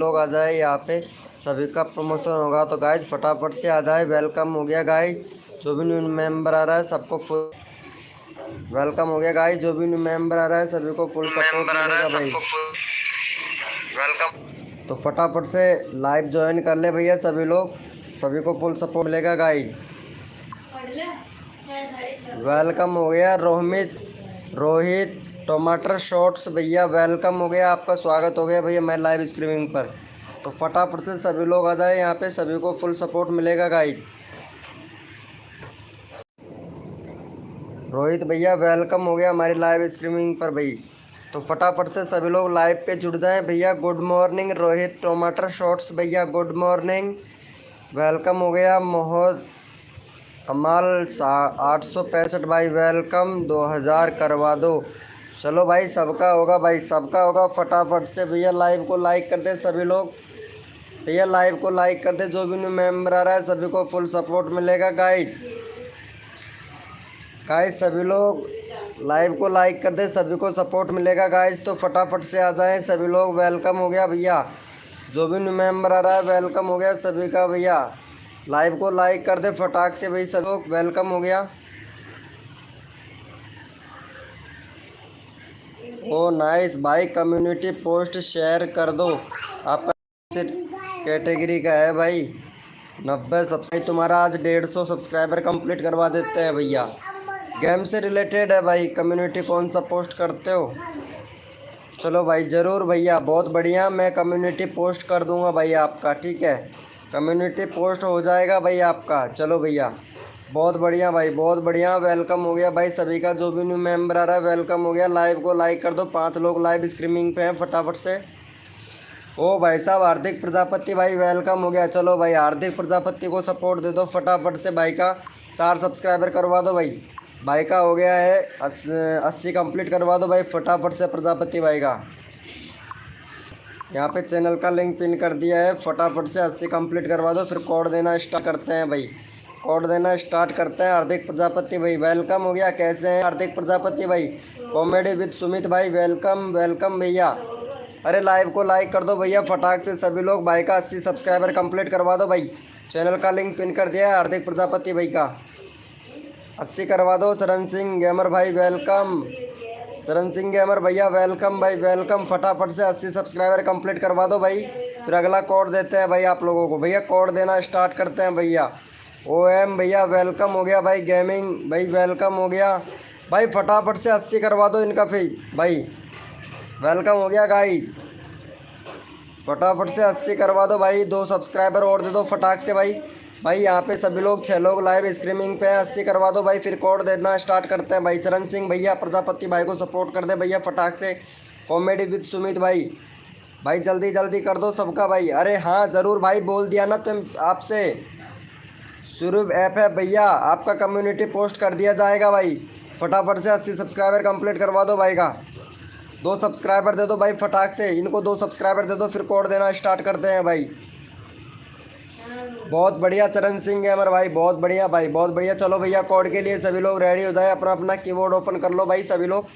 लोग आ जाए यहाँ पे, सभी का प्रमोशन होगा। तो गाइज फटाफट से आ जाए। वेलकम हो गया गाइज, जो भी न्यू मेंबर आ रहा है सबको फुल वेलकम हो गया गाइज। जो भी न्यू मेंबर आ रहा है सभी को फुल सपोर्ट मिलेगा भाई। वेलकम। तो फटाफट से लाइव ज्वाइन कर ले भैया सभी लोग, सभी को फुल सपोर्ट मिलेगा गाइज। वेलकम हो गया रोहित टमाटर शॉर्ट्स भैया, वेलकम हो गया, आपका स्वागत हो गया भैया मैं लाइव स्ट्रीमिंग पर। तो फटाफट से सभी लोग आ जाए यहाँ पे, सभी को फुल सपोर्ट मिलेगा गाइज। रोहित भैया वेलकम हो गया हमारी लाइव स्ट्रीमिंग पर भाई। तो फटाफट से सभी लोग लाइव पे जुड़ जाएं भैया। गुड मॉर्निंग रोहित टमाटर शॉर्ट्स भैया, गुड मॉर्निंग, वेलकम हो गया। मोहम्मद अमाल 865 भाई वेलकम, 2000 करवा दो। चलो भाई सबका होगा भाई, सबका होगा। फटाफट से भैया लाइव को लाइक कर दे सभी लोग, भैया लाइव को लाइक कर दे। जो भी न्यू मेंबर आ रहा है सभी को फुल सपोर्ट मिलेगा गाइज। गाइज सभी लोग लाइव को लाइक कर दे, सभी को सपोर्ट मिलेगा गाइज। तो फटाफट से आ जाएं सभी लोग। वेलकम हो गया भैया, जो भी न्यू मेंबर आ रहा है वेलकम हो गया सभी का भैया। लाइव को लाइक कर दे फटाक से भाई, सब लोग वेलकम हो गया। ओ नाइस भाई, कम्युनिटी पोस्ट शेयर कर दो। आपका कैटेगरी का है भाई, 90 सब्सक्राइब तुम्हारा आज 150 सब्सक्राइबर कंप्लीट करवा देते हैं भैया। गेम से रिलेटेड है भाई, कम्युनिटी कौन सा पोस्ट करते हो? चलो भाई ज़रूर भैया, बहुत बढ़िया, मैं कम्युनिटी पोस्ट कर दूंगा भाई आपका, ठीक है, कम्युनिटी पोस्ट हो जाएगा भाई आपका। चलो भैया बहुत बढ़िया भाई, बहुत बढ़िया, वेलकम हो गया भाई सभी का। जो भी न्यू मेंबर आ रहा है वेलकम हो गया। लाइव को लाइक कर दो, 5 लोग लाइव स्ट्रीमिंग पे हैं फटाफट से। ओ भाई साहब हार्दिक प्रजापति भाई वेलकम हो गया। चलो भाई हार्दिक प्रजापति को सपोर्ट दे दो फटाफट से, भाई का 4 सब्सक्राइबर करवा दो भाई। भाई का हो गया है 80 कंप्लीट करवा दो भाई फटाफट से प्रजापति भाई का। यहाँ पे चैनल का लिंक पिन कर दिया है, फटाफट से 80 कंप्लीट करवा दो, फिर कोड देना स्टार्ट करते हैं भाई, कोड देना स्टार्ट करते हैं। हार्दिक प्रजापति भाई वेलकम हो गया। कैसे हैं हार्दिक प्रजापति भाई? कॉमेडी विद सुमित भाई वेलकम, वेलकम भैया। अरे लाइव को लाइक कर दो भैया फटाक से सभी लोग। भाई का 80 सब्सक्राइबर कंप्लीट करवा दो भाई, चैनल का लिंक पिन कर दिया है हार्दिक प्रजापति भाई का, 80 करवा दो। चरण सिंह गेमर भाई वेलकम, चरण सिंह गेमर भैया वेलकम भाई, वेलकम। फटाफट से 80 सब्सक्राइबर कंप्लीट करवा दो भाई, फिर अगला कोड देते हैं भाई आप लोगों को। भैया कोड देना स्टार्ट करते हैं भैया। OM भैया वेलकम हो गया भाई, गेमिंग भाई वेलकम हो गया भाई। फटाफट से 80 करवा दो इनका फी भाई, वेलकम हो गया गाइस। फटाफट से 80 करवा दो भाई, 2 सब्सक्राइबर और दे दो फटाक से भाई। भाई यहाँ पे सभी लोग 6 लोग लाइव स्ट्रीमिंग पे हैं, 80 करवा दो भाई, फिर कोड देना स्टार्ट करते हैं भाई। चरण सिंह भैया प्रजापति भाई को सपोर्ट कर दे भैया फटाक से। कॉमेडी विद सुमित भाई, भाई जल्दी जल्दी कर दो सबका भाई। अरे हाँ ज़रूर भाई, बोल दिया ना तुम आपसे। शुरू ऐप है भैया, आपका कम्युनिटी पोस्ट कर दिया जाएगा भाई। फटाफट से 80 सब्सक्राइबर कंप्लीट करवा दो भाई का, 2 सब्सक्राइबर दे दो भाई फटाक से, इनको 2 सब्सक्राइबर दे दो, फिर कोड देना स्टार्ट करते हैं भाई। बहुत बढ़िया चरण सिंह गेमर भाई, बहुत बढ़िया भाई, बहुत बढ़िया। चलो भैया कोड के लिए सभी लोग रेडी हो जाए, अपना अपना कीबोर्ड ओपन कर लो भाई, सभी लोग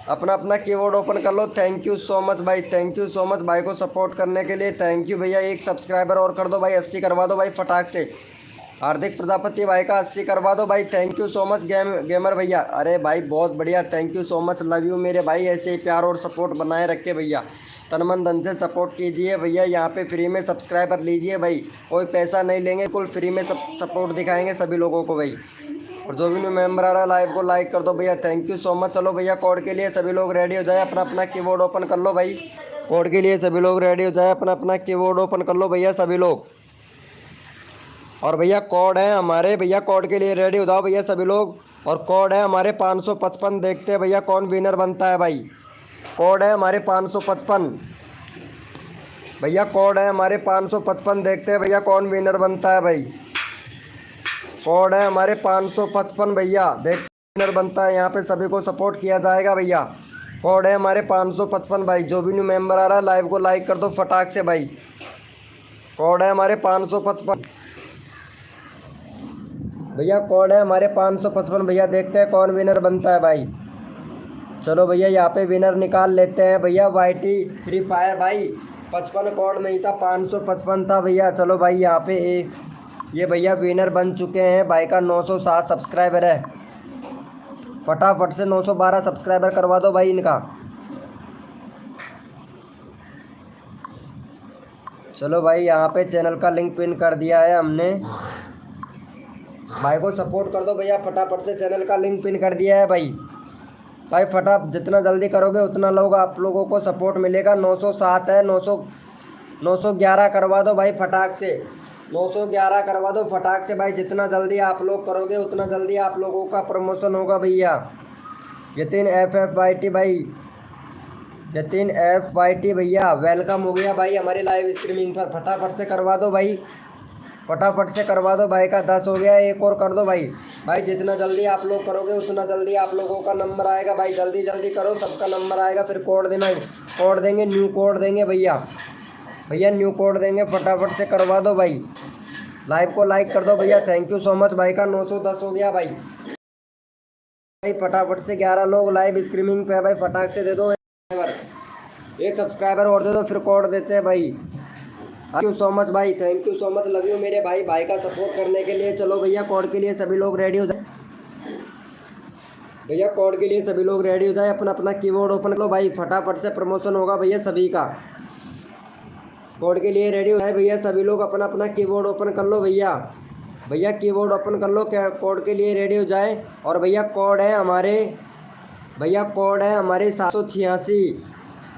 अपना अपना कीबोर्ड ओपन कर लो। थैंक यू सो मच भाई, थैंक यू सो मच भाई को सपोर्ट करने के लिए, थैंक यू भैया। 1 सब्सक्राइबर और कर दो भाई, 80 करवा दो भाई फटाक से। हार्दिक प्रजापति भाई का 80 करवा दो भाई, thank you so much gamer भैया। अरे भाई बहुत बढ़िया, thank you so much, love you मेरे भाई। ऐसे ही प्यार और सपोर्ट बनाए रखे भैया, तन मन धन से सपोर्ट कीजिए भैया। यहाँ पे फ्री में सब्सक्राइबर लीजिए भाई, कोई पैसा नहीं लेंगे, बिल्कुल फ्री में सपोर्ट दिखाएंगे सभी लोगों को भाई। और जो भी न्यू मेंबर आ रहा है लाइव को लाइक कर दो भैया, थैंक यू सो मच। चलो भैया कोड के लिए सभी लोग रेडी हो जाए, अपना अपना कीबोर्ड ओपन कर लो भाई। कोड के लिए सभी लोग रेडी हो जाए, अपना अपना कीबोर्ड ओपन कर लो भैया सभी लोग। और भैया कोड है हमारे, भैया कोड के लिए रेडी हो जाओ भैया सभी लोग। और कोड है हमारे 555, देखते हैं भैया कौन विनर बनता है भाई। कोड है हमारे 555 भैया, कोड है हमारे 555, देखते हैं भैया कौन विनर बनता है भाई। कोड है हमारे 555 भैया, देखते विनर बनता है। यहाँ पे सभी को सपोर्ट किया जाएगा भैया। कोड है हमारे 555 भाई, जो भी न्यू मेंबर आ रहा है लाइव को लाइक कर दो फटाक से भाई। कोड है हमारे 555 भैया, कोड है हमारे 555 भैया, देखते हैं कौन विनर बनता है भाई। चलो भैया यहाँ पे विनर निकाल लेते हैं भैया। YT फ्री फायर भाई, 55 कोड नहीं था, 555 था भैया। चलो भाई यहाँ पे ये भैया विनर बन चुके हैं। भाई का 907 सब्सक्राइबर है। फटाफट से 912 सब्सक्राइबर करवा दो भाई इनका। चलो भाई यहाँ पे चैनल का लिंक पिन कर दिया है हमने। भाई को सपोर्ट कर दो भैया, फटाफट से चैनल का लिंक पिन कर दिया है भाई। भाई फटाफट जितना जल्दी करोगे उतना लोग आप लोगों को सपोर्ट मिलेगा। 907 है, 911 करवा दो भाई फटाक से। 911 करवा दो फटाक से भाई। जितना जल्दी आप लोग करोगे उतना जल्दी आप लोगों का प्रमोशन होगा भैया। यतीन FFYT भाई, यतीन FYT भैया वेलकम हो गया भाई हमारे लाइव स्ट्रीमिंग पर। फटाफट से करवा दो भाई, फटाफट से करवा दो। भाई का 10 हो गया, एक और कर दो भाई। भाई जितना जल्दी आप लोग करोगे उतना जल्दी आप लोगों का नंबर आएगा भाई। जल्दी जल्दी करो, सबका नंबर आएगा। फिर कोड देना, कोड देंगे, न्यू कोड देंगे भैया। भैया न्यू कोड देंगे, फटाफट से करवा दो भाई। लाइव को लाइक कर दो भैया। Thank you so much. भाई का 910 हो गया भाई। भाई फटाफट से 11 लोग लाइव स्ट्रीमिंग पे है भाई। फटाक से दे दो एक सब्सक्राइबर और दे दो, फिर कोड देते हैं भाई। थैंक यू सो मच भाई, thank you so much, love you मेरे भाई। भाई का सपोर्ट करने के लिए चलो भैया कोड के लिए सभी लोग रेडी हो जाए। भैया कोड के लिए सभी लोग रेडी हो जाए। अपना अपना कीबोर्ड ओपन करो भाई, फटाफट से प्रमोशन होगा भैया सभी का। कोड के लिए रेडी हो जाए भैया सभी लोग। अपना अपना कीबोर्ड ओपन कर लो भैया। भैया कीबोर्ड ओपन कर लो, कोड के लिए रेडी हो जाए। और भैया कोड है हमारे, भैया कोड है हमारे 786।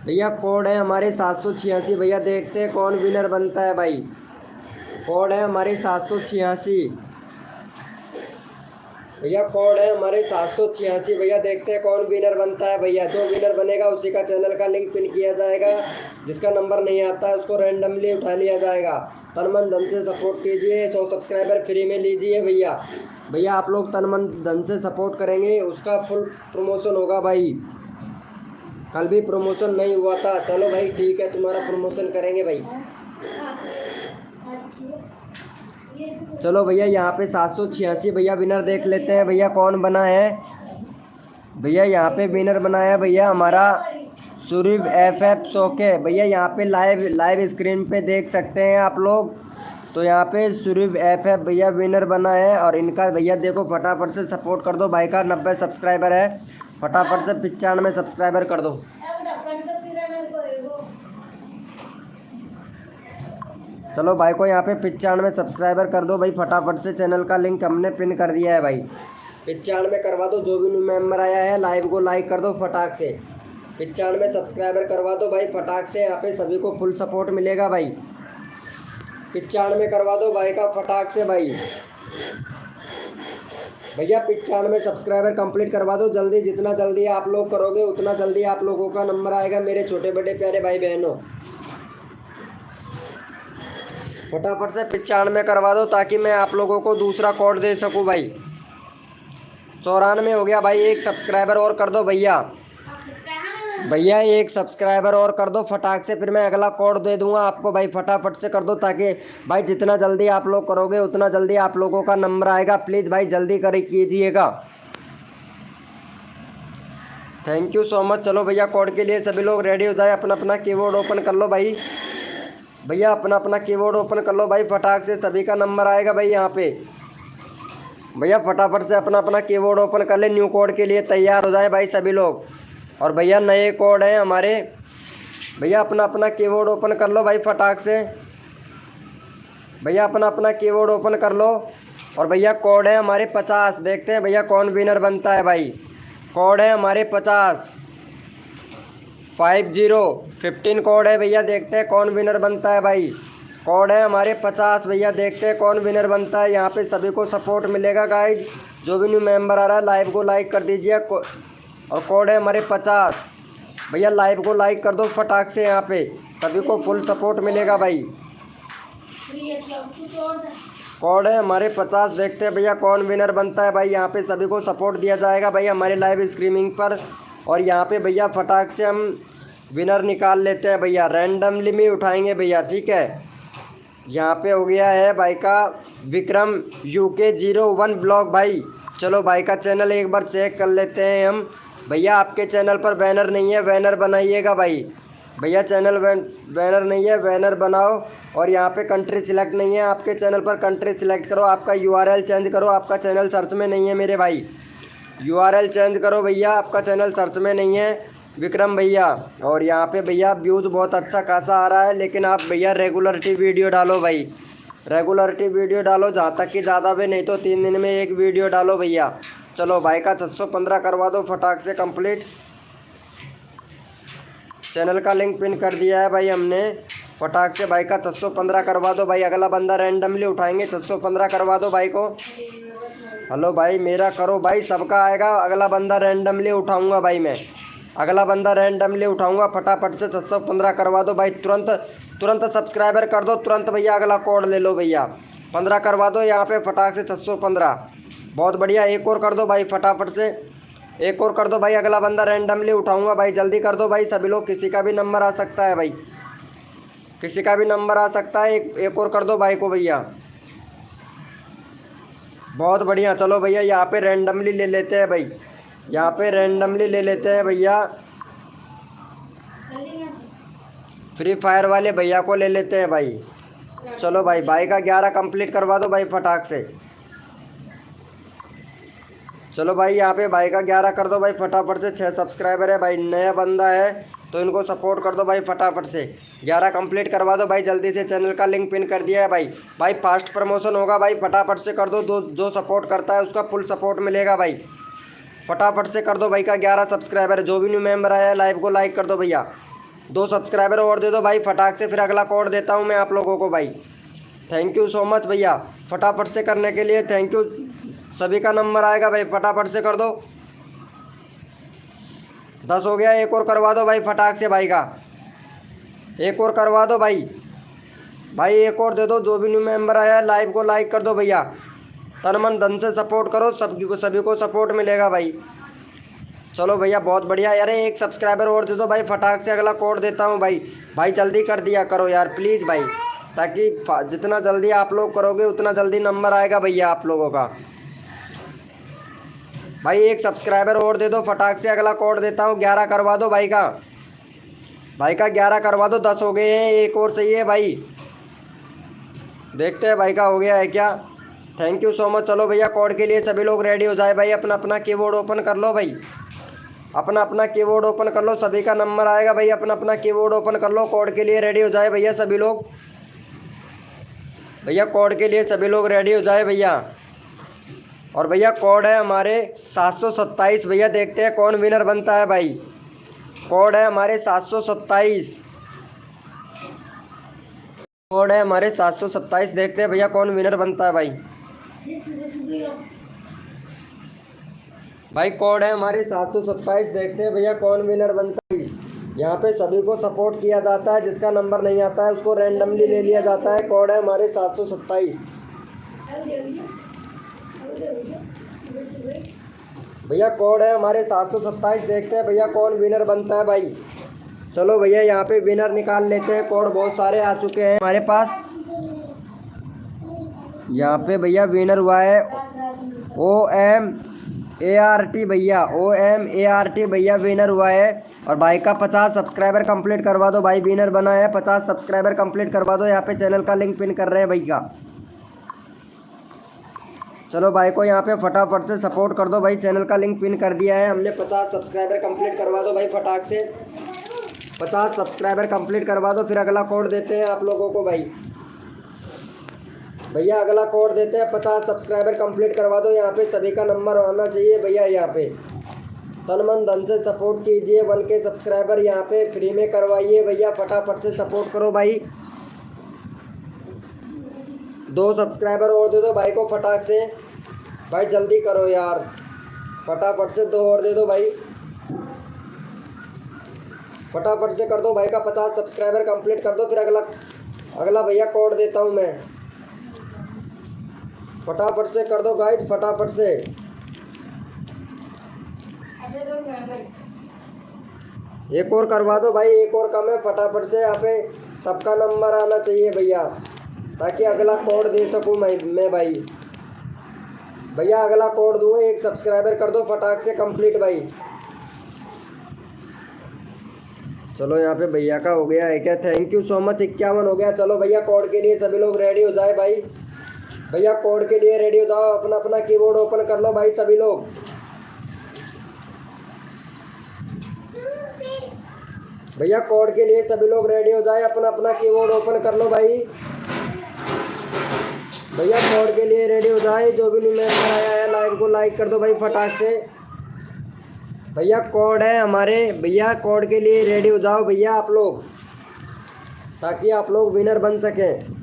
भैया कोड है हमारे 786। भैया देखते हैं कौन विनर बनता है भाई। कोड है हमारे 786 भैया, कोड है हमारे 786। भैया देखते हैं कौन विनर बनता है भैया। जो विनर बनेगा उसी का चैनल का लिंक पिन किया जाएगा। जिसका नंबर नहीं आता है उसको रैंडमली उठा लिया जाएगा। तन मन धन से सपोर्ट कीजिए, 100 सब्सक्राइबर फ्री में लीजिए भैया। भैया आप लोग तन मन धन से सपोर्ट करेंगे, उसका फुल प्रमोशन होगा भाई। कल भी प्रमोशन नहीं हुआ था। चलो भाई ठीक है, तुम्हारा प्रमोशन करेंगे भाई। चलो भैया यहाँ पे 786 भैया विनर देख लेते हैं भैया कौन बना है। भैया यहाँ पे विनर बना है भैया हमारा सुरीब FF सोके। भैया यहाँ पे लाइव स्क्रीन पे देख सकते हैं आप लोग। तो यहाँ पे सुरीब FF भैया विनर बना है। और इनका भैया देखो फटाफट से सपोर्ट कर दो। भाई का 90 सब्सक्राइबर है, फटाफट से 95 सब्सक्राइबर कर दो। चलो भाई को यहाँ पे 95 सब्सक्राइबर कर दो भाई। फटाफट से चैनल का लिंक हमने पिन कर दिया है भाई। 95 करवा दो। जो भी न्यू मेंबर आया है लाइव को लाइक कर दो फटाक से। 95 सब्सक्राइबर करवा दो भाई फटाक से। यहाँ पे सभी को फुल सपोर्ट मिलेगा भाई। 95 करवा दो भाई का फटाक से भाई। भैया 95 सब्सक्राइबर कंप्लीट करवा दो जल्दी। जितना जल्दी आप लोग करोगे उतना जल्दी आप लोगों का नंबर आएगा मेरे छोटे बड़े प्यारे भाई बहनों। फटाफट से 95 करवा दो ताकि मैं आप लोगों को दूसरा कोड दे सकूं भाई। 94 हो गया भाई। एक सब्सक्राइबर और कर दो भैया। भैया एक सब्सक्राइबर और कर दो फटाक से, फिर मैं अगला कोड दे दूंगा आपको भाई। फटाफट से कर दो ताकि भाई जितना जल्दी आप लोग करोगे उतना जल्दी आप लोगों का नंबर आएगा। प्लीज़ भाई जल्दी कर कीजिएगा। Thank you so much. चलो भैया कोड के लिए सभी लोग रेडी हो जाए। अपना अपना कीबोर्ड ओपन कर लो भाई। भैया अपना अपना कीबोर्ड ओपन कर लो भाई। फटाक से सभी का नंबर आएगा भाई यहाँ पे। भैया फटाफट से अपना अपना कीबोर्ड ओपन कर ले। न्यू कोड के लिए तैयार हो जाए भाई सभी लोग। और भैया नए कोड हैं हमारे। भैया अपना अपना कीबोर्ड ओपन कर लो भाई फटाक से। भैया अपना अपना कीबोर्ड ओपन कर लो। और भैया कोड है हमारे 50। देखते हैं भैया कौन विनर बनता है भाई। कोड है हमारे 50 50 कोड है भैया। देखते हैं कौन विनर बनता है भाई। कोड है हमारे 50 भैया। देखते हैं कौन विनर बनता है। यहाँ पे सभी को सपोर्ट मिलेगा गाइज। जो भी न्यू मेंबर आ रहा है लाइव को लाइक कर दीजिए। और कोड है हमारे 50 भैया। लाइव को लाइक कर दो फटाक से। यहाँ पे सभी को फुल सपोर्ट मिलेगा भाई। कोड है हमारे 50। देखते हैं भैया कौन विनर बनता है भाई। यहाँ पे सभी को सपोर्ट दिया जाएगा भाई हमारे लाइव स्ट्रीमिंग पर। और यहाँ पे भैया फटाक से हम विनर निकाल लेते हैं भैया। रैंडमली में उठाएंगे भैया, ठीक है। यहाँ पे हो गया है भाई का विक्रम UK01 ब्लॉग भाई। चलो भाई का चैनल एक बार चेक कर लेते हैं हम। भैया आपके चैनल पर बैनर नहीं है, बैनर बनाइएगा भाई। भैया चैनल बैनर नहीं है, बैनर बनाओ। और यहाँ पे कंट्री सिलेक्ट नहीं है, आपके चैनल पर कंट्री सिलेक्ट करो, आपका यूआरएल चेंज करो, आपका चैनल सर्च में नहीं है मेरे भाई। यूआरएल चेंज करो भैया, आपका चैनल सर्च में नहीं है विक्रम भैया। और यहाँ पे भैया व्यूज़ बहुत अच्छा खासा आ रहा है, लेकिन आप भैया रेगुलरिटी वीडियो डालो भाई, रेगुलरिटी वीडियो डालो, जहाँ तक कि ज़्यादा भी नहीं तो 3 दिन में एक वीडियो डालो भैया। चलो भाई का 615 करवा दो फटाक से कंप्लीट। चैनल का लिंक पिन कर दिया है भाई हमने, फटाक से भाई का 615 करवा दो भाई। अगला बंदा रैंडमली उठाएंगे, 615 करवा दो भाई को। हेलो भाई मेरा करो भाई, सबका आएगा। अगला बंदा रैंडमली उठाऊंगा भाई मैं, अगला बंदा रैंडमली उठाऊंगा। फटाफट से 615 करवा दो भाई, तुरंत तुरंत सब्सक्राइबर कर दो तुरंत भैया। अगला कोड ले लो भैया, 15 करवा दो यहाँ पे फटाक से 615। बहुत बढ़िया, एक और कर दो भाई फटाफट से, एक और कर दो भाई। अगला बंदा रैंडमली उठाऊंगा भाई, जल्दी कर दो भाई सभी लोग। किसी का भी नंबर आ सकता है भाई, किसी का भी नंबर आ सकता है। एक और कर दो भाई को भैया। बहुत बढ़िया, चलो भैया यहाँ पे रैंडमली ले लेते हैं भाई, यहाँ पे रैंडमली ले लेते हैं भैया। फ्री फायर वाले भैया को ले लेते हैं भाई। चलो भाई, भाई का 11 कंप्लीट करवा दो भाई फटाक से। चलो भाई यहाँ पे भाई का 11 कर दो भाई फटाफट से। 6 सब्सक्राइबर है भाई, नया बंदा है तो इनको सपोर्ट कर दो भाई फटाफट से। 11 कंप्लीट करवा दो भाई जल्दी से, चैनल का लिंक पिन कर दिया है भाई। भाई फास्ट प्रमोशन होगा भाई, फटाफट से कर दो। जो सपोर्ट करता है उसका फुल सपोर्ट मिलेगा भाई। फटाफट से कर दो भाई का 11 सब्सक्राइबर। जो भी न्यू मेंबर आया है लाइव को लाइक कर दो भैया। 2 सब्सक्राइबर और दे दो भाई फटाक से, फिर अगला कोड देता हूँ मैं आप लोगों को भाई। थैंक यू सो मच भैया फटाफट से करने के लिए, थैंक यू। सभी का नंबर आएगा भाई, फटाफट से कर दो। 10 हो गया, एक और करवा दो भाई फटाक से भाई का, एक और करवा दो भाई। भाई एक और दे दो, जो भी न्यू मेंबर आया है लाइव को लाइक कर दो भैया। तन मन धन से सपोर्ट करो, सभी को सपोर्ट मिलेगा भाई। चलो भैया बहुत बढ़िया। यार एक सब्सक्राइबर और दे दो भाई फटाक से, अगला कोड देता हूँ भाई। भाई जल्दी कर दिया करो यार प्लीज़ भाई, ताकि जितना जल्दी आप लोग करोगे उतना जल्दी नंबर आएगा भैया आप लोगों का। भाई एक सब्सक्राइबर और दे दो फटाक से, अगला कोड देता हूँ। 11 करवा दो भाई का, भाई का 11 करवा दो। 10 हो गए हैं, एक और चाहिए भाई, देखते हैं भाई का हो गया है क्या। Thank you so much. चलो भैया कोड के लिए सभी लोग रेडी हो जाए भाई, अपना अपना कीबोर्ड ओपन कर लो भाई, अपना अपना कीबोर्ड ओपन कर लो। सभी का नंबर आएगा भाई, अपना अपना कीबोर्ड ओपन कर लो। कोड के लिए रेडी हो जाए भैया सभी लोग, भैया कोड के लिए सभी लोग रेडी हो जाए भैया। और भैया कोड है हमारे 727 भैया, देखते हैं कौन विनर बनता है भाई। कोड है हमारे 727, कोड है हमारे 727, देखते हैं भैया कौन विनर बनता है भाई। भाई कोड है हमारे 727, देखते हैं भैया कौन विनर बनता है। यहाँ पे सभी को सपोर्ट किया जाता है, जिसका नंबर नहीं आता है उसको रैंडमली ले लिया जाता है। कोड है हमारे 727 भैया, कोड है हमारे 727, देखते हैं भैया कौन विनर बनता है भाई। चलो भैया यहाँ पे विनर निकाल लेते हैं। कोड बहुत सारे आ चुके हैं हमारे पास। यहाँ पे भैया विनर हुआ है OMART भैया, OMART भैया विनर हुआ है। और भाई का 50 सब्सक्राइबर कंप्लीट करवा दो भाई, विनर बना है। 50 सब्सक्राइबर कंप्लीट करवा दो। यहाँ पे चैनल का लिंक पिन कर रहे हैं भाई का। चलो भाई को यहाँ पे फटाफट से सपोर्ट कर दो भाई, चैनल का लिंक पिन कर दिया है हमने। 50 सब्सक्राइबर कंप्लीट करवा दो भाई फटाक से, 50 सब्सक्राइबर कंप्लीट करवा दो। फिर अगला कोड देते हैं आप लोगों को भाई। भैया अगला कोड देते हैं, 50 सब्सक्राइबर कंप्लीट करवा दो। यहाँ पे सभी का नंबर आना चाहिए भैया। यहाँ पे तन मन धन से सपोर्ट कीजिए। 1K सब्सक्राइबर यहाँ पे फ्री में करवाइए भैया, फटाफट से सपोर्ट करो भाई। 2 सब्सक्राइबर और दे दो भाई को फटाक से, भाई जल्दी करो यार, फटाफट से 2 और दे दो भाई, फटाफट से कर दो भाई का 50 सब्सक्राइबर कंप्लीट कर दो। फिर अगला भैया कोड देता हूँ मैं, फटाफट से कर दो गाइज, फटाफट से। एक और करवा दो भाई, एक और कम है, फटाफट से। यहाँ पे सबका नंबर आना चाहिए भैया, ताकि अगला कोड दे सकूँ मैं भाई। भैया अगला कोड दूँगा, 1 सब्सक्राइबर कर दो फटाक से कंप्लीट भाई। चलो यहाँ पे भैया का हो गया है क्या? थैंक यू सो मच, 51 हो गया। चलो भैया कोड के लिए सभी लोग रेडी हो जाए भाई। भैया कोड के लिए रेडी हो जाओ, अपना अपना कीबोर्ड ओपन कर लो भाई सभी लोग। भैया कोड के लिए सभी लोग रेडी हो जाए, अपना अपना कीबोर्ड ओपन कर लो भाई। भैया कोड के लिए रेडी हो जाए, जो भी न्यू मेंबर आया है लाइव को लाइक कर दो भाई फटाक से। भैया कोड है हमारे, भैया कोड के लिए रेडी हो जाओ भैया आप लोग, ताकि आप लोग विनर बन सकें।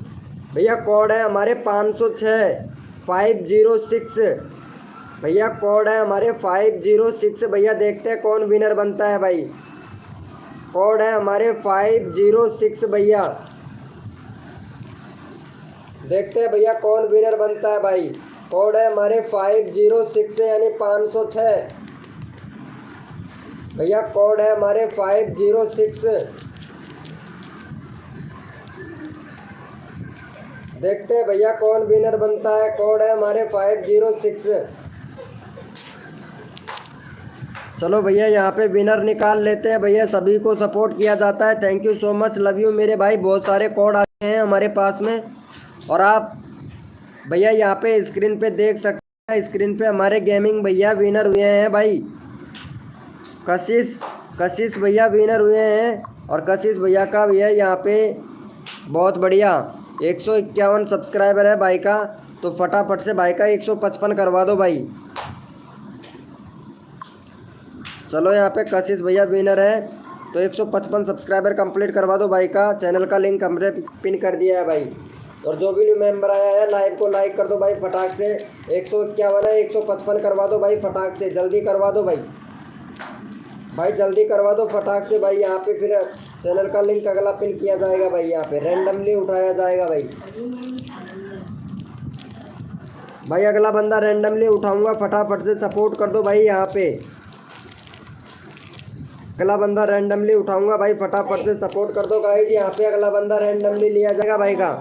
भैया कोड है हमारे 506 506। भैया कोड है हमारे 506। भैया देखते हैं कौन विनर बनता है भाई। कोड है हमारे 506 भैया, देखते हैं भैया कौन विनर बनता है भाई। कोड है हमारे 506 यानी 506। भैया कोड है हमारे 506, देखते हैं भैया कौन विनर बनता है। कोड है हमारे 506। चलो भैया यहाँ पे विनर निकाल लेते हैं भैया, सभी को सपोर्ट किया जाता है। Thank you so much, love you मेरे भाई। बहुत सारे कोड आते हैं हमारे पास में, और आप भैया यहाँ पे स्क्रीन पे देख सकते हैं। स्क्रीन पे हमारे गेमिंग भैया विनर हुए हैं भाई। कशिश भैया विनर हुए हैं, और कशिश भैया का भैया यहाँ पे बहुत बढ़िया 151 सब्सक्राइबर है भाई का। तो फटाफट से भाई का 155 करवा दो भाई। चलो यहाँ पे कशिश भैया विनर है, तो 155 सब्सक्राइबर कंप्लीट करवा दो भाई का। चैनल का लिंक हमने पिन कर दिया है भाई। और जो भी न्यू मेंबर आया है लाइव को लाइक कर दो भाई फटाक से। 151 है, 155 करवा दो भाई फटाक से, जल्दी करवा दो भाई। भाई जल्दी करवा दो फटाक से भाई। यहाँ पे फिर चैनल का लिंक अगला पिन किया जाएगा भाई, यहाँ पे रैंडमली उठाया जाएगा भाई। भाई अगला बंदा रैंडमली उठाऊंगा, फटाफट से सपोर्ट कर दो भाई। यहाँ पे अगला बंदा रैंडमली उठाऊंगा भाई, फटाफट से सपोर्ट कर दो गाइस। यहाँ पे अगला बंदा रैंडमली लिया जाएगा भाई का।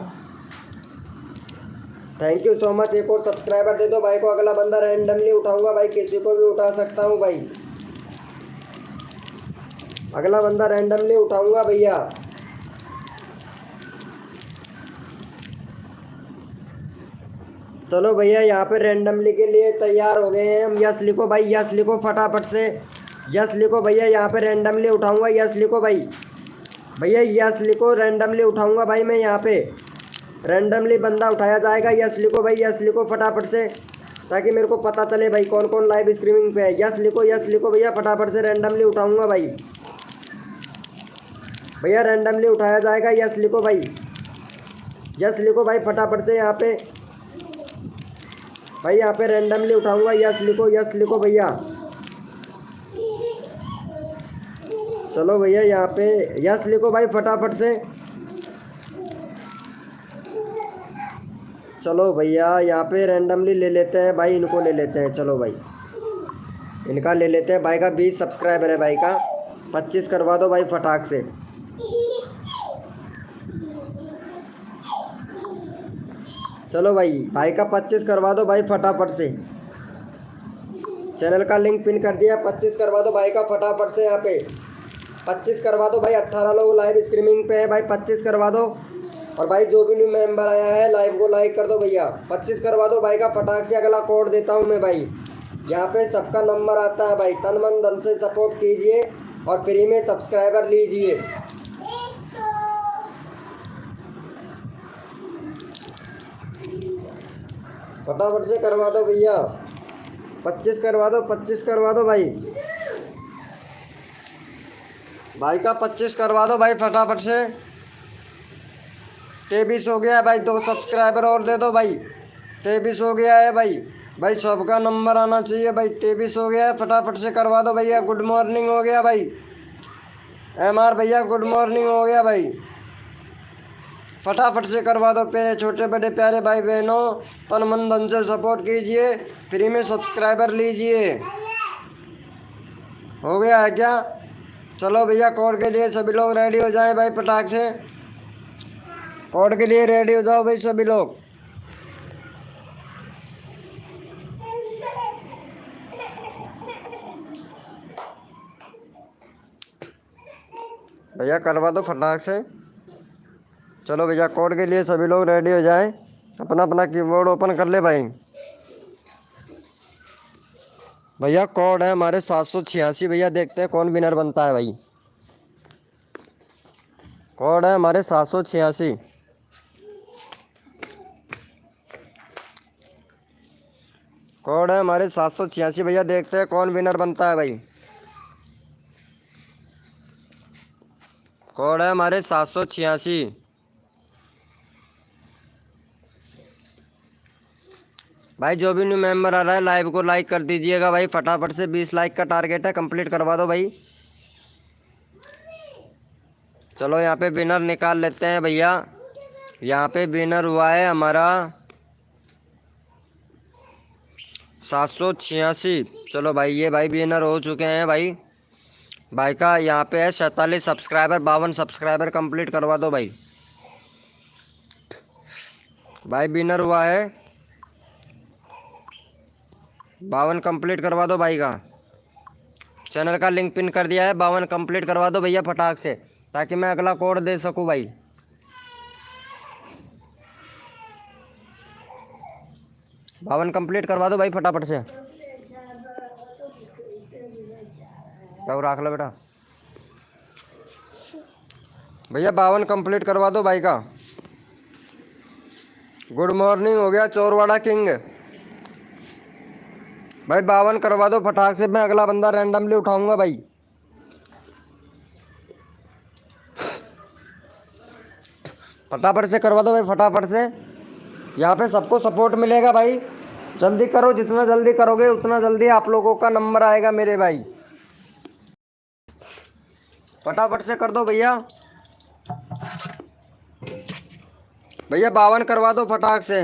थैंक यू सो मच, एक और सब्सक्राइबर दे दो भाई को। अगला बंदा रैंडमली उठाऊंगा भाई, किसी को भी उठा सकता हूँ भाई। अगला बंदा रैंडमली उठाऊंगा भैया। चलो भैया यहाँ पे रैंडमली के लिए तैयार हो गए हैं हम। यस लिखो भाई, यस लिखो फटाफट से, यस लिखो भैया। यहाँ पे रैंडमली उठाऊंगा, यस लिखो भाई। भैया यस लिखो, रैंडमली उठाऊंगा भाई मैं। यहाँ पे रैंडमली बंदा उठाया जाएगा, यस लिखो भाई, यस लिखो फटाफट से, ताकि मेरे को पता चले भाई कौन कौन लाइव स्ट्रीमिंग पे है। यस लिखो भैया फटाफट से, रैंडमली उठाऊंगा भाई। भैया रैंडमली उठाया जाएगा, यस लिखो भाई, यस लिखो भाई फटाफट से। यहाँ पे भाई यहाँ पे रैंडमली उठाऊंगा, यस लिखो भैया। चलो भैया यहाँ पे यस लिखो भाई फटाफट से। चलो भैया यहाँ पे रैंडमली ले लेते हैं भाई, इनको ले लेते हैं। चलो भाई इनका ले लेते हैं। भाई का 20 सब्सक्राइबर है भाई का, 25 करवा दो भाई फटाक से। चलो भाई का 25 करवा दो भाई फटाफट से। चैनल का लिंक पिन कर दिया, 25 करवा दो भाई का फटाफट से। यहाँ पे 25 करवा दो भाई। 18 लोग लाइव स्ट्रीमिंग पे है भाई, 25 करवा दो। और भाई जो भी न्यू मेंबर आया है लाइव को लाइक कर दो भैया, 25 करवा दो भाई का फटाक से। अगला कोड देता हूँ मैं भाई। यहाँ पे सबका नंबर आता है भाई, तन मन धन से सपोर्ट कीजिए और फ्री में सब्सक्राइबर लीजिए। फटाफट से करवा दो भैया, 25 करवा दो, 25 करवा दो भाई। भाई का 25 करवा दो भाई फटाफट से। 23 हो गया है भाई, 2 सब्सक्राइबर और दे दो भाई। 23 हो गया है भाई। भाई सबका नंबर आना चाहिए भाई। 23 हो गया है, फटाफट से करवा दो भैया। गुड मॉर्निंग हो गया भाई। MR भैया गुड मॉर्निंग हो गया भाई, फटाफट से करवा दो। मेरे छोटे बड़े प्यारे भाई बहनों, तन मन धन से सपोर्ट कीजिए, फ्री में सब्सक्राइबर लीजिए। हो गया है क्या? चलो भैया कोड के लिए सभी लोग रेडी हो जाएं भाई फटाक से। कोड के लिए रेडी हो जाओ भाई सभी लोग। भैया करवा दो फटाक से। चलो भैया कोड के लिए सभी लोग रेडी हो जाएं। अपना अपना कीबोर्ड ओपन कर ले भाई। भैया कोड है हमारे 786। भैया देखते हैं कौन विनर बनता है भाई। कोड है हमारे 786। कोड है हमारे 786। भैया देखते हैं कौन विनर बनता है भाई। कोड है हमारे 786। भाई जो भी न्यू मेंबर आ रहा है लाइव को लाइक कर दीजिएगा भाई। फटाफट से 20 लाइक का टारगेट है, कंप्लीट करवा दो भाई। चलो यहाँ पे विनर निकाल लेते हैं भैया। यहाँ पे विनर हुआ है हमारा 786। चलो भाई ये भाई विनर हो चुके हैं भाई। भाई का यहाँ पे है 47 सब्सक्राइबर, 52 सब्सक्राइबर कंप्लीट करवा दो भाई। भाई विनर हुआ है 52 कंप्लीट करवा दो भाई का। चैनल का लिंक पिन कर दिया है, 52 कंप्लीट करवा दो भैया फटाक से, ताकि मैं अगला कोड दे सकूं भाई। बावन कंप्लीट करवा दो भाई फटाफट से। क्या रख लो बेटा। भैया 52 कंप्लीट करवा दो भाई का। गुड मॉर्निंग हो गया चोरवाड़ा किंग। भाई 52 करवा दो फटाक से, मैं अगला बंदा रैंडमली उठाऊंगा भाई। फटाफट से करवा दो भाई फटाफट से। यहाँ पे सबको सपोर्ट मिलेगा भाई। जल्दी करो, जितना जल्दी करोगे उतना जल्दी आप लोगों का नंबर आएगा मेरे भाई। फटाफट से कर दो भैया। भैया 52 करवा दो फटाक से।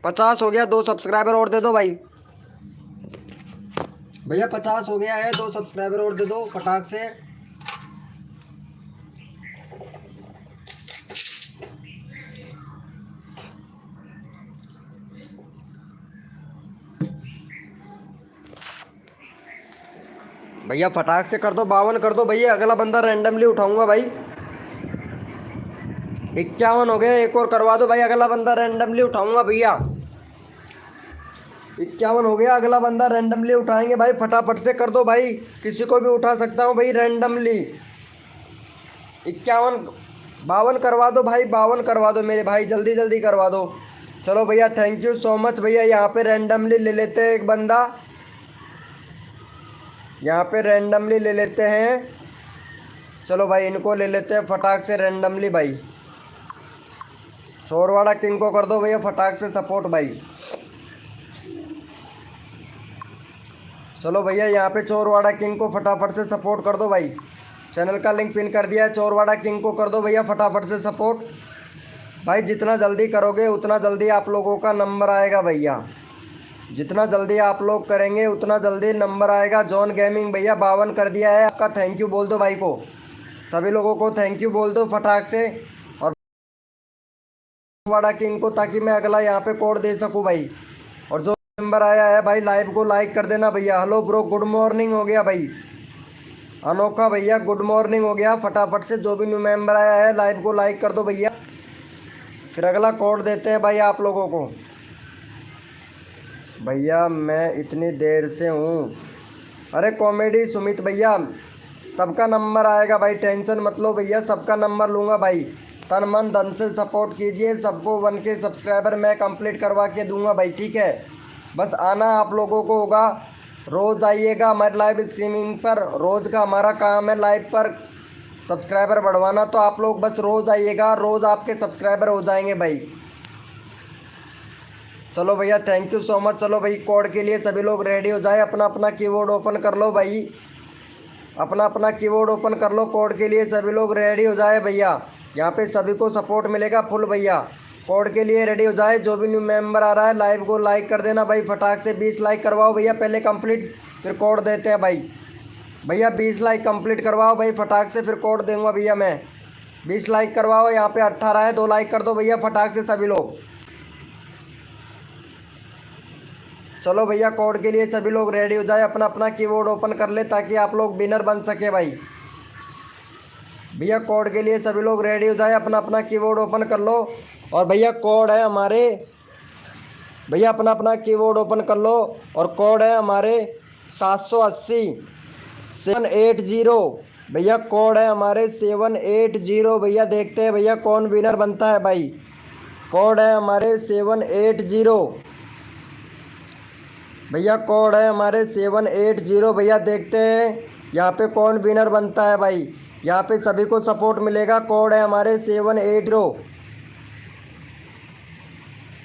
50 हो गया, 2 सब्सक्राइबर और दे दो भाई। भैया 50 हो गया है, 2 सब्सक्राइबर और दे दो फटाक से। भैया फटाक से कर दो, 52 कर दो भैया। अगला बंदा रैंडमली उठाऊंगा भाई। 51 हो गया, एक और करवा दो भाई। अगला बंदा रैंडमली उठाऊंगा भैया। 51 हो गया, अगला बंदा रैंडमली उठाएंगे भाई। फटाफट से कर दो भाई, किसी को भी उठा सकता हूँ भाई रैंडमली। 51 52 करवा दो भाई, 52 करवा दो मेरे भाई, जल्दी जल्दी करवा दो। चलो भैया थैंक यू सो मच भैया। यहाँ पे रैंडमली ले लेते हैं एक बंदा। यहाँ पे रैंडमली ले लेते हैं। चलो भाई इनको ले लेते हैं फटाक से रैंडमली भाई। चोरवाड़ा किंग को कर दो भैया फटाक से सपोर्ट भाई। चलो भैया यहाँ पे चोरवाड़ा किंग को फटाफट से सपोर्ट कर दो भाई। चैनल का लिंक पिन कर दिया है, चोरवाड़ा किंग को कर दो भैया फटाफट से सपोर्ट भाई। जितना जल्दी करोगे उतना जल्दी आप लोगों का नंबर आएगा भैया। जितना जल्दी आप लोग करेंगे उतना जल्दी नंबर आएगा। जॉन गेमिंग भैया 52 कर दिया है आपका। थैंक यू बोल दो भाई को, सभी लोगों को थैंक यू बोल दो फटाक से। और वाड़ा किंग को, ताकि मैं अगला यहाँ पे कोड दे सकूँ भाई। और जो नंबर आया है भाई लाइव को लाइक कर देना भैया। हेलो ब्रो, गुड मॉर्निंग हो गया भाई। अनोखा भैया गुड मॉर्निंग हो गया। फटाफट से जो भी न्यू मेंबर आया है लाइव को लाइक कर दो भैया। फिर अगला कोड देते हैं भाई आप लोगों को। भैया मैं इतनी देर से हूँ। अरे कॉमेडी सुमित भैया, सबका नंबर आएगा भाई, टेंशन मत लो भैया, सबका नंबर लूँगा भाई। तन मन धन से सपोर्ट कीजिए। सबको 1K सब्सक्राइबर मैं कंप्लीट करवा के दूंगा भाई, ठीक है। बस आना आप लोगों को होगा। रोज़ आइएगा हमारे लाइव स्ट्रीमिंग पर। रोज़ का हमारा काम है लाइव पर सब्सक्राइबर बढ़वाना। तो आप लोग बस रोज़ आइएगा, रोज़ आपके सब्सक्राइबर हो जाएंगे भाई। चलो भैया थैंक यू सो मच। चलो भाई कोड के लिए सभी लोग रेडी हो जाए। अपना अपना कीबोर्ड ओपन कर लो भाई, अपना अपना कीबोर्ड ओपन कर लो। कोड के लिए सभी लोग रेडी हो जाए भैया। यहाँ पे सभी को सपोर्ट मिलेगा फुल भैया। कोड के लिए रेडी हो जाए। जो भी न्यू मेंबर आ रहा है लाइव को लाइक कर देना भाई फटाक से। 20 लाइक करवाओ भैया पहले कंप्लीट, फिर कोड देते हैं भाई। भैया 20 लाइक कंप्लीट करवाओ भाई फटाक से, फिर कोड दूंगा भैया मैं। 20 लाइक करवाओ। यहाँ पे 18 है, 2 लाइक कर दो भैया फटाक से सभी लोग। चलो भैया कोड के लिए सभी लोग रेडी हो जाए। अपना अपना कीबोर्ड ओपन कर ले ताकि आप लोग विनर बन सके भाई। भैया कोड के लिए सभी लोग रेडी हो जाए, अपना अपना कीबोर्ड ओपन कर लो। और भैया कोड है हमारे, भैया अपना अपना कीबोर्ड ओपन कर लो। और कोड है हमारे 780 भैया कोड है हमारे 780। भैया देखते हैं भैया कौन विनर बनता है भाई। कोड है हमारे 780 भैया, कोड है हमारे 780। भैया देखते हैं यहाँ पे कौन विनर बनता है भाई। यहाँ पे सभी को सपोर्ट मिलेगा। कोड है हमारे 780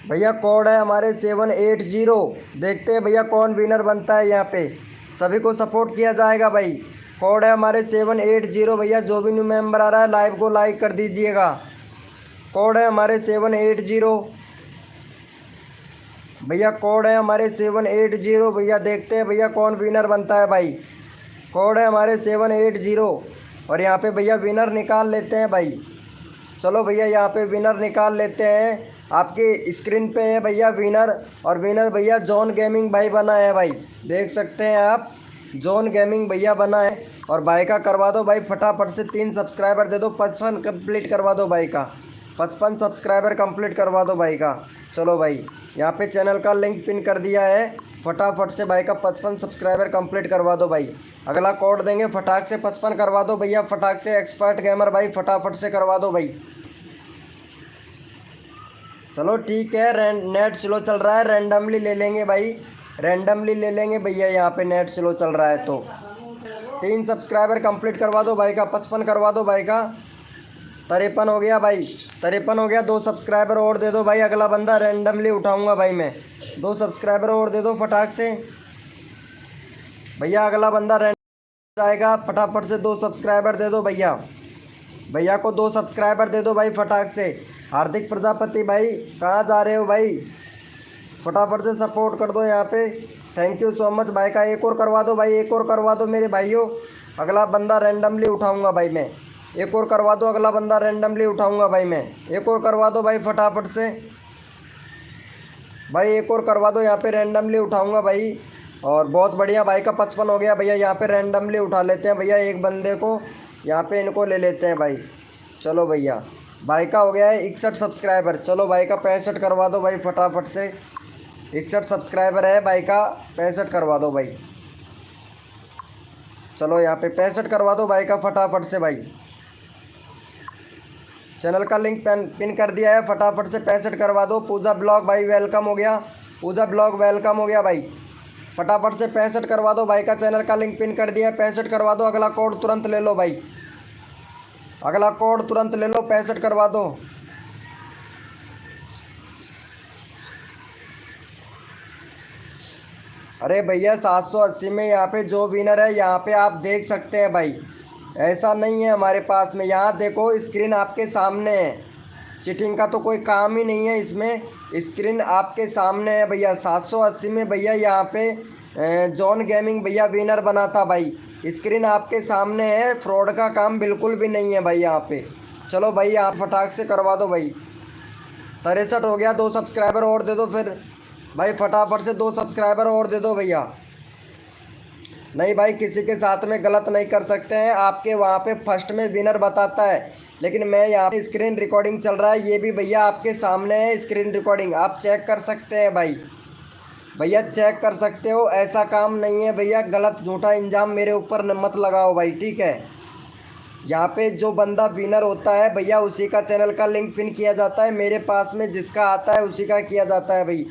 भैया, कोड है हमारे 780। देखते हैं भैया कौन विनर बनता है। यहाँ पे सभी को सपोर्ट किया जाएगा भाई। कोड है हमारे 780 भैया, जो भी न्यू मेंबर आ रहा है लाइव को लाइक कर दीजिएगा। कोड है हमारे 780 भैया, कोड है हमारे 780। भैया देखते हैं भैया कौन विनर बनता है भाई। कोड है हमारे 780 और यहाँ पे भैया विनर निकाल लेते हैं भाई। चलो भैया यहाँ पे विनर निकाल लेते हैं। आपके स्क्रीन पे है भैया विनर, और विनर भैया जॉन गेमिंग भाई बना है भाई। देख सकते हैं आप, जॉन गेमिंग भैया बना है। और भाई का करवा दो भाई फटाफट से 3 सब्सक्राइबर दे दो। 55 कंप्लीट करवा दो भाई का, 55 सब्सक्राइबर कंप्लीट करवा दो भाई का। चलो भाई यहाँ पे चैनल का लिंक पिन कर दिया है, फटाफट से भाई का 55 सब्सक्राइबर कंप्लीट करवा दो भाई। अगला कोड देंगे, फटाक से 55 करवा दो भैया, फटाक से। एक्सपर्ट गेमर भाई फटाफट से करवा दो भाई। चलो ठीक है, नेट स्लो चल रहा है, रैंडमली ले लेंगे भाई, रैंडमली ले लेंगे भैया। यहाँ पे नेट स्लो चल रहा है तो 3 सब्सक्राइबर कंप्लीट करवा दो भाई का, 55 करवा दो भाई का। 53 हो गया भाई, 53 हो गया। 2 सब्सक्राइबर और दे दो भाई, अगला बंदा रैंडमली उठाऊंगा भाई मैं। 2 सब्सक्राइबर और दे दो फटाक से भैया, अगला बंदा रैंडम आएगा। फटाफट से 2 सब्सक्राइबर दे दो भैया, भैया को 2 सब्सक्राइबर दे दो भाई फटाक से। हार्दिक प्रजापति भाई कहाँ जा रहे हो भाई, फटाफट से सपोर्ट कर दो यहाँ पे। थैंक यू सो मच भाई का। एक और करवा दो भाई, एक और करवा दो मेरे भाइयों, अगला बंदा रैंडमली उठाऊंगा भाई मैं। एक और करवा दो, अगला बंदा रैंडमली उठाऊंगा भाई मैं। एक और करवा दो भाई फटाफट से भाई, एक और करवा दो, यहाँ पे रैंडमली उठाऊंगा भाई। और बहुत बढ़िया, भाई का 55 हो गया भैया। यहाँ पे रैंडमली उठा लेते हैं भैया एक बंदे को, यहाँ पे इनको ले लेते हैं भाई। चलो भैया, भाई का हो गया है 61 सब्सक्राइबर। चलो भाई का 65 करवा दो भाई फटाफट से। 61 सब्सक्राइबर है भाई का, 65 करवा दो भाई। चलो यहाँ पे 65 करवा दो भाई का फटाफट से भाई। चैनल का लिंक पिन कर दिया है, फटाफट से 65 करवा दो। पूजा ब्लॉग भाई वेलकम हो गया, पूजा ब्लॉग वेलकम हो गया भाई। फटाफट से 65 करवा दो भाई का, चैनल का लिंक पिन कर दिया है, 65 करवा दो। अगला कोड तुरंत ले लो भाई, अगला कोड तुरंत ले लो, 65 करवा दो। अरे भैया 780 में यहाँ पे जो विनर है, यहाँ पे आप देख सकते हैं भाई। ऐसा नहीं है हमारे पास में, यहाँ देखो स्क्रीन आपके सामने है। चीटिंग का तो कोई काम ही नहीं है इसमें, स्क्रीन आपके सामने है भैया। 780 में भैया यहाँ पे जॉन गेमिंग भैया विनर बना था भाई। स्क्रीन आपके सामने है, फ्रॉड का काम बिल्कुल भी नहीं है भाई यहाँ पे। चलो भाई आप फटाक से करवा दो भाई। 63 हो गया, 2 सब्सक्राइबर और दे दो फिर भाई, फटाफट से 2 सब्सक्राइबर और दे दो भैया। नहीं भाई, किसी के साथ में गलत नहीं कर सकते हैं। आपके वहाँ पे फर्स्ट में विनर बताता है, लेकिन मैं यहाँ पे स्क्रीन रिकॉर्डिंग चल रहा है, ये भी भैया आपके सामने है स्क्रीन रिकॉर्डिंग, आप चेक कर सकते हैं भाई। भैया चेक कर सकते हो, ऐसा काम नहीं है भैया। गलत झूठा इल्ज़ाम मेरे ऊपर मत लगाओ भाई, ठीक है। यहाँ पे जो बंदा विनर होता है भैया, उसी का चैनल का लिंक पिन किया जाता है। मेरे पास में जिसका आता है उसी का किया जाता है भाई।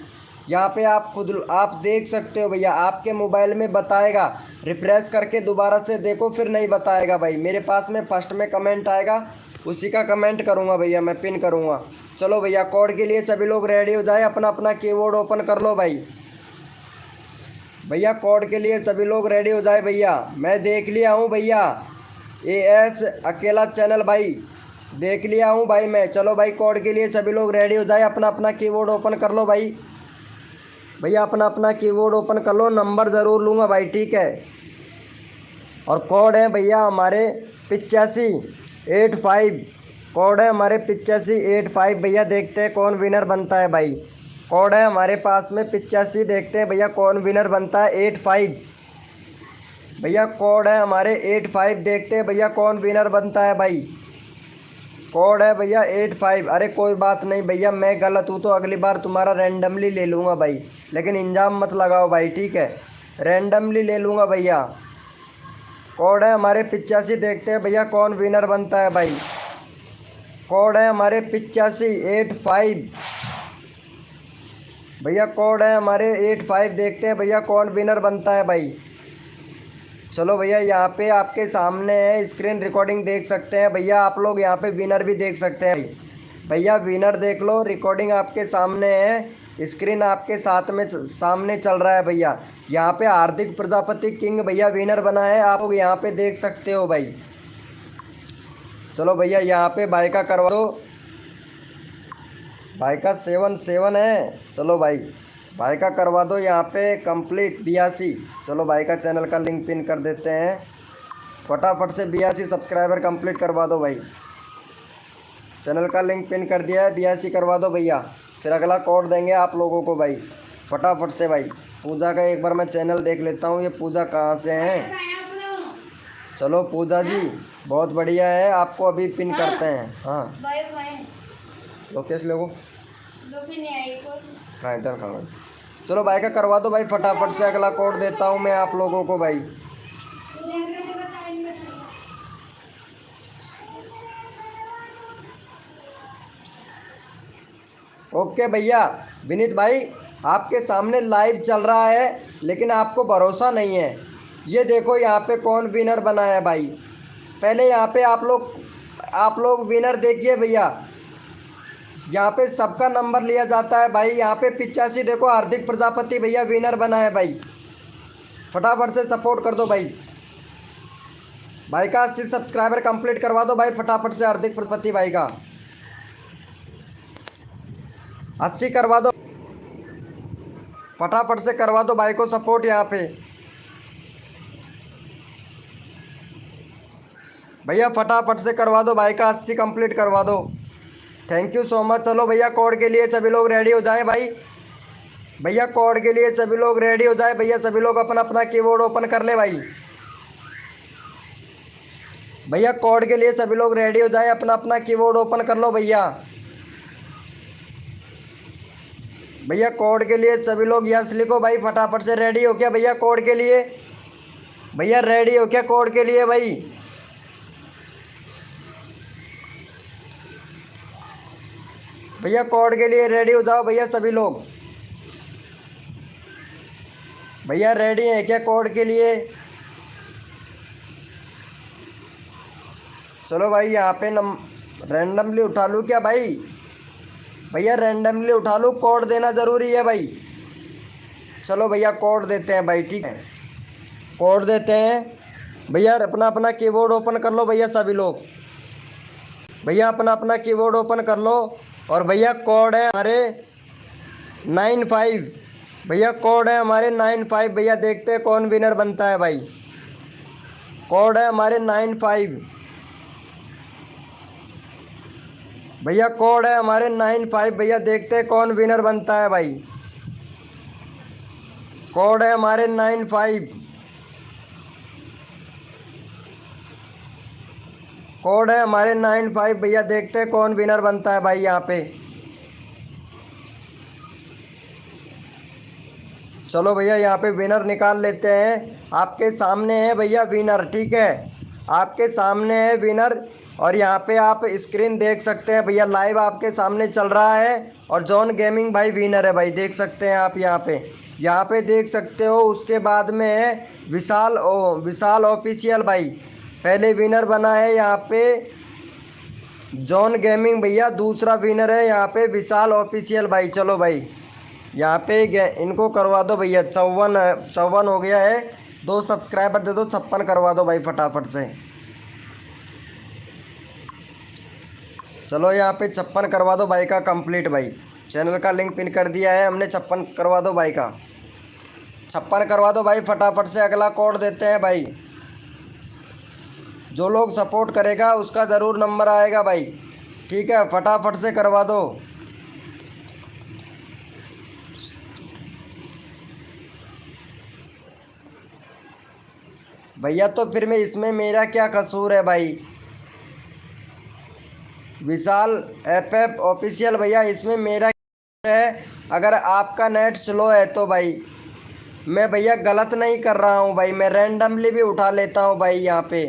यहाँ पे आप खुद आप देख सकते हो भैया, आपके मोबाइल में बताएगा। रिफ्रेश करके दोबारा से देखो, फिर नहीं बताएगा भाई। मेरे पास में फर्स्ट में कमेंट आएगा, उसी का कमेंट करूँगा भैया, मैं पिन करूँगा। चलो भैया, कोड के लिए सभी लोग रेडी हो जाए, अपना अपना कीबोर्ड ओपन कर लो भाई। भैया कोड के लिए सभी लोग रेडी हो जाए भैया। मैं देख लिया हूँ भैया, AS अकेला चैनल भाई देख लिया हूँ भाई मैं। चलो भाई, कोड के लिए सभी लोग रेडी हो जाए, अपना अपना कीबोर्ड ओपन कर लो भाई। भैया अपना अपना कीबोर्ड ओपन कर लो, नंबर ज़रूर लूँगा भाई, ठीक है। और कोड है भैया हमारे 8585, कोड है हमारे 8585 भैया। देखते हैं कौन विनर बनता है भाई। कोड है हमारे पास में 85, देखते हैं भैया कौन विनर बनता है। 85 भैया कोड है हमारे 85। देखते हैं भैया कौन विनर बनता है भाई। कोड है भैया 85। अरे कोई बात नहीं भैया, मैं गलत हूँ तो अगली बार तुम्हारा रैंडमली ले लूँगा भाई, लेकिन इंजाम मत लगाओ भाई, ठीक है। रैंडमली ले लूँगा भैया। कोड है हमारे 85। देखते हैं भैया कौन विनर बनता है भाई। कोड है हमारे 85, 85। भैया कोड है हमारे 85। देखते हैं भैया कौन विनर बनता है भाई। चलो भैया, यहाँ पे आपके सामने है, स्क्रीन रिकॉर्डिंग देख सकते हैं भैया आप लोग। यहाँ पे विनर भी देख सकते हैं भैया, विनर देख लो, रिकॉर्डिंग आपके सामने है, स्क्रीन आपके साथ में सामने चल रहा है भैया। यहाँ पे हार्दिक प्रजापति किंग भैया विनर बना है, आप लोग यहाँ पे देख सकते हो भाई। चलो भैया यहाँ पे भाई का करवा दो, भाई का 7-7 है। चलो भाई का करवा दो यहाँ पे कंप्लीट 82। चलो भाई का चैनल का लिंक पिन कर देते हैं, फटाफट से 82 सब्सक्राइबर कंप्लीट करवा दो भाई। चैनल का लिंक पिन कर दिया है, 82 करवा दो भैया, फिर अगला कोड देंगे आप लोगों को भाई, फटाफट से भाई। पूजा का एक बार मैं चैनल देख लेता हूँ, ये पूजा कहाँ से है। चलो पूजा जी बहुत बढ़िया है, आपको अभी पिन करते हैं। हाँ लोकेश लोगो कहाँ इधर कहाँ। चलो भाई का करवा दो भाई, फटाफट से अगला कोड देता हूँ मैं आप लोगों को भाई। ओके भैया विनीत भाई, आपके सामने लाइव चल रहा है, लेकिन आपको भरोसा नहीं है। ये देखो यहाँ पे कौन विनर बना है भाई। पहले यहाँ पे आप लोग विनर देखिए भैया, यहाँ पे सबका नंबर लिया जाता है भाई। यहाँ पे 85 देखो, हार्दिक प्रजापति भैया विनर बना है भाई, फटाफट से सपोर्ट कर दो भाई। भाई का 80 सब्सक्राइबर कंप्लीट करवा दो भाई, फटाफट से हार्दिक प्रजापति भाई का 80 करवा दो, फटाफट से करवा दो भाई को सपोर्ट। यहाँ पे भैया फटाफट से करवा दो भाई का 80 कंप्लीट करवा दो। Thank you so much. चलो भैया कोड के लिए सभी लोग रेडी हो जाए भाई। भैया कोड के लिए सभी लोग रेडी हो जाए भैया, सभी लोग अपना अपना कीबोर्ड ओपन कर ले भाई। भैया कोड के लिए सभी लोग रेडी हो जाए, अपना अपना कीबोर्ड ओपन कर लो भैया। भैया कोड के लिए सभी लोग यस लिखो भाई, फटाफट से। रेडी हो क्या भैया कोड के लिए? भैया रेडी हो क्या कोड के लिए भाई? भैया कोड के लिए रेडी हो जाओ भैया सभी लोग। भैया रेडी हैं क्या कोड के लिए? चलो भाई यहाँ पे रैंडमली उठा लूँ क्या भाई? भैया रैंडमली उठा लूँ, कोड देना ज़रूरी है भाई। चलो भैया कोड देते हैं भाई, ठीक है कोड देते हैं भैया। अपना अपना कीबोर्ड ओपन कर लो भैया सभी लोग। भैया अपना अपना कीबोर्ड ओपन कर लो। और भैया कोड है हमारे 95। भैया कोड है हमारे 95। भैया देखते हैं कौन विनर बनता है भाई। कोड है हमारे 95। भैया कोड है हमारे 95। भैया देखते हैं कौन विनर बनता है भाई। कोड है हमारे 95। कोड है हमारे 95। भैया देखते हैं कौन विनर बनता है भाई यहाँ पे। चलो भैया यहाँ पे विनर निकाल लेते हैं। आपके सामने है भैया विनर, ठीक है आपके सामने है विनर। और यहाँ पे आप स्क्रीन देख सकते हैं भैया, लाइव आपके सामने चल रहा है। और जॉन गेमिंग भाई विनर है भाई, देख सकते हैं आप यहाँ पे देख सकते हो। उसके बाद में है विशाल ऑफिशियल भाई, पहले विनर बना है यहाँ पे जॉन गेमिंग भैया, दूसरा विनर है यहाँ पे विशाल ऑफिशियल भाई। चलो भाई यहाँ पे इनको करवा दो भैया, 54 हो गया है। 2 सब्सक्राइबर दे दो, 56 करवा दो भाई फटाफट से। चलो यहाँ पे 56 करवा दो भाई का कंप्लीट भाई। चैनल का लिंक पिन कर दिया है हमने, 56 करवा दो भाई का, 56 करवा दो भाई फटाफट से। अगला कोड देते हैं भाई, जो लोग सपोर्ट करेगा उसका ज़रूर नंबर आएगा भाई, ठीक है फटाफट से करवा दो। भैया तो फिर मैं इसमें मेरा क्या कसूर है भाई? विशाल एफ ऑफिशियल भैया, इसमें मेरा क्या है? अगर आपका नेट स्लो है तो भाई मैं भैया गलत नहीं कर रहा हूँ भाई, मैं रैंडमली भी उठा लेता हूँ भाई यहाँ पे।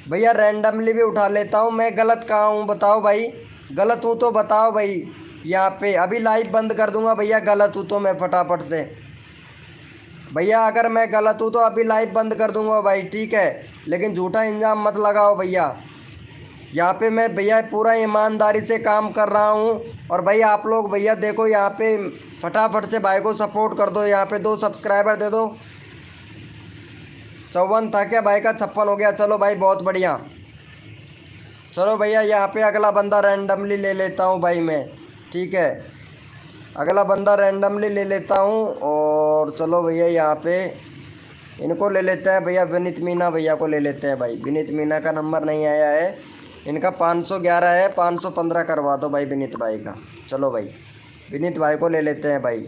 भैया रैंडमली भी उठा लेता हूँ, मैं गलत कहाँ हूँ बताओ भाई? गलत हूँ तो बताओ भाई। यहाँ पे अभी लाइव बंद कर दूंगा भैया, गलत हूँ तो मैं फटाफट से। भैया अगर मैं गलत हूँ तो अभी लाइव बंद कर दूंगा भाई, ठीक है? लेकिन झूठा इल्ज़ाम मत लगाओ भैया। यहाँ पे मैं भैया पूरा ईमानदारी से काम कर रहा हूँ। और भाई आप लोग भैया देखो यहाँ पे फटाफट से भाई को सपोर्ट कर दो। यहाँ पे 2 सब्सक्राइबर दे दो। 54 था क्या भाई का? 56 हो गया। चलो भाई बहुत बढ़िया। चलो भैया यहाँ पे अगला बंदा रैंडमली ले लेता हूँ भाई मैं, ठीक है? अगला बंदा रैंडमली ले लेता हूँ। और चलो भैया यहाँ पे इनको ले लेते हैं भैया, विनीत मीना भैया को ले लेते हैं भाई। विनीत मीना का नंबर नहीं आया है, इनका 511 है, 515 करवा दो भाई विनीत भाई का। चलो भाई विनीत भाई को ले लेते हैं भाई।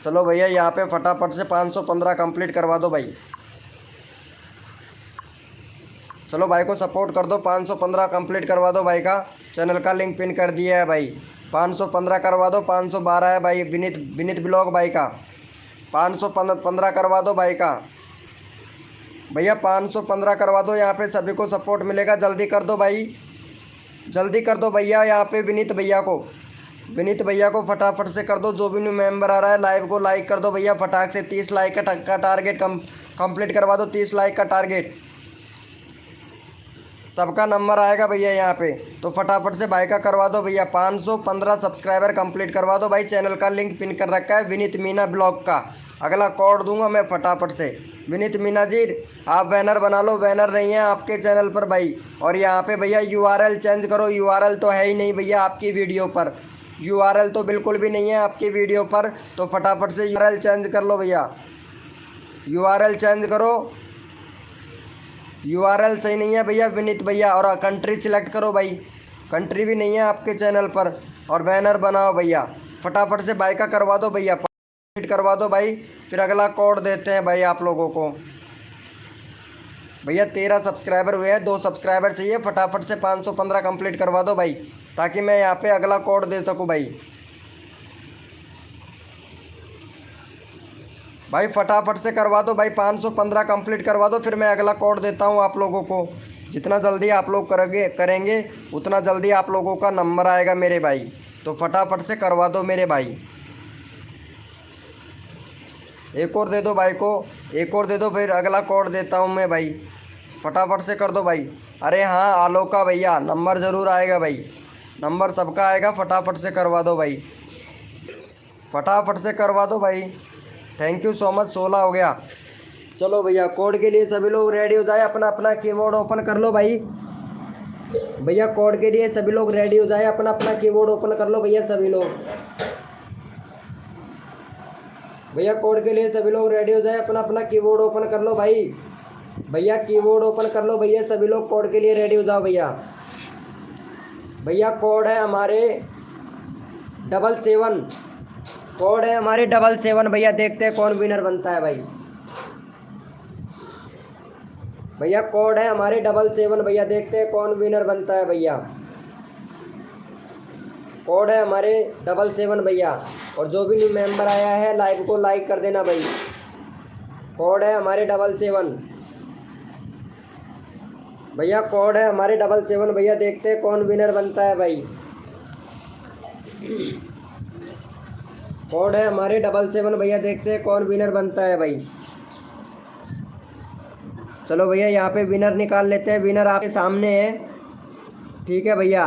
चलो भैया यहाँ पे फटाफट से 515 कंप्लीट करवा दो भाई। चलो भाई को सपोर्ट कर दो, 515 कंप्लीट करवा दो भाई का। चैनल का लिंक पिन कर दिया है भाई। 515 करवा दो। 512 है भाई विनीत ब्लॉग भाई का। 515 करवा दो भाई का। भैया 515 करवा दो, यहाँ पे सभी को सपोर्ट मिलेगा। जल्दी कर दो भाई, जल्दी कर दो भैया। यहाँ पे विनीत भैया को फटाफट से कर दो। जो भी न्यू मेंबर आ रहा है लाइव को लाइक कर दो भैया फटाक से। 30 लाइक का टारगेट कंप्लीट करवा दो। 30 लाइक का टारगेट, सबका नंबर आएगा भैया यहाँ पे, तो फटाफट से भाई का करवा दो भैया। 515 सब्सक्राइबर कंप्लीट करवा दो भाई। चैनल का लिंक पिन कर रखा है विनीत मीना ब्लॉग का। अगला कोड दूंगा मैं फटाफट से। विनीत मीना जी आप बैनर बना लो, बैनर नहीं है आपके चैनल पर भाई। और यहाँ पे भैया यूआरएल चेंज करो। यूआरएल तो है ही नहीं भैया आपकी वीडियो पर, यूआरएल तो बिल्कुल भी नहीं है आपकी वीडियो पर। तो फटाफट से यूआरएल चेंज कर लो भैया, यूआरएल चेंज करो। यूआरएल सही नहीं है भैया विनीत भैया। और कंट्री सिलेक्ट करो भाई, कंट्री भी नहीं है आपके चैनल पर। और बैनर बनाओ भैया फटाफट से भाई का करवा दो भैया, कंप्लीट करवा दो भाई। फिर अगला कोड देते हैं भाई आप लोगों को। भैया 13 सब्सक्राइबर हुए हैं, 2 सब्सक्राइबर चाहिए। फटाफट से 515 कंप्लीट करवा दो भाई, ताकि मैं यहाँ पे अगला कोड दे सकूँ भाई। भाई फटाफट से करवा दो भाई, 515 कंप्लीट करवा दो। फिर मैं अगला कोड देता हूँ आप लोगों को। जितना जल्दी आप लोग करेंगे उतना जल्दी आप लोगों का नंबर आएगा मेरे भाई। तो फटाफट से करवा दो मेरे भाई। एक और दे दो भाई को, एक और दे दो, फिर अगला कोड देता हूँ मैं भाई। फटाफट से कर दो भाई। अरे हाँ आलोक का भैया नंबर ज़रूर आएगा भाई, नंबर सबका आएगा। फटाफट से करवा दो भाई, फटाफट से करवा दो भाई। Thank you so much. 16 हो गया। चलो भैया कोड के लिए सभी लोग रेडी हो जाए। अपना अपना कीबोर्ड ओपन कर लो भाई। भैया कोड के लिए सभी लोग रेडी हो जाए। अपना अपना कीबोर्ड ओपन कर लो भैया सभी लोग। भैया कोड के लिए सभी लोग रेडी हो जाए। अपना अपना कीबोर्ड ओपन कर लो भाई। भैया कीबोर्ड ओपन कर लो भैया सभी लोग। कोड के लिए रेडी हो जाओ भैया। भैया कोड है हमारे 77, कोड है हमारे 77 भैया। देखते हैं कौन विनर बनता है भाई। भैया कोड है हमारे 77 भैया। देखते हैं कौन विनर बनता है भैया। कोड है हमारे 77 भैया। और जो भी न्यू मेंबर आया है लाइव को लाइक कर देना भाई। कोड है हमारे 77 भैया। कोड है हमारे 77 भैया। देखते हैं कौन विनर बनता है भाई। कोड है हमारे 77 भैया। देखते हैं कौन विनर बनता है भाई। चलो भैया यहाँ पे विनर निकाल लेते हैं। विनर आपके सामने है, ठीक है भैया।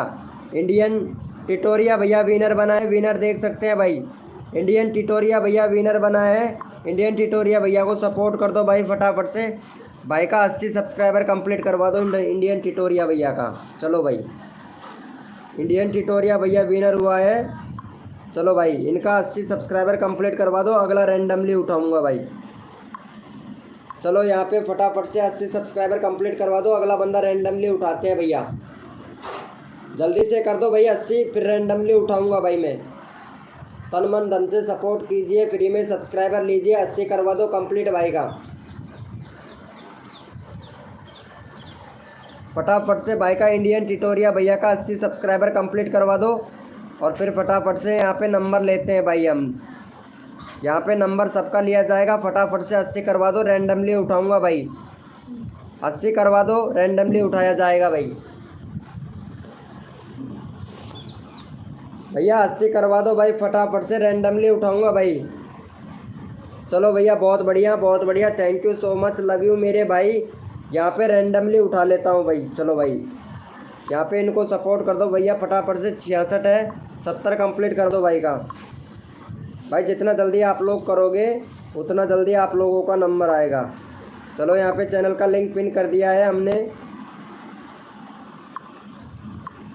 इंडियन टिटोरिया भैया विनर बना है। विनर देख सकते हैं भाई। इंडियन टिटोरिया भैया विनर बना है। इंडियन टिटोरिया भैया को सपोर्ट कर दो भाई फटाफट से। भाई का 80 सब्सक्राइबर कंप्लीट करवा दो इंडियन टिटोरिया भैया का। चलो भाई इंडियन टिटोरिया भैया विनर हुआ है। चलो भाई इनका 80 सब्सक्राइबर कंप्लीट करवा दो। अगला रैंडमली उठाऊंगा भाई। चलो यहाँ पे फटाफट से 80 सब्सक्राइबर कंप्लीट करवा दो। अगला बंदा रैंडमली उठाते हैं भैया। जल्दी से कर दो भाई 80, फिर रैंडमली उठाऊंगा भाई मैं। तन मन धन से सपोर्ट कीजिए, फ्री में सब्सक्राइबर लीजिए, 80 करवा दो कंप्लीट भाई का। फटाफट से भाई का इंडियन टिटोरिया भैया का 80 सब्सक्राइबर कंप्लीट करवा दो। और फिर फटाफट से यहाँ पे नंबर लेते हैं भाई, हम यहाँ पे नंबर सबका लिया जाएगा। फटाफट से 80 करवा दो, रैंडमली उठाऊंगा भाई। 80 करवा दो, रैंडमली उठाया जाएगा भाई। भैया 80 करवा दो भाई, फटाफट से रैंडमली उठाऊंगा भाई। चलो भैया बहुत बढ़िया बहुत बढ़िया, thank you so much, love you मेरे भाई। यहाँ पे रैंडमली उठा लेता हूँ भाई। चलो भाई यहाँ पे इनको सपोर्ट कर दो भैया, फटाफट से 66 है, 70 कंप्लीट कर दो भाई का। भाई जितना जल्दी आप लोग करोगे उतना जल्दी आप लोगों का नंबर आएगा। चलो यहाँ पे चैनल का लिंक पिन कर दिया है हमने,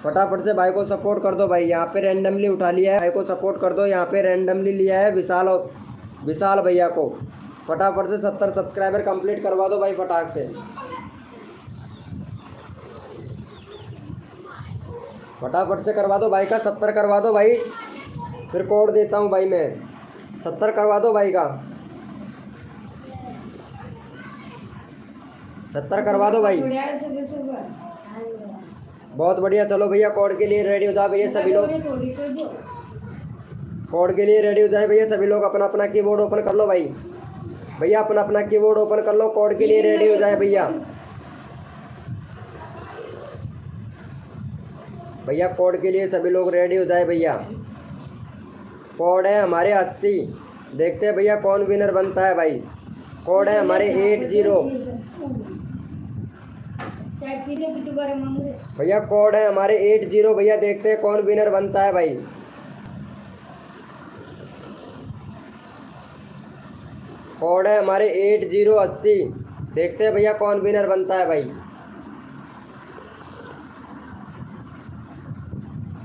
फटाफट से भाई को सपोर्ट कर दो भाई। यहाँ पे रैंडमली उठा लिया है, भाई को सपोर्ट कर दो। यहाँ पे रैंडमली लिया है विशाल भैया को। फटाफट से 70 सब्सक्राइबर कंप्लीट करवा दो भाई फटाक से। फटाफट से करवा दो भाई का, 70 करवा दो भाई। फिर कोड देता हूँ भाई मैं, 70 करवा दो भाई का, 70 करवा दो भाई। बहुत बढ़िया। चलो भैया कोड के लिए रेडी हो जाओ भैया सभी लोग, कोड के लिए रेडी हो जाए भैया सभी लोग। अपना अपना कीबोर्ड ओपन कर लो भाई, भैया अपना अपना कीबोर्ड ओपन कर लो, कोड के लिए रेडी हो जाए भैया। भैया कोड के लिए सभी लोग रेडी हो जाए भैया। कोड है हमारे 80, देखते हैं भैया कौन विनर बनता है भाई। कोड है हमारे 80 भैया, कोड है हमारे 80 भैया, देखते हैं कौन विनर बनता है भाई। कोड है हमारे 8080, देखते हैं भैया कौन विनर बनता है भाई।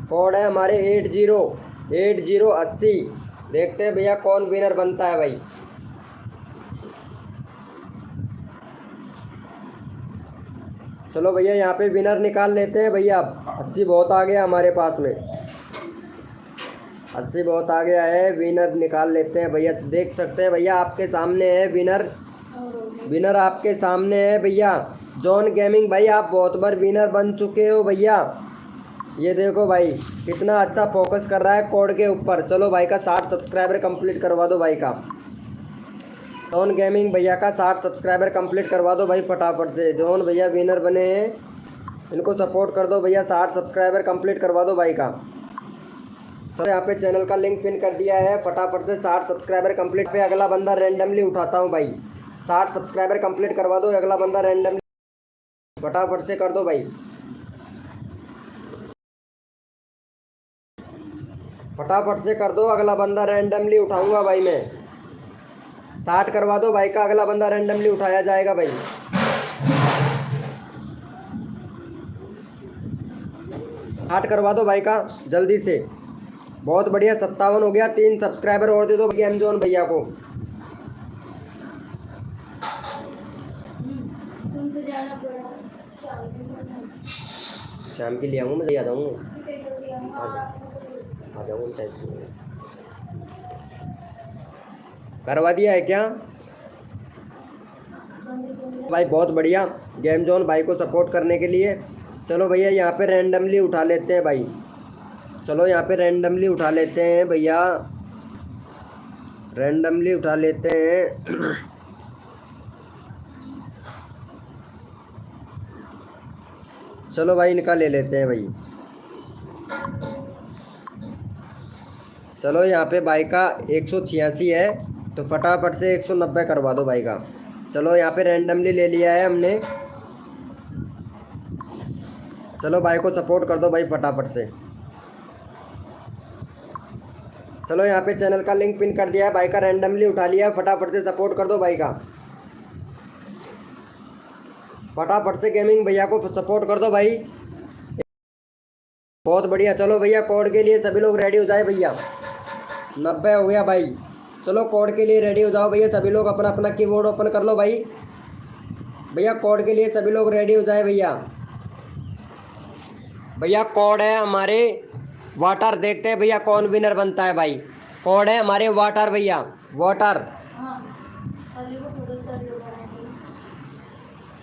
कोड है हमारे 8080, देखते हैं भैया कौन विनर बनता है भाई। चलो भैया यहाँ पे विनर निकाल लेते हैं भैया। 80 बहुत आ गया हमारे पास में, 80 बहुत आ गया है, विनर निकाल लेते हैं भैया। देख सकते हैं भैया आपके सामने है विनर आपके सामने है भैया। जॉन गेमिंग भाई आप बहुत बार विनर बन चुके हो भैया। ये देखो भाई कितना अच्छा फोकस कर रहा है कोड के ऊपर। चलो भाई का 60 सब्सक्राइबर कंप्लीट करवा दो भाई का। जॉन गेमिंग भैया का 60 सब्सक्राइबर कंप्लीट करवा दो भाई फटाफट से। जॉन भैया विनर बने हैं, इनको सपोर्ट कर दो भैया। 60 सब्सक्राइबर कंप्लीट करवा दो भाई का। तो यहाँ पे चैनल का लिंक पिन कर दिया है, फटाफट से 60 सब्सक्राइबर कंप्लीट पे अगला बंदा रैंडमली उठाता हूँ भाई। 60 सब्सक्राइबर कंप्लीट करवा दो, अगला बंदा रैंडमली फटाफट से कर दो भाई। फटाफट से कर दो, अगला बंदा रैंडमली उठाऊंगा भाई मैं। 60 करवा दो भाई का, अगला बंदा रैंडमली उठाया जाएगा भाई। स्टार्ट करवा दो भाई का जल्दी से। बहुत बढ़िया, 57 हो गया। 3 सब्सक्राइबर और दे दो गेम जोन भैया को। शाम के लिए आऊँगा, मैं आ जाऊँगा, आ जाऊँगा। करवा दिया है क्या भाई? बहुत बढ़िया, गेम जोन भाई को सपोर्ट करने के लिए। चलो भैया यहाँ पे रैंडमली उठा लेते हैं भाई। चलो यहाँ पे रैंडमली उठा लेते हैं भैया, रैंडमली उठा लेते हैं। चलो भाई इनका ले लेते हैं भाई। चलो यहाँ पे भाई का 186 है, तो फटाफट से 190 करवा दो भाई का। चलो यहाँ पे रैंडमली ले लिया है हमने। चलो भाई को सपोर्ट कर दो भाई फटाफट से। चलो यहाँ पे चैनल का लिंक पिन कर दिया है, भाई का रैंडमली उठा लिया है, फटाफट से सपोर्ट कर दो भाई का। फटाफट से गेमिंग भैया को सपोर्ट कर दो भाई। बहुत बढ़िया। चलो भैया कोड के लिए सभी लोग रेडी हो जाए भैया। 90 हो गया भाई। चलो कोड के लिए रेडी हो जाओ भैया सभी लोग, अपना अपना कीबोर्ड ओपन कर लो भाई। भैया कोड के लिए सभी लोग रेडी हो जाए भैया। भैया कोड है हमारे वाटर, देखते हैं भैया कौन विनर बनता है भाई। कोड है हमारे वाटर भैया, वाटर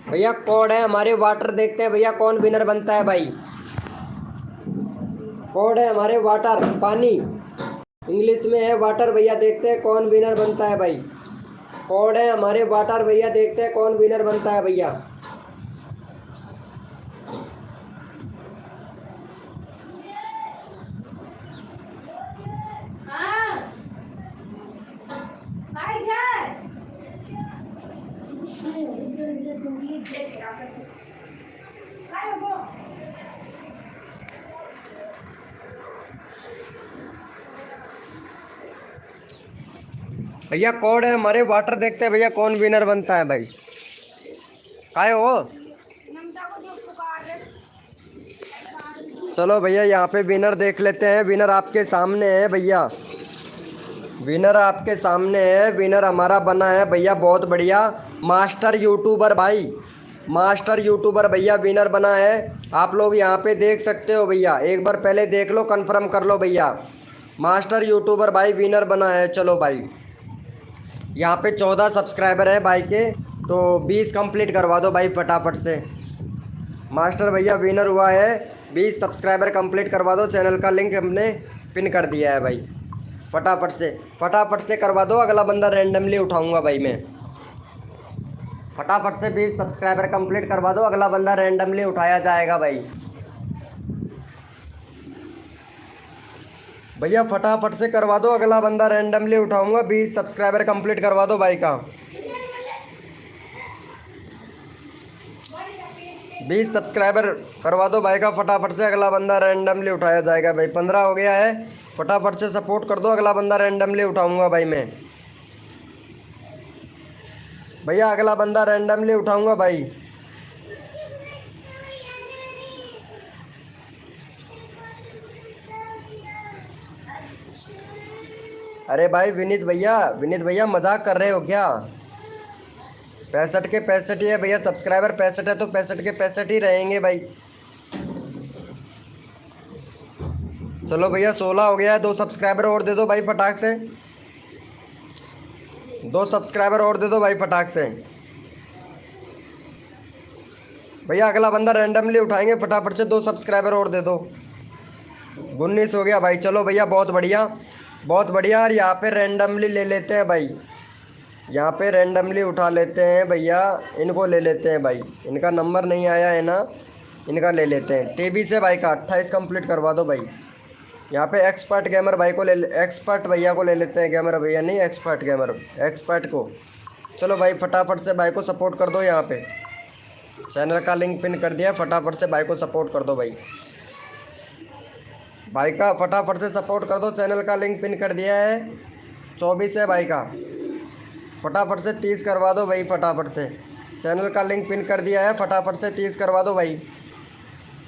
भैया कोड है हमारे वाटर। देखते हैं भैया कौन विनर बनता है भाई। कोड है हमारे वाटर, पानी इंग्लिश में है वाटर भैया। देखते हैं कौन विनर बनता है भाई। कोड है हमारे वाटर भैया। देखते हैं कौन विनर बनता है भैया। भैया कोड है हमारे वाटर। देखते हैं भैया कौन विनर बनता है भाई। काय हो? चलो भैया यहाँ पे विनर देख लेते हैं। विनर आपके सामने है भैया, विनर आपके सामने है। विनर हमारा बना है भैया, बहुत बढ़िया, मास्टर यूट्यूबर भाई, मास्टर यूट्यूबर भैया विनर बना है। आप लोग यहाँ पे देख सकते हो भैया, एक बार पहले देख लो, कंफर्म कर लो भैया। मास्टर यूट्यूबर भाई विनर बना है। चलो भाई यहाँ पे 14 सब्सक्राइबर है भाई के, तो 20 कंप्लीट करवा दो भाई फटाफट से। मास्टर भैया विनर हुआ है, 20 सब्सक्राइबर कंप्लीट करवा दो। चैनल का लिंक हमने पिन कर दिया है भाई। फटाफट से करवा दो, अगला बंदा रैंडमली उठाऊंगा भाई मैं। फटाफट से 20 सब्सक्राइबर कंप्लीट करवा दो, अगला बंदा रैंडमली उठाया जाएगा भाई। भैया फटाफट से करवा दो, अगला बंदा रैंडमली उठाऊंगा। 20 सब्सक्राइबर कंप्लीट करवा दो भाई का। 20 सब्सक्राइबर करवा दो भाई का फटाफट से, अगला बंदा रैंडमली उठाया जाएगा भाई। 15 हो गया है, फटाफट से सपोर्ट कर दो, अगला बंदा रैंडमली उठाऊंगा भाई मैं। भैया अगला बंदा रैंडमली उठाऊंगा भाई। अरे भाई विनीत भैया मजाक कर रहे हो क्या? 65 के 65 ही है भैया, सब्सक्राइबर 65 है तो 65 के 65 ही रहेंगे भाई। चलो भैया 16 हो गया है, 2 सब्सक्राइबर और दे दो भाई फटाक से। 2 सब्सक्राइबर और दे दो भाई फटाक से। भैया अगला बंदा रैंडमली उठाएंगे, फटाफट से 2 सब्सक्राइबर और दे दो। 19 हो गया भाई। चलो भैया बहुत बढ़िया, बहुत बढ़िया। और यहाँ पे रैंडमली ले लेते हैं भाई, यहाँ पे रैंडमली उठा लेते हैं भैया। इनको ले लेते हैं भाई, इनका नंबर नहीं आया है ना, इनका ले लेते हैं। 23 है भाई का, 28 कंप्लीट करवा दो भाई। यहाँ पे एक्सपर्ट गेमर भाई को एक्सपर्ट भैया को ले लेते हैं। गेमर भैया नहीं, एक्सपर्ट गेमर, एक्सपर्ट को। चलो भाई फटाफट से भाई को सपोर्ट कर दो। यहाँ पे चैनल का लिंक पिन कर दिया, फटाफट से भाई को सपोर्ट कर दो भाई। भाई का फटाफट से सपोर्ट कर दो, चैनल का लिंक पिन कर दिया है। 24 है भाई का, फटाफट से 30 करवा दो भाई। फटाफट से चैनल का लिंक पिन कर दिया है, फटाफट से 30 करवा दो भाई।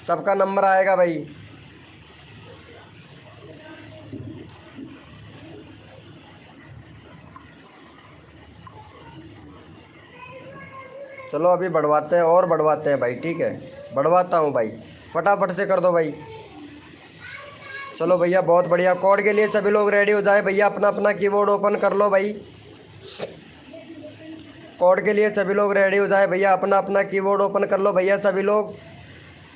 सबका नंबर आएगा भाई। चलो अभी बढ़वाते हैं और बढ़वाते हैं भाई, ठीक है, बढ़वाता हूँ भाई, फटाफट से कर दो भाई। चलो भैया बहुत बढ़िया। कोड के लिए सभी लोग रेडी हो जाए भैया, अपना अपना कीबोर्ड ओपन कर लो भाई। कोड के लिए सभी लोग रेडी हो जाए भैया, अपना अपना कीबोर्ड ओपन कर लो भैया सभी लोग।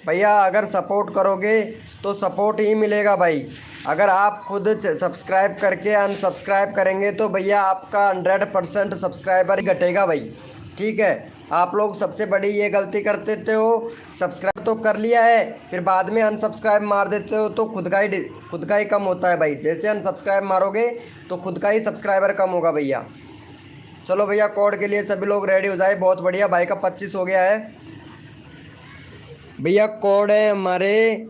भैया अगर सपोर्ट करोगे तो सपोर्ट ही मिलेगा भाई। अगर आप खुद सब्सक्राइब करके अनसब्सक्राइब करेंगे तो भैया आपका 100% सब्सक्राइबर ही घटेगा भाई, ठीक है। आप लोग सबसे बड़ी ये गलती कर देते हो, सब्सक्राइब तो कर लिया है फिर बाद में अनसब्सक्राइब मार देते हो, तो खुद का ही कम होता है भाई। जैसे अनसब्सक्राइब मारोगे तो खुद का ही सब्सक्राइबर कम होगा भैया। चलो भैया कोड के लिए सभी लोग रेडी हो जाए, बहुत बढ़िया। भाई का 25 हो गया है भैया। कोड है हमारे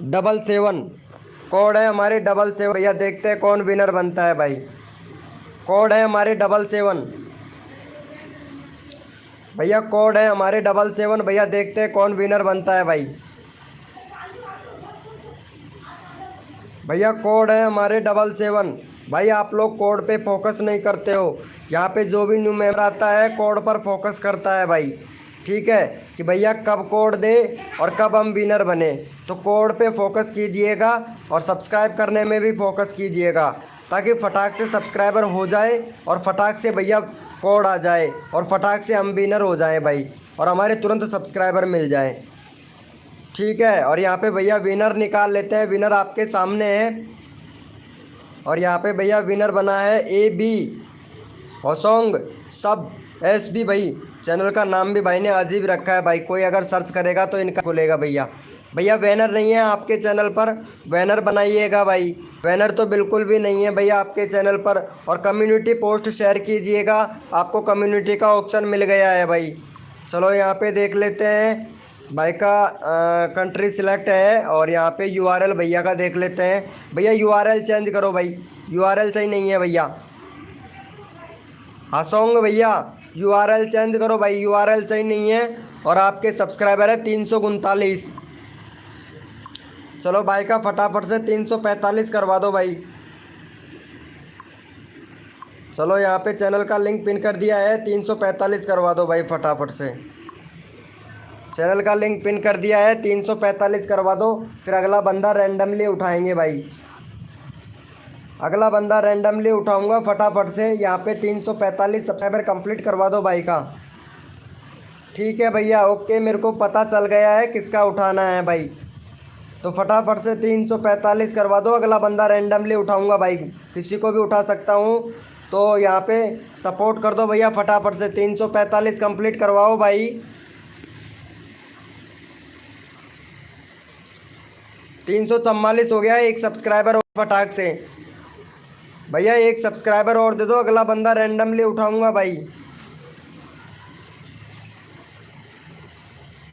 77, कोड है हमारे 77 भैया। देखते हैं कौन विनर बनता है भाई। कोड है हमारे 77 भैया, कोड है हमारे 77 भैया। देखते हैं कौन विनर बनता है भाई। भैया कोड है हमारे 77 भाई। आप लोग कोड पे फोकस नहीं करते हो, यहाँ पे जो भी न्यू मेंबर आता है कोड पर फोकस करता है भाई, ठीक है। कि भैया कब कोड दे और कब हम विनर बने। तो कोड पे फोकस कीजिएगा और सब्सक्राइब करने में भी फोकस कीजिएगा, ताकि फटाक से सब्सक्राइबर हो जाए और फटाक से भैया कोड आ जाए और फटाक से हम विनर हो जाए भाई, और हमारे तुरंत सब्सक्राइबर मिल जाए। ठीक है, और यहाँ पे भैया विनर निकाल लेते हैं। विनर आपके सामने है, और यहाँ पे भैया विनर बना है AB होसोंग सब SB। भाई चैनल का नाम भी भाई ने अजीब रखा है भाई, कोई अगर सर्च करेगा तो इनका खुलेगा भैया। भैया बैनर नहीं है आपके चैनल पर, बैनर बनाइएगा भाई। बैनर तो बिल्कुल भी नहीं है भैया आपके चैनल पर। और कम्युनिटी पोस्ट शेयर कीजिएगा, आपको कम्युनिटी का ऑप्शन मिल गया है भाई। चलो यहाँ पे देख लेते हैं भाई का कंट्री सिलेक्ट है, और यहाँ पे URL भैया का देख लेते हैं। भैया URL चेंज करो भाई, URL सही नहीं है भैया। हंसोंगे भैया, URL चेंज करो भाई, URL सही नहीं है। और आपके सब्सक्राइबर है 339। चलो भाई का फटाफट से 345 करवा दो भाई। चलो यहाँ पे चैनल का लिंक पिन कर दिया है, 345 करवा दो भाई फटाफट से। चैनल का लिंक पिन कर दिया है, 345 करवा दो। फिर अगला बंदा रैंडमली उठाएंगे भाई, अगला बंदा रैंडमली उठाऊंगा फटाफट से। यहाँ पे 345 सब्सक्राइबर कंप्लीट करवा दो भाई का। ठीक है भैया, ओके, मेरे को पता चल गया है किसका उठाना है भाई। तो फटाफट से 345 करवा दो। अगला बंदा रैंडमली उठाऊंगा भाई, किसी को भी उठा सकता हूँ। तो यहाँ पे सपोर्ट कर दो भैया फटाफट से, 345 कंप्लीट करवाओ भाई। 344 हो गया, एक सब्सक्राइबर और फटाक से भैया, एक सब्सक्राइबर और दे दो। अगला बंदा रैंडमली उठाऊंगा भाई।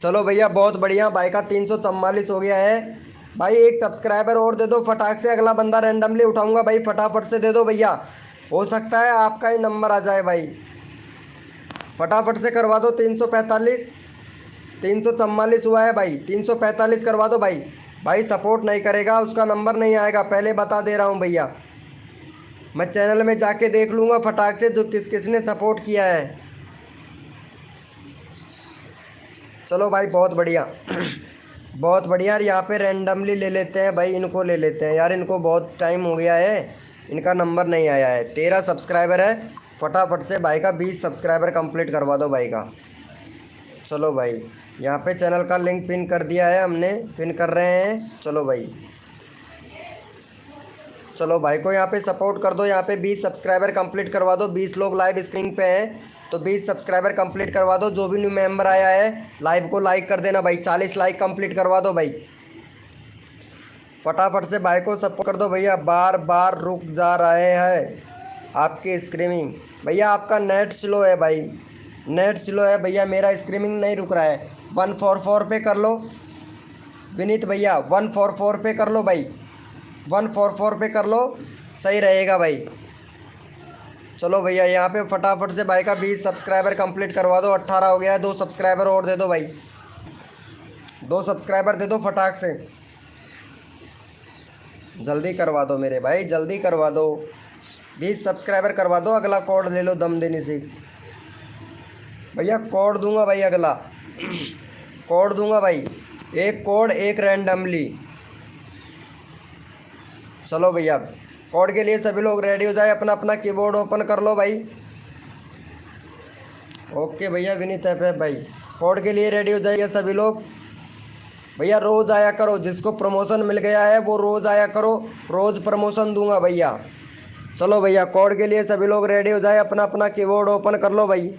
चलो भैया बहुत बढ़िया, भाई का 344 हो गया है भाई। एक सब्सक्राइबर और दे दो फटाक से, अगला बंदा रैंडमली उठाऊंगा भाई। फटाफट से दे दो भैया, हो सकता है आपका ही नंबर आ जाए भाई। फटाफट से करवा दो 345। 344 हुआ है भाई, 345 करवा दो भाई। भाई सपोर्ट नहीं करेगा उसका नंबर नहीं आएगा, पहले बता दे रहा हूँ भैया। मैं चैनल में जाके देख लूँगा फटाक से जो किसने सपोर्ट किया है। चलो भाई बहुत बढ़िया बहुत बढ़िया। यार यहाँ पे रैंडमली ले लेते हैं भाई, इनको ले लेते हैं यार, इनको बहुत टाइम हो गया है, इनका नंबर नहीं आया है। 13 सब्सक्राइबर है, फटाफट से भाई का 20 सब्सक्राइबर कंप्लीट करवा दो भाई का। चलो भाई यहाँ पे चैनल का लिंक पिन कर दिया है हमने, पिन कर रहे हैं। चलो भाई, चलो भाई को यहाँ पे सपोर्ट कर दो। यहाँ पे 20 सब्सक्राइबर कंप्लीट करवा दो। 20 लोग लाइव स्क्रीन पे हैं, तो 20 सब्सक्राइबर कंप्लीट करवा दो। जो भी न्यू मेंबर आया है लाइव को लाइक कर देना भाई, 40 लाइक कंप्लीट करवा दो भाई। फटाफट से भाई को सपोर्ट कर दो भैया। बार बार रुक जा रहे हैं आपकी स्क्रीमिंग। भैया आपका नेट स्लो है भाई, नेट स्लो है भैया, मेरा स्क्रीमिंग नहीं रुक रहा है। 144 पे कर लो विनीत भैया, 144 पे कर लो भाई, 144 पे कर लो, सही रहेगा भाई। चलो भैया यहाँ पे फटाफट से भाई का 20 सब्सक्राइबर कंप्लीट करवा दो। 18 हो गया है, 2 सब्सक्राइबर और दे दो भाई, 2 सब्सक्राइबर दे दो फटाक से, जल्दी करवा दो मेरे भाई, जल्दी करवा दो। 20 सब्सक्राइबर करवा दो। अगला कोड ले लो दम देने से भैया, कोड दूंगा भाई, अगला कोड दूंगा भाई, एक कोड एक रैंडमली। चलो भैया कोड के लिए सभी लोग रेडी हो जाए, अपना अपना कीबोर्ड ओपन कर लो भाई। ओके भैया विनीत है भाई, कोड के लिए रेडी हो जाइए सभी लोग भैया। रोज़ आया करो, जिसको प्रमोशन मिल गया है वो रोज़ आया करो, रोज़ प्रमोशन दूंगा भैया। चलो भैया कोड के लिए सभी लोग रेडी हो जाए, अपना अपना कीबोर्ड ओपन कर लो भाई।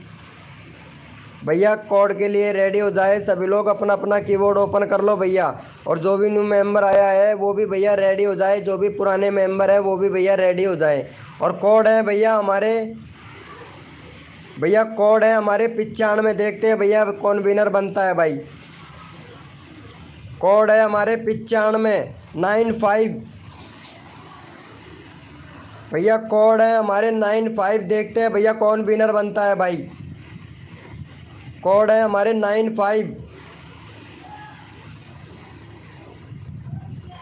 भैया कोड के लिए रेडी हो जाए सभी लोग, अपना अपना कीबोर्ड ओपन कर लो भैया। और जो भी न्यू मेंबर आया है वो भी भैया रेडी हो जाए, जो भी पुराने मेंबर है वो भी भैया रेडी हो जाए। और कोड है भैया हमारे, भैया कोड है हमारे 95। देखते हैं भैया कौन विनर बनता है भाई। कोड है हमारे 95 95 भैया, कोड है हमारे 95। देखते हैं भैया कौन विनर बनता है भाई। कोड है हमारे 95,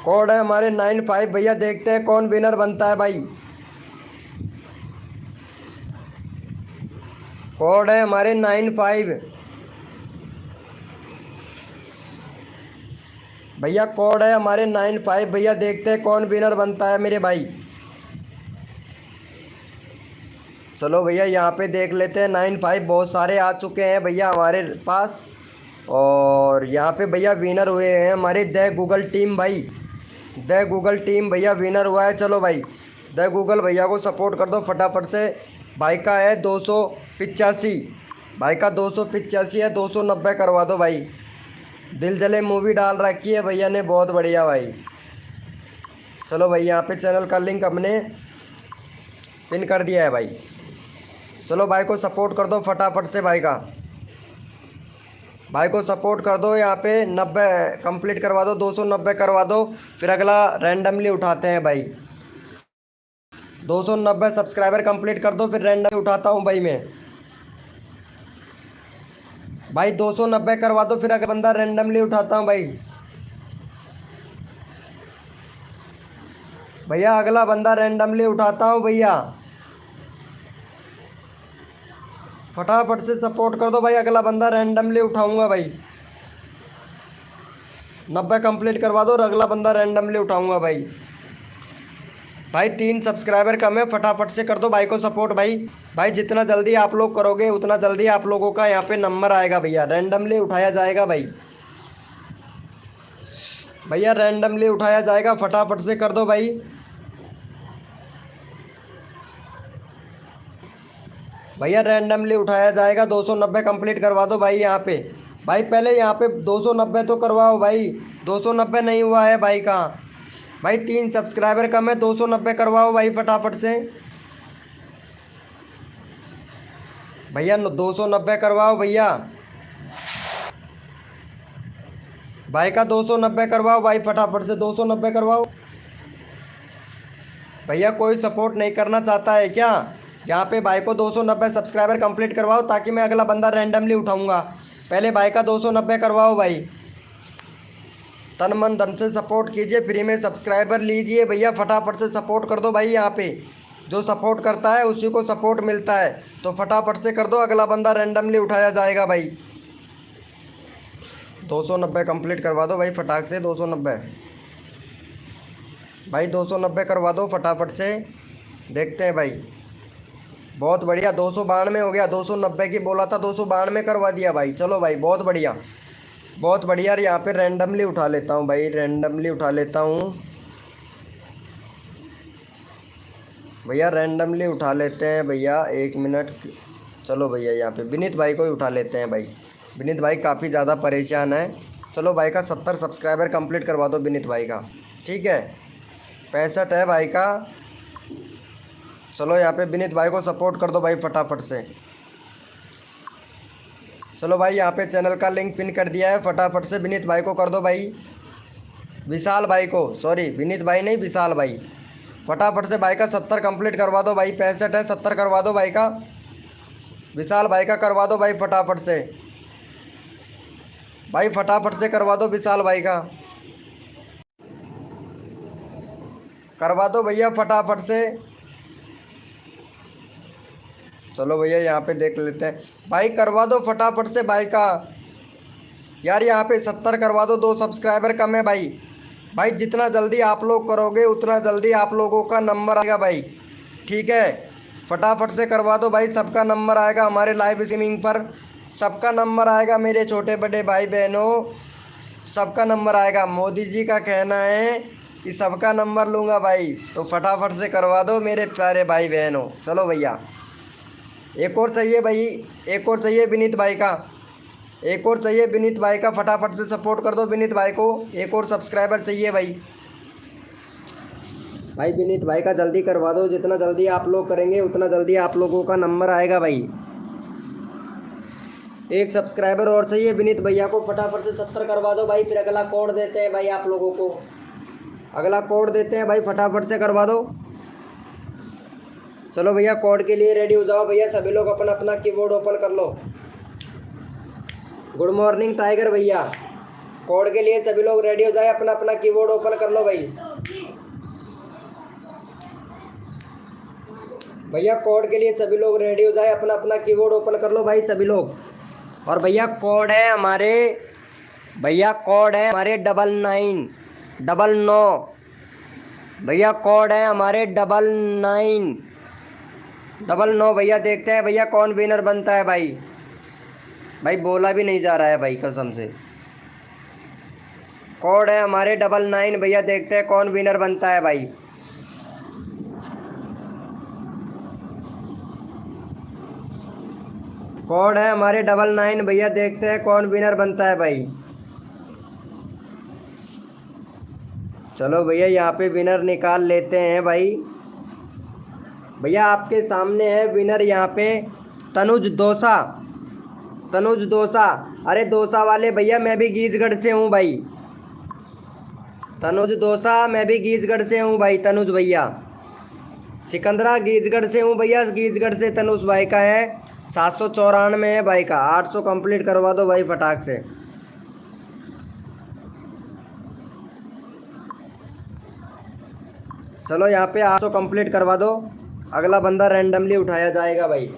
कोड है हमारे 95 भैया। देखते हैं कौन विनर बनता है भाई। कोड है हमारे 95, भैया कोड है हमारे 95। भैया देखते हैं कौन विनर बनता है मेरे भाई। चलो भैया यहाँ पे देख लेते हैं। 95 बहुत सारे आ चुके हैं भैया हमारे पास। और यहाँ पे भैया विनर हुए हैं हमारे द गूगल टीम भाई। द गूगल टीम भैया विनर हुआ है। चलो भाई द गूगल भैया को सपोर्ट कर दो फटाफट से। भाई का है 285। भाई का 285 है। 290 करवा दो भाई। दिल जले मूवी डाल रखी है भैया ने, बहुत बढ़िया भाई। चलो भाई यहाँ पे चैनल का लिंक हमने पिन कर दिया है भाई। चलो भाई को सपोर्ट कर दो फटाफट से। भाई को सपोर्ट कर दो। यहाँ पे 90 कंप्लीट करवा दो। 290 करवा दो। फिर अगला रैंडमली उठाते हैं भाई। 290 सब्सक्राइबर कंप्लीट कर दो, फिर रैंडमली उठाता हूँ भाई मैं। भाई 290 करवा दो, फिर अगर बंदा रैंडमली उठाता हूँ भाई। भैया अगला बंदा रैंडमली उठाता हूँ भैया। फटाफट से सपोर्ट कर दो भाई। अगला बंदा रैंडमली उठाऊंगा भाई। 90 कंप्लीट करवा दो और अगला बंदा रैंडमली उठाऊंगा भाई। भाई 3 सब्सक्राइबर कम है, फटाफट से कर दो भाई को सपोर्ट भाई। भाई जितना जल्दी आप लोग करोगे उतना जल्दी आप लोगों का यहाँ पे नंबर आएगा भैया। रैंडमली उठाया जाएगा भाई। भैया रैंडमली उठाया जाएगा, फटाफट से कर दो भाई। भैया रैंडमली उठाया जाएगा। 290 कंप्लीट करवा दो भाई यहाँ पे। भाई पहले यहाँ पे 290 तो करवाओ भाई। 290 नहीं हुआ है भाई का। भाई 3 सब्सक्राइबर कम है, 290 करवाओ भाई फटाफट से। भैया 290 करवाओ भैया। भाई का 290 करवाओ भाई फटाफट से। 290 करवाओ। भैया कोई सपोर्ट नहीं करना चाहता है क्या? यहाँ पे भाई को 290 सब्सक्राइबर कंप्लीट करवाओ ताकि मैं अगला बंदा रैंडमली उठाऊंगा। पहले भाई का 290 करवाओ भाई। तन मन धन से सपोर्ट कीजिए, फ्री में सब्सक्राइबर लीजिए भैया। फटाफट से सपोर्ट कर दो भाई। यहाँ पे जो सपोर्ट करता है उसी को सपोर्ट मिलता है, तो फटाफट से कर दो। अगला बंदा रैंडमली उठाया जाएगा भाई। 290 कंप्लीट करवा दो भाई फटाक से। 290 भाई 290 करवा दो फटाफट से। देखते हैं भाई। बहुत बढ़िया 292 हो गया। 290 की बोला था, 292 करवा दिया भाई। चलो भाई बहुत बढ़िया बहुत बढ़िया। यार यहाँ पे रैंडमली उठा लेता हूँ भाई। रैंडमली उठा लेता हूँ भैया। रैंडमली उठा लेते हैं भैया, 1 मिनट। चलो भैया यहाँ पे विनीत भाई को ही उठा लेते हैं भाई। विनीत भाई काफ़ी ज़्यादा परेशान है। चलो भाई का 70 सब्सक्राइबर कंप्लीट करवा दो विनीत भाई का। ठीक है 65 है भाई का। चलो यहाँ पे विनीत भाई को सपोर्ट कर दो भाई फटाफट से। चलो भाई यहाँ पे चैनल का लिंक पिन कर दिया है, फटाफट से विनीत भाई को कर दो भाई। विशाल भाई को, सॉरी विनीत भाई नहीं विशाल भाई। फटाफट से भाई का 70 कंप्लीट करवा दो भाई। 65 है, 70 करवा दो भाई का। विशाल भाई का करवा दो भाई फटाफट से। भाई फटाफट से करवा दो विशाल भाई का। करवा दो भैया फटाफट से। चलो भैया यहाँ पे देख लेते हैं भाई। करवा दो फटाफट से भाई का। यार यहाँ पे 70 करवा दो। 2 सब्सक्राइबर कम है भाई। भाई जितना जल्दी आप लोग करोगे उतना जल्दी आप लोगों का नंबर आएगा भाई। ठीक है फटाफट से करवा दो भाई। सबका नंबर आएगा हमारे लाइव स्ट्रीमिंग पर। सबका नंबर आएगा मेरे छोटे बड़े भाई बहनों, सबका नंबर आएगा। मोदी जी का कहना है कि सबका नंबर लूँगा भाई, तो फटाफट से करवा दो मेरे प्यारे भाई बहनों। चलो भैया एक और चाहिए भाई। एक और चाहिए विनीत भाई का। एक और चाहिए विनीत भाई का। फटाफट से सपोर्ट कर दो विनीत भाई को। एक और सब्सक्राइबर चाहिए भाई। भाई विनीत भाई का जल्दी करवा दो। जितना जल्दी आप लोग करेंगे उतना जल्दी आप लोगों का नंबर आएगा भाई। एक सब्सक्राइबर और चाहिए विनीत भैया को। फटाफट से 70 करवा दो भाई। फिर अगला कोड देते हैं भाई आप लोगों को। अगला कोड देते हैं भाई, फटाफट से करवा दो। चलो भैया कोड के लिए रेडी हो जाओ भैया। सभी लोग अपना अपना कीबोर्ड ओपन कर लो। गुड मॉर्निंग टाइगर भैया। कोड के लिए सभी लोग रेडी हो जाए। अपना अपना कीबोर्ड ओपन कर लो भाई। भैया कोड के लिए सभी लोग रेडी हो जाए। अपना अपना कीबोर्ड ओपन कर लो भाई सभी लोग। और भैया कोड है हमारे भैया कोड है हमारे 9999। भैया कोड है हमारे 9999 भैया। देखते हैं भैया कौन विनर बनता है भाई। भाई बोला भी नहीं जा रहा है भाई कसम से। कोड है हमारे 99 भैया। देखते हैं कौन विनर बनता है भाई। कोड है हमारे 99 भैया। देखते हैं कौन विनर बनता है भाई। चलो भैया यहाँ पे विनर निकाल लेते हैं भाई। भैया आपके सामने है विनर यहाँ पे तनुज दोसा। तनुज दोसा। अरे दोसा वाले भैया मैं भी गीजगढ़ से हूँ भाई। तनुज दोसा मैं भी गीजगढ़ से हूँ भाई। तनुज भैया सिकंदरा गीजगढ़ से हूँ भैया। गीजगढ़ से तनुज भाई का है 794 है भाई का। 800 कंप्लीट करवा दो भाई फटाक से। चलो यहाँ पे 800 कंप्लीट करवा दो। अगला बंदा रैंडमली उठाया जाएगा भाई।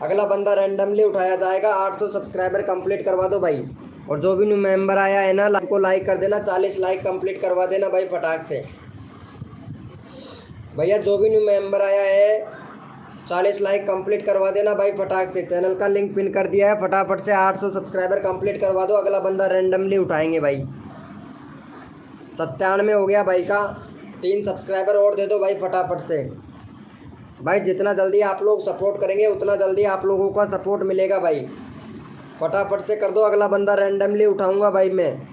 अगला बंदा रैंडमली उठाया जाएगा। 800 सब्सक्राइबर कंप्लीट करवा दो भाई। और जो भी न्यू मेंबर आया है ना को लाइक कर देना। 40 लाइक कंप्लीट करवा देना भाई फटाक से। भैया जो भी न्यू मेंबर आया है 40 लाइक कंप्लीट करवा देना भाई फटाक से। चैनल का लिंक पिन कर दिया है। फटाफट से 800 सब्सक्राइबर कंप्लीट करवा दो। अगला बंदा रैंडमली उठाएंगे भाई। 97 हो गया भाई का। 3 सब्सक्राइबर और दे दो भाई फटाफट से। भाई जितना जल्दी आप लोग सपोर्ट करेंगे उतना जल्दी आप लोगों का सपोर्ट मिलेगा भाई। फटाफट से कर दो। अगला बंदा रैंडमली उठाऊंगा भाई मैं।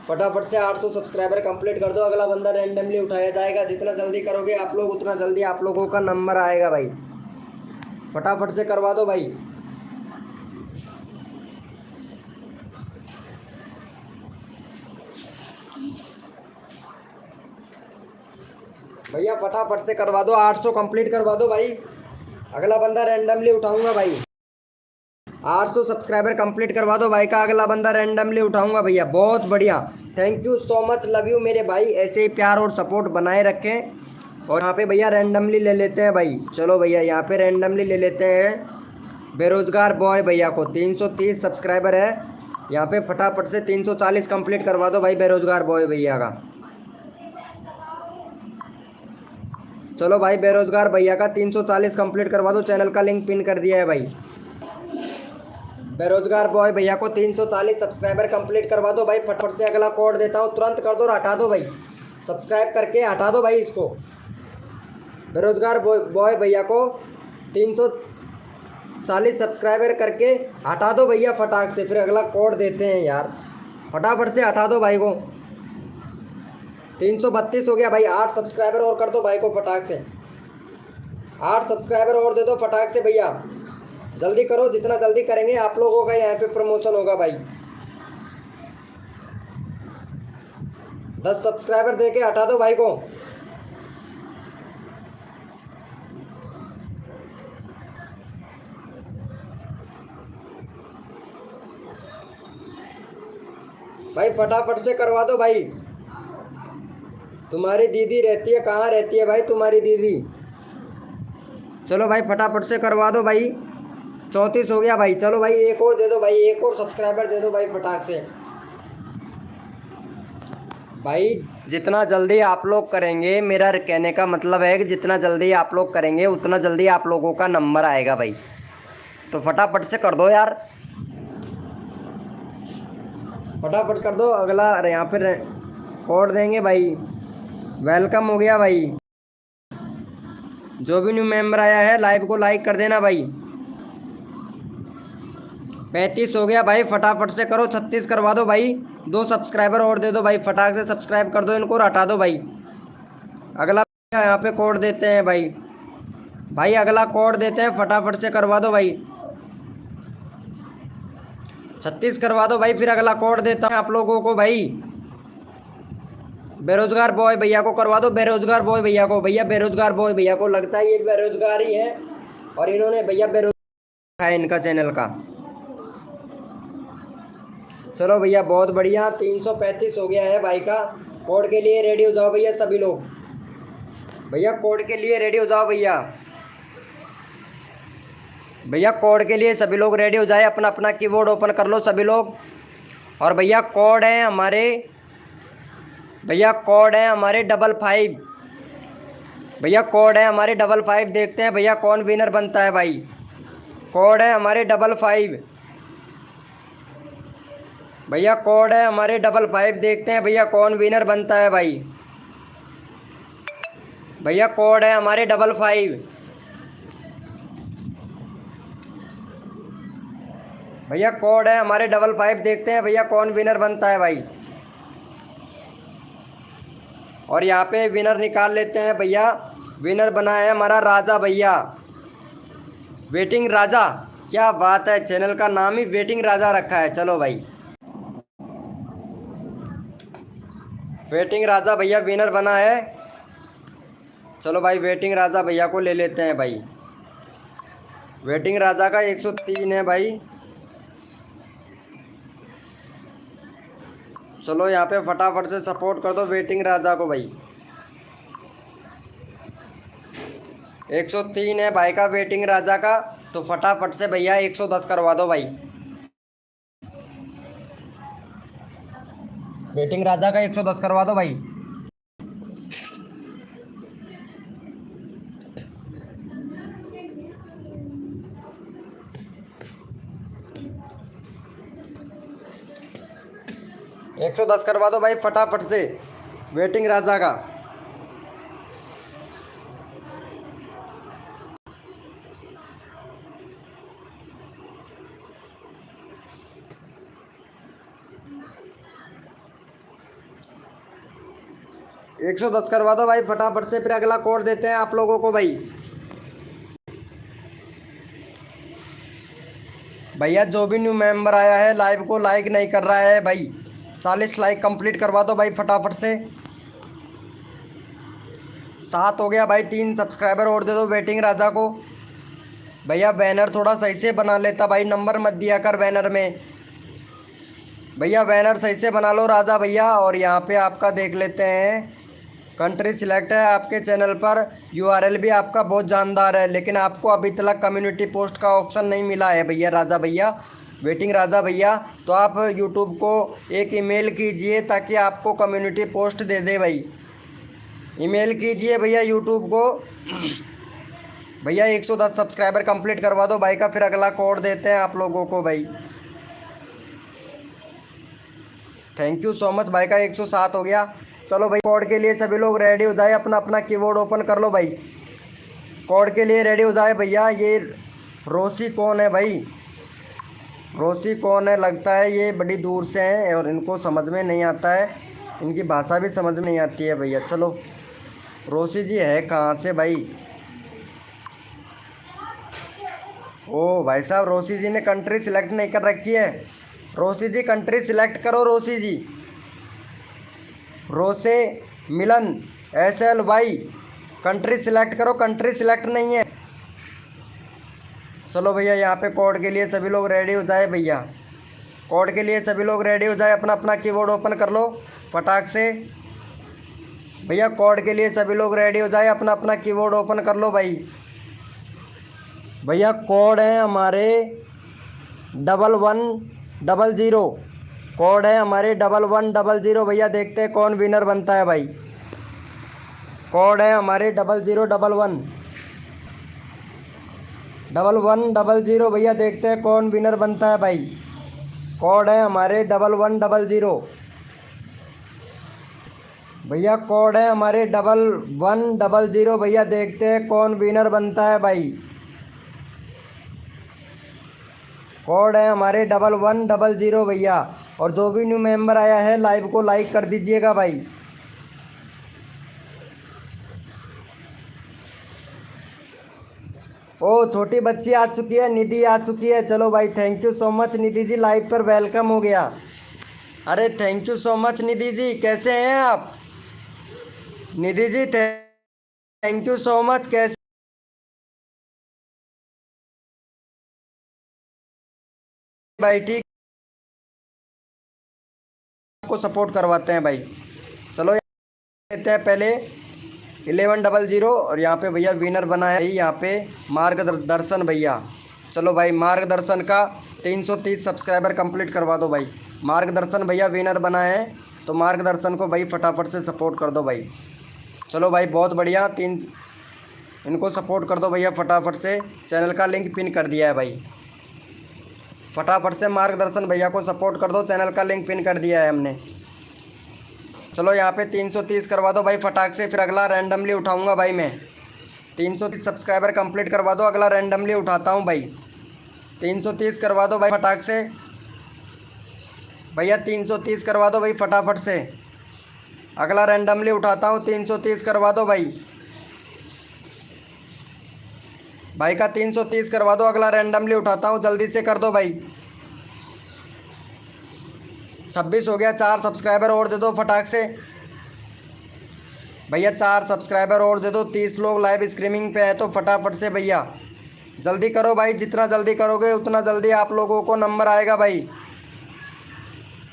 फटाफट से 800 सब्सक्राइबर कंप्लीट कर दो। अगला बंदा रैंडमली उठाया जाएगा। जितना जल्दी करोगे आप लोग उतना जल्दी आप लोगों का नंबर आएगा भाई। फटाफट से करवा दो भाई। भैया फटाफट से करवा दो। 800 कंप्लीट करवा दो भाई। अगला बंदा रैंडमली उठाऊंगा भाई। 800 सब्सक्राइबर कंप्लीट करवा दो भाई का। अगला बंदा रैंडमली उठाऊंगा भैया। बहुत बढ़िया। Thank you so much. Love you मेरे भाई। ऐसे ही प्यार और सपोर्ट बनाए रखें। और यहाँ पे भैया रैंडमली ले लेते हैं भाई। चलो भैया यहाँ पे रैंडमली ले लेते हैं बेरोजगार बॉय भैया को। 330 सब्सक्राइबर है यहाँ पे। फटाफट से 340 कंप्लीट करवा दो भाई बेरोजगार बॉय भैया का। चलो भाई बेरोजगार भैया का 340 कंप्लीट करवा दो। चैनल का लिंक पिन कर दिया है भाई। बेरोजगार बॉय भैया को 340 सब्सक्राइबर कंप्लीट करवा दो भाई। फटाफट से अगला कोड देता हूँ। तुरंत कर दो और हटा दो भाई। सब्सक्राइब करके हटा दो भाई इसको। बेरोजगार बॉय भैया को 340 सब्सक्राइबर करके हटा दो भैया फटाक से। फिर अगला कोड देते हैं यार। फटाफट से हटा दो भाई को। 332 हो गया भाई। 8 सब्सक्राइबर और कर दो भाई को फटाक से। 8 सब्सक्राइबर और दे दो फटाक से भैया। जल्दी करो। जितना जल्दी करेंगे आप लोगों का यहाँ पे प्रमोशन होगा भाई। 10 सब्सक्राइबर दे के हटा दो भाई को। भाई फटाफट से करवा दो भाई। तुम्हारी दीदी रहती है कहाँ रहती है भाई तुम्हारी दीदी। चलो भाई फटाफट से करवा दो भाई। 34 हो गया भाई। चलो भाई एक और दे दो भाई। एक और सब्सक्राइबर दे दो भाई फटाक से। भाई जितना जल्दी आप लोग करेंगे मेरा कहने का मतलब है कि जितना जल्दी आप लोग करेंगे उतना जल्दी आप लोगों का नंबर आएगा भाई। तो फटाफट से कर दो यार। फटाफट कर दो। अगला यहाँ पे कोड देंगे भाई। वेलकम हो गया भाई। जो भी न्यू मेंबर आया है लाइव को लाइक कर देना भाई। 35 हो गया भाई। फटाफट से करो। 36 करवा दो भाई। 2 सब्सक्राइबर और दे दो भाई। फटाक से सब्सक्राइब कर दो इनको और हटा दो भाई। अगला यहाँ पे कोड देते हैं भाई। भाई अगला कोड देते हैं। फटाफट से करवा दो भाई। 36 करवा दो भाई। फिर अगला कोड देता हूँ आप लोगों को भाई। बेरोजगार बॉय भैया को करवा दो। बेरोजगार बॉय भैया को। भैया बेरोजगार बॉय भैया को लगता है ये बेरोजगार ही है और इन्होंने भैया बेरोजगार है इनका चैनल का। चलो भैया बहुत बढ़िया। 335 हो गया है भाई का। कोड के लिए रेडी हो जाओ भैया सभी लोग। भैया कोड के लिए रेडी हो जाओ भैया। भैया कोड के लिए सभी लोग रेडी हो जाए। अपना अपना कीबोर्ड ओपन कर लो सभी लोग और भैया कोड है हमारे, भैया कोड है हमारे 55। भैया कोड है हमारे 55। देखते हैं भैया कौन विनर बनता है भाई। कोड है हमारे 55। भैया कोड है हमारे 55। देखते हैं भैया कौन विनर बनता है भाई। भैया कोड है हमारे 55। भैया कोड है हमारे 55। देखते हैं भैया कौन विनर बनता है भाई। और यहाँ पे विनर निकाल लेते हैं भैया। विनर बना है हमारा राजा भैया, वेटिंग राजा। क्या बात है, चैनल का नाम ही वेटिंग राजा रखा है। चलो भाई, वेटिंग राजा भैया विनर बना है। चलो भाई, वेटिंग राजा भैया को ले लेते हैं भाई। वेटिंग राजा का 103 है भाई। चलो यहाँ पे फटाफट से सपोर्ट कर दो वेटिंग राजा को भाई। 103 है भाई का वेटिंग राजा का, तो फटाफट से भैया 110 करवा दो भाई। वेटिंग राजा का 110 करवा दो भाई। एक 110 करवा दो भाई फटाफट से वेटिंग राजा का। एक 110 करवा दो भाई फटाफट से, फिर अगला कोड देते हैं आप लोगों को भाई। भैया जो भी न्यू मेंबर आया है लाइव को लाइक नहीं कर रहा है भाई, 40 लाइक कंप्लीट करवा दो भाई फटाफट से। 7 हो गया भाई, 3 सब्सक्राइबर और दे दो वेटिंग राजा को। भैया बैनर थोड़ा सही से बना लेता भाई, नंबर मत दिया कर बैनर में। भैया बैनर सही से बना लो राजा भैया। और यहाँ पे आपका देख लेते हैं, कंट्री सिलेक्ट है आपके चैनल पर, यूआरएल भी आपका बहुत जानदार है, लेकिन आपको अभी तक कम्युनिटी पोस्ट का ऑप्शन नहीं मिला है भैया राजा भैया, वेटिंग राजा भैया। तो आप यूट्यूब को एक ईमेल कीजिए ताकि आपको कम्युनिटी पोस्ट दे दे भाई। ईमेल कीजिए भैया यूट्यूब को। भैया 110 सब्सक्राइबर कंप्लीट करवा दो भाई का, फिर अगला कोड देते हैं आप लोगों को भाई। थैंक यू सो मच भाई का 107 हो गया। चलो भाई, कोड के लिए सभी लोग रेडी हो जाए, अपना अपना कीबोर्ड ओपन कर लो भाई। कोड के लिए रेडी हो जाए भैया। ये रोसी कौन है भाई, रोसी कौन है? लगता है ये बड़ी दूर से हैं और इनको समझ में नहीं आता है, इनकी भाषा भी समझ में नहीं आती है भैया। चलो रोसी जी है कहाँ से भाई? ओ भाई साहब, रोसी जी ने कंट्री सिलेक्ट नहीं कर रखी है। रोसी जी कंट्री सिलेक्ट करो रोसी जी। रोसे मिलन SLY कंट्री सिलेक्ट करो, कंट्री सिलेक्ट नहीं है। चलो भैया, यहाँ पे कोड के लिए सभी लोग रेडी हो जाए भैया। कोड के लिए सभी लोग रेडी हो जाए, अपना अपना कीबोर्ड ओपन कर लो फटाक से भैया। कोड के लिए सभी लोग रेडी हो जाए, अपना अपना कीबोर्ड ओपन कर लो भाई। भैया कोड है हमारे 1100। कोड है हमारे 1100 भैया। देखते हैं कौन विनर बनता है भाई। कोड है हमारे 001100 भैया। देखते हैं कौन विनर बनता है भाई। कोड है हमारे 1100 भैया। कोड है हमारे 1100 भैया। देखते हैं कौन विनर बनता है भाई। कोड है हमारे 1100 भैया। और जो भी न्यू मेंबर आया है लाइव को लाइक कर दीजिएगा भाई। ओ छोटी बच्ची आ चुकी है, निधि आ चुकी है। चलो भाई, thank you so much Nidhi ji, live पर वेलकम हो गया। अरे thank you so much Nidhi ji, कैसे हैं आप? Nidhi ji thank you so much. कैसे भाई? ठीक, आपको सपोर्ट करवाते हैं भाई। चलो लेते हैं पहले 1100 और यहाँ पे भैया विनर बना है यहाँ पे मार्गदर्शन भैया। चलो भाई, मार्गदर्शन का 330 सब्सक्राइबर कंप्लीट करवा दो भाई। मार्गदर्शन भैया विनर बना है, तो मार्गदर्शन को भाई फटाफट से सपोर्ट कर दो भाई। चलो भाई बहुत बढ़िया, 3 इनको सपोर्ट कर दो भैया फटाफट से। चैनल का लिंक पिन कर दिया है भाई, फटाफट से मार्गदर्शन भैया को सपोर्ट कर दो, चैनल का लिंक पिन कर दिया है हमने। चलो यहाँ पे 330 करवा दो भाई फटाक से, फिर अगला रैंडमली उठाऊंगा भाई मैं। 330 सब्सक्राइबर कंप्लीट करवा दो, अगला रैंडमली उठाता हूँ भाई। 330 करवा दो भाई फटाक से भैया, 330 करवा दो भाई फटाफट से, अगला रैंडमली उठाता हूँ। 330 करवा दो भाई, भाई का 330 करवा दो, अगला रैंडमली उठाता हूँ, जल्दी से कर दो भाई। 26 हो गया, 4 सब्सक्राइबर और दे दो फटाक से भैया, 4 सब्सक्राइबर और दे दो। 30 लोग लाइव स्ट्रीमिंग पे है, तो फटाफट से भैया जल्दी करो भाई, जितना जल्दी करोगे उतना जल्दी आप लोगों को नंबर आएगा भाई।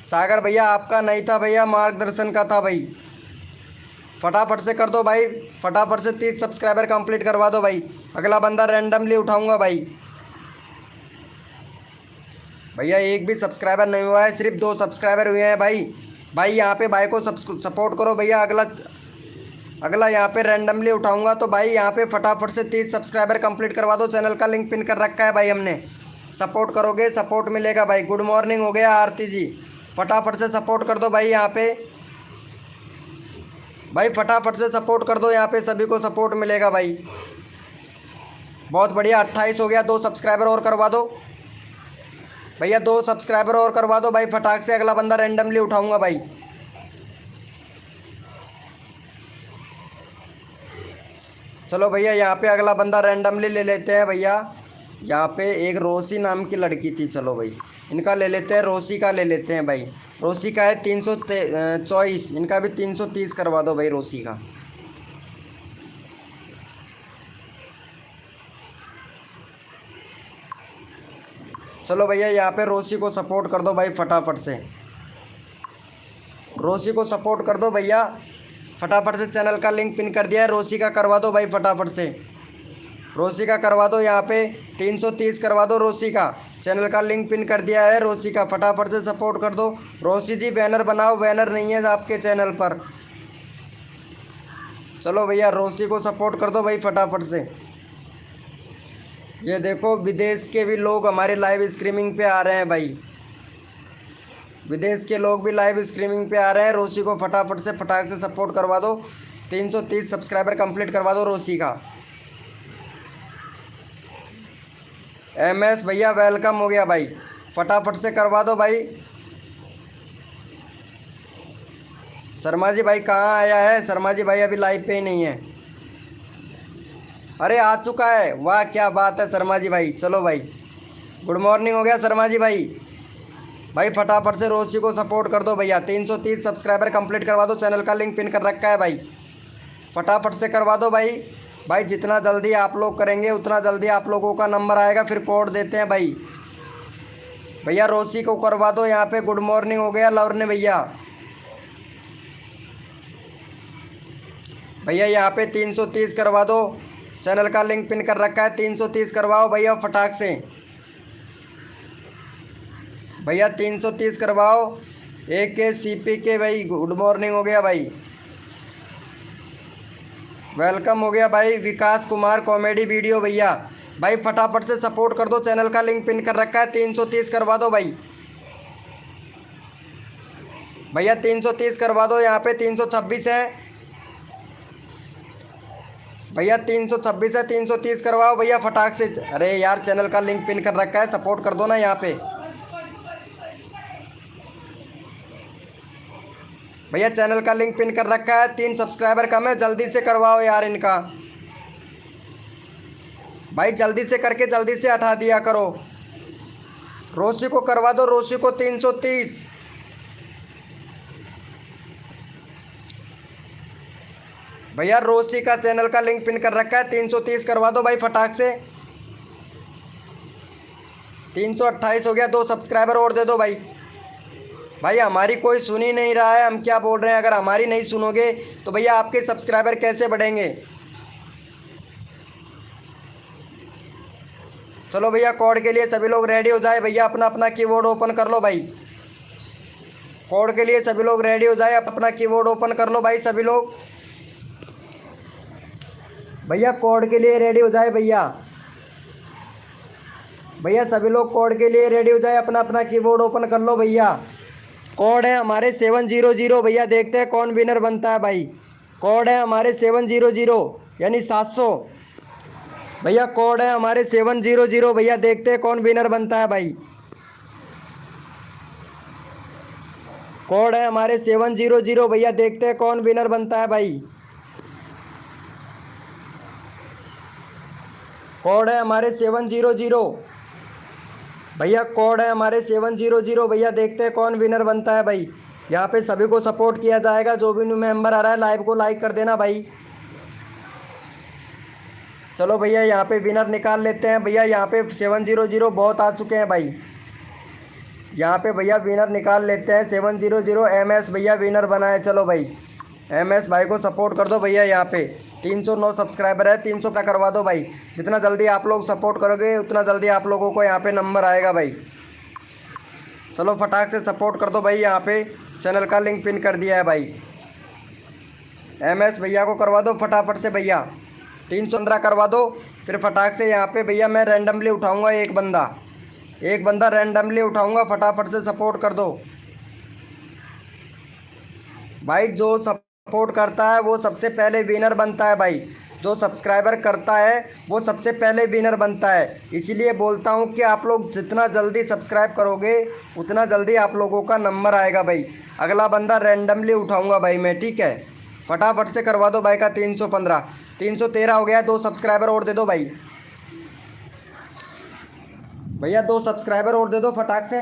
सागर भैया आपका नहीं था भैया, मार्गदर्शन का था भाई, फटाफट से कर दो भाई, फटाफट से 30 सब्सक्राइबर कंप्लीट करवा दो भाई, अगला बंदा रैंडमली उठाऊंगा भाई। भैया एक भी सब्सक्राइबर नहीं हुआ है, सिर्फ 2 सब्सक्राइबर हुए हैं भाई। भाई यहाँ पे भाई को सपोर्ट करो भैया, अगला यहाँ पे रैंडमली उठाऊंगा, तो भाई यहाँ पे फटाफट से 30 सब्सक्राइबर कंप्लीट करवा दो। चैनल का लिंक पिन कर रखा है भाई हमने, सपोर्ट करोगे सपोर्ट मिलेगा भाई। गुड मॉर्निंग हो गया आरती जी, फटाफट से सपोर्ट कर दो भाई यहाँ पे, भाई फटाफट से सपोर्ट कर दो, यहाँ पे सभी को सपोर्ट मिलेगा भाई। बहुत बढ़िया, 28 हो गया, 2 सब्सक्राइबर और करवा दो भैया, 2 सब्सक्राइबर और करवा दो भाई फटाक से, अगला बंदा रैंडमली उठाऊंगा भाई। चलो भैया यहाँ पे अगला बंदा रैंडमली ले लेते हैं भैया। यहाँ पे एक रोसी नाम की लड़की थी, चलो भाई इनका ले लेते हैं, रोसी का ले लेते हैं भाई। रोसी का है 324, इनका भी 330 करवा दो भाई रोसी का। चलो भैया यहाँ पे रोसी को सपोर्ट कर दो भाई फटाफट से, रोसी को सपोर्ट कर दो भैया फटाफट से। चैनल का लिंक पिन कर दिया है, रोसी का करवा दो भाई फटाफट से, रोसी का करवा दो। यहाँ पे 330 करवा दो रोसी का, चैनल का लिंक पिन कर दिया है रोसी का, फटाफट से सपोर्ट कर दो। रोसी जी बैनर बनाओ, बैनर नहीं है आपके चैनल पर। चलो भैया रोसी को सपोर्ट कर दो भाई फटाफट से। ये देखो विदेश के भी लोग हमारे लाइव स्ट्रीमिंग पे आ रहे हैं भाई, विदेश के लोग भी लाइव स्ट्रीमिंग पे आ रहे हैं। रोसी को फटाफट से फटाक से सपोर्ट करवा दो, 330 सब्सक्राइबर कंप्लीट करवा दो रोसी का। MS भैया वेलकम हो गया भाई, फटाफट से करवा दो भाई। शर्मा जी भाई कहाँ आया है? शर्मा जी भाई अभी लाइव पे ही नहीं है। अरे आ चुका है, वाह क्या बात है शर्मा जी भाई। चलो भाई गुड मॉर्निंग हो गया शर्मा जी भाई। भाई फटाफट से रोसी को सपोर्ट कर दो भैया, 330 सब्सक्राइबर कंप्लीट करवा दो, चैनल का लिंक पिन कर रखा है भाई, फटाफट से करवा दो भाई। भाई जितना जल्दी आप लोग करेंगे उतना जल्दी आप लोगों का नंबर आएगा, फिर कोड देते हैं भाई। भैया रोसी को करवा दो यहाँ पे। गुड मॉर्निंग हो गया लवरने भैया। भैया यहाँ पे 330 करवा दो, चैनल का लिंक पिन कर रखा है, 330 करवाओ भैया फटाक से। भैया 330 करवाओ। AK CP के भाई गुड मॉर्निंग हो गया भाई, वेलकम हो गया भाई। विकास कुमार कॉमेडी वीडियो भैया, भाई फटाफट से सपोर्ट कर दो, चैनल का लिंक पिन कर रखा है, 330 करवा दो भाई। भैया 330 करवा दो, यहाँ पे 326 है भैया, 326 है, 330 करवाओ भैया फटाक से। अरे यार चैनल का लिंक पिन कर रखा है, सपोर्ट कर दो ना यहाँ पे भैया, चैनल का लिंक पिन कर रखा है। 3 सब्सक्राइबर कम है, जल्दी से करवाओ यार इनका भाई, जल्दी से करके जल्दी से हटा दिया करो। रोसी को करवा दो, रोसी को 330। भैया रोसी का चैनल का लिंक पिन कर रखा है, 330 करवा दो भाई फटाक से। 328 हो गया, 2 सब्सक्राइबर और दे दो भाई। भाई हमारी कोई सुन ही नहीं रहा है, हम क्या बोल रहे हैं। अगर हमारी नहीं सुनोगे तो भैया आपके सब्सक्राइबर कैसे बढ़ेंगे। चलो भैया कोड के लिए सभी लोग रेडी हो जाए भैया, अपना अपना कीबोर्ड ओपन कर लो भाई। कोड के लिए सभी लोग रेडी हो जाए, अपना कीबोर्ड ओपन कर लो भाई सभी लोग। भैया कोड के लिए रेडी हो जाए भैया। भैया सभी लोग कोड के लिए रेडी हो जाए, अपना अपना कीबोर्ड ओपन कर लो भैया। कोड है हमारे 700। भैया देखते हैं कौन विनर बनता है भाई। कोड है हमारे 700 यानी 700। भैया कोड है हमारे 700। भैया देखते हैं कौन विनर बनता है भाई। कोड है हमारे 700। भैया देखते हैं कौन विनर बनता है भाई। कोड है हमारे 700। भैया कोड है हमारे 700। भैया देखते हैं कौन विनर बनता है भाई। यहाँ पे सभी को सपोर्ट किया जाएगा, जो भी न्यू मेंबर आ रहा है लाइव को लाइक कर देना भाई। चलो भैया यहाँ पे विनर निकाल लेते हैं। भैया यहाँ पे 700 बहुत आ चुके हैं भाई। यहाँ पे भैया विनर निकाल लेते हैं। 700 MS भैया विनर बना है। चलो भाई MS भाई को सपोर्ट कर दो भैया। यहाँ पे 309 सब्सक्राइबर है, 300 का करवा दो भाई। जितना जल्दी आप लोग सपोर्ट करोगे उतना जल्दी आप लोगों को यहाँ पे नंबर आएगा भाई। चलो फटाक से सपोर्ट कर दो भाई। यहाँ पे चैनल का लिंक पिन कर दिया है भाई। MS भैया को करवा दो फटाफट से भैया। 315 करवा दो। फिर फटाक से यहाँ पे भैया मैं रैंडमली उठाऊँगा एक बंदा रैंडमली उठाऊँगा। फटाफट से सपोर्ट कर दो भाई। जो सपोर्ट करता है वो सबसे पहले विनर बनता है भाई। जो सब्सक्राइबर करता है वो सबसे पहले विनर बनता है। इसीलिए बोलता हूँ कि आप लोग जितना जल्दी सब्सक्राइब करोगे उतना जल्दी आप लोगों का नंबर आएगा भाई। अगला बंदा रैंडमली उठाऊँगा भाई मैं, ठीक है। फटाफट से करवा दो भाई का 315। 313 हो गया। 2 सब्सक्राइबर और दे दो भाई। भैया 2 सब्सक्राइबर और दे दो फटाक से।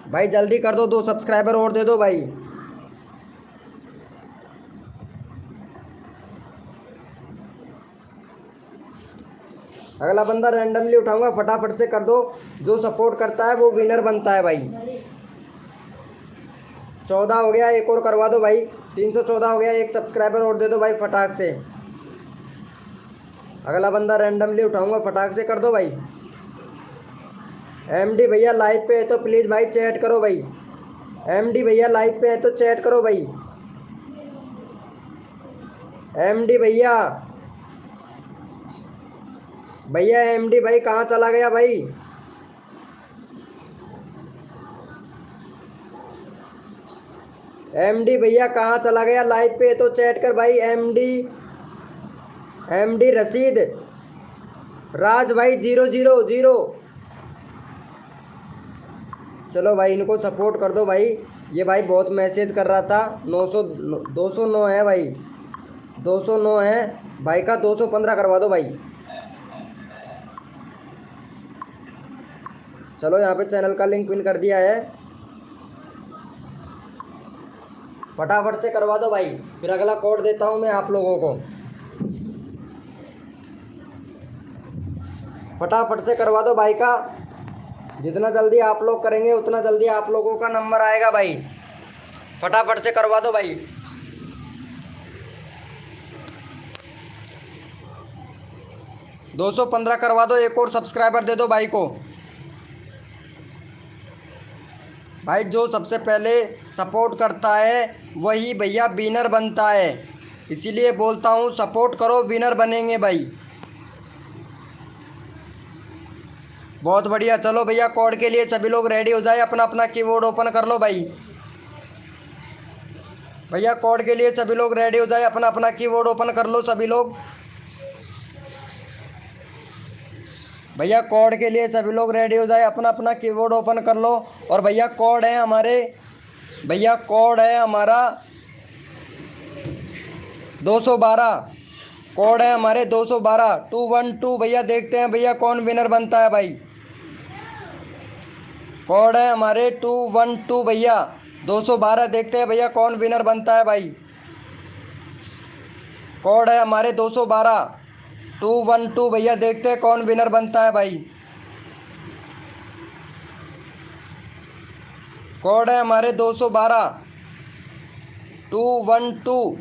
भाई जल्दी कर दो, 2 सब्सक्राइबर और दे दो भाई। अगला बंदा रैंडमली उठाऊंगा, फटाफट से कर दो। जो सपोर्ट करता है वो विनर बनता है भाई। 14 हो गया, एक और करवा दो भाई। 314 हो गया, 1 सब्सक्राइबर और दे दो भाई फटाक से। अगला बंदा रैंडमली उठाऊंगा, फटाक से कर दो भाई। MD भैया लाइव पे है तो प्लीज़ भाई चैट करो भाई। MD भैया लाइव पे है तो चैट करो भाई। MD भैया MD भाई कहाँ चला गया भाई। MD भैया कहाँ चला गया, लाइव पे है तो चैट कर भाई। MD रशीद राज भाई 000। चलो भाई इनको सपोर्ट कर दो भाई। ये भाई बहुत मैसेज कर रहा था। 209 है भाई, 209 है भाई का। 215 करवा दो भाई। चलो यहाँ पे चैनल का लिंक पिन कर दिया है, फटाफट से करवा दो भाई। फिर अगला कोड देता हूँ मैं आप लोगों को। फटाफट से करवा दो भाई का। जितना जल्दी आप लोग करेंगे उतना जल्दी आप लोगों का नंबर आएगा भाई। फटाफट से करवा दो भाई। $215 करवा दो, एक और सब्सक्राइबर दे दो भाई को। भाई जो सबसे पहले सपोर्ट करता है वही भैया विनर बनता है। इसीलिए बोलता हूँ सपोर्ट करो, विनर बनेंगे भाई। बहुत बढ़िया। चलो भैया कोड के लिए सभी लोग रेडी हो जाए, अपना अपना कीबोर्ड ओपन कर लो भाई। भैया कोड के लिए सभी लोग रेडी हो जाए, अपना अपना कीबोर्ड ओपन कर लो सभी लोग। भैया कोड के लिए सभी लोग रेडी हो जाए, अपना अपना कीबोर्ड ओपन कर लो। और भैया कोड है हमारा 212। कोड है हमारे 212 212। भैया देखते हैं भैया कौन विनर बनता है भाई। कोड है हमारे 212 भैया 212। देखते हैं भैया कौन विनर बनता है भाई। कोड है हमारे 212 212। भैया देखते हैं कौन विनर बनता है भाई। कोड है हमारे 212 212।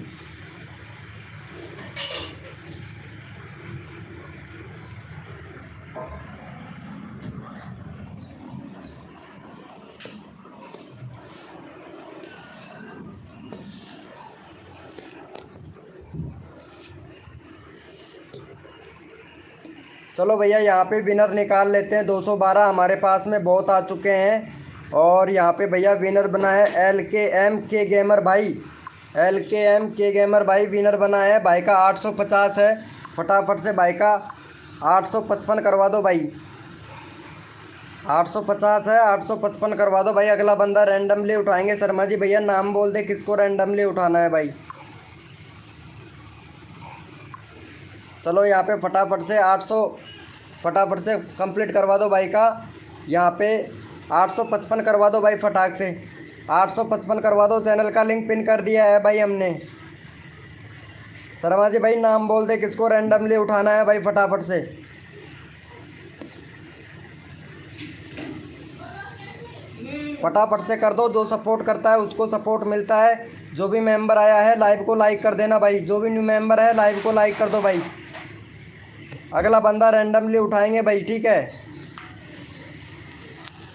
चलो भैया यहाँ पे विनर निकाल लेते हैं। 212 हमारे पास में बहुत आ चुके हैं। और यहाँ पे भैया विनर बना है LKM के गेमर भाई। LKM के गेमर भाई विनर बना है। भाई का 850 है। फटाफट से भाई का 855 करवा दो भाई। 850 है, 855 करवा दो भाई। अगला बंदा रैंडमली उठाएंगे। शर्मा जी भैया नाम बोल दे किसको रैंडमली उठाना है भाई। चलो यहाँ पे फटाफट से 800 फटाफट से कंप्लीट करवा दो भाई का। यहाँ पे 855 करवा दो भाई फटाक से। 855 करवा दो। चैनल का लिंक पिन कर दिया है भाई हमने। शर्मा जी भाई नाम बोल दे किसको रैंडमली उठाना है भाई फटाफट से। फटाफट से कर दो। जो सपोर्ट करता है उसको सपोर्ट मिलता है। जो भी मेंबर आया है लाइव को लाइक कर देना भाई। जो भी न्यू मेंबर है लाइव को लाइक कर दो भाई। अगला बंदा रैंडमली उठाएंगे भाई, ठीक है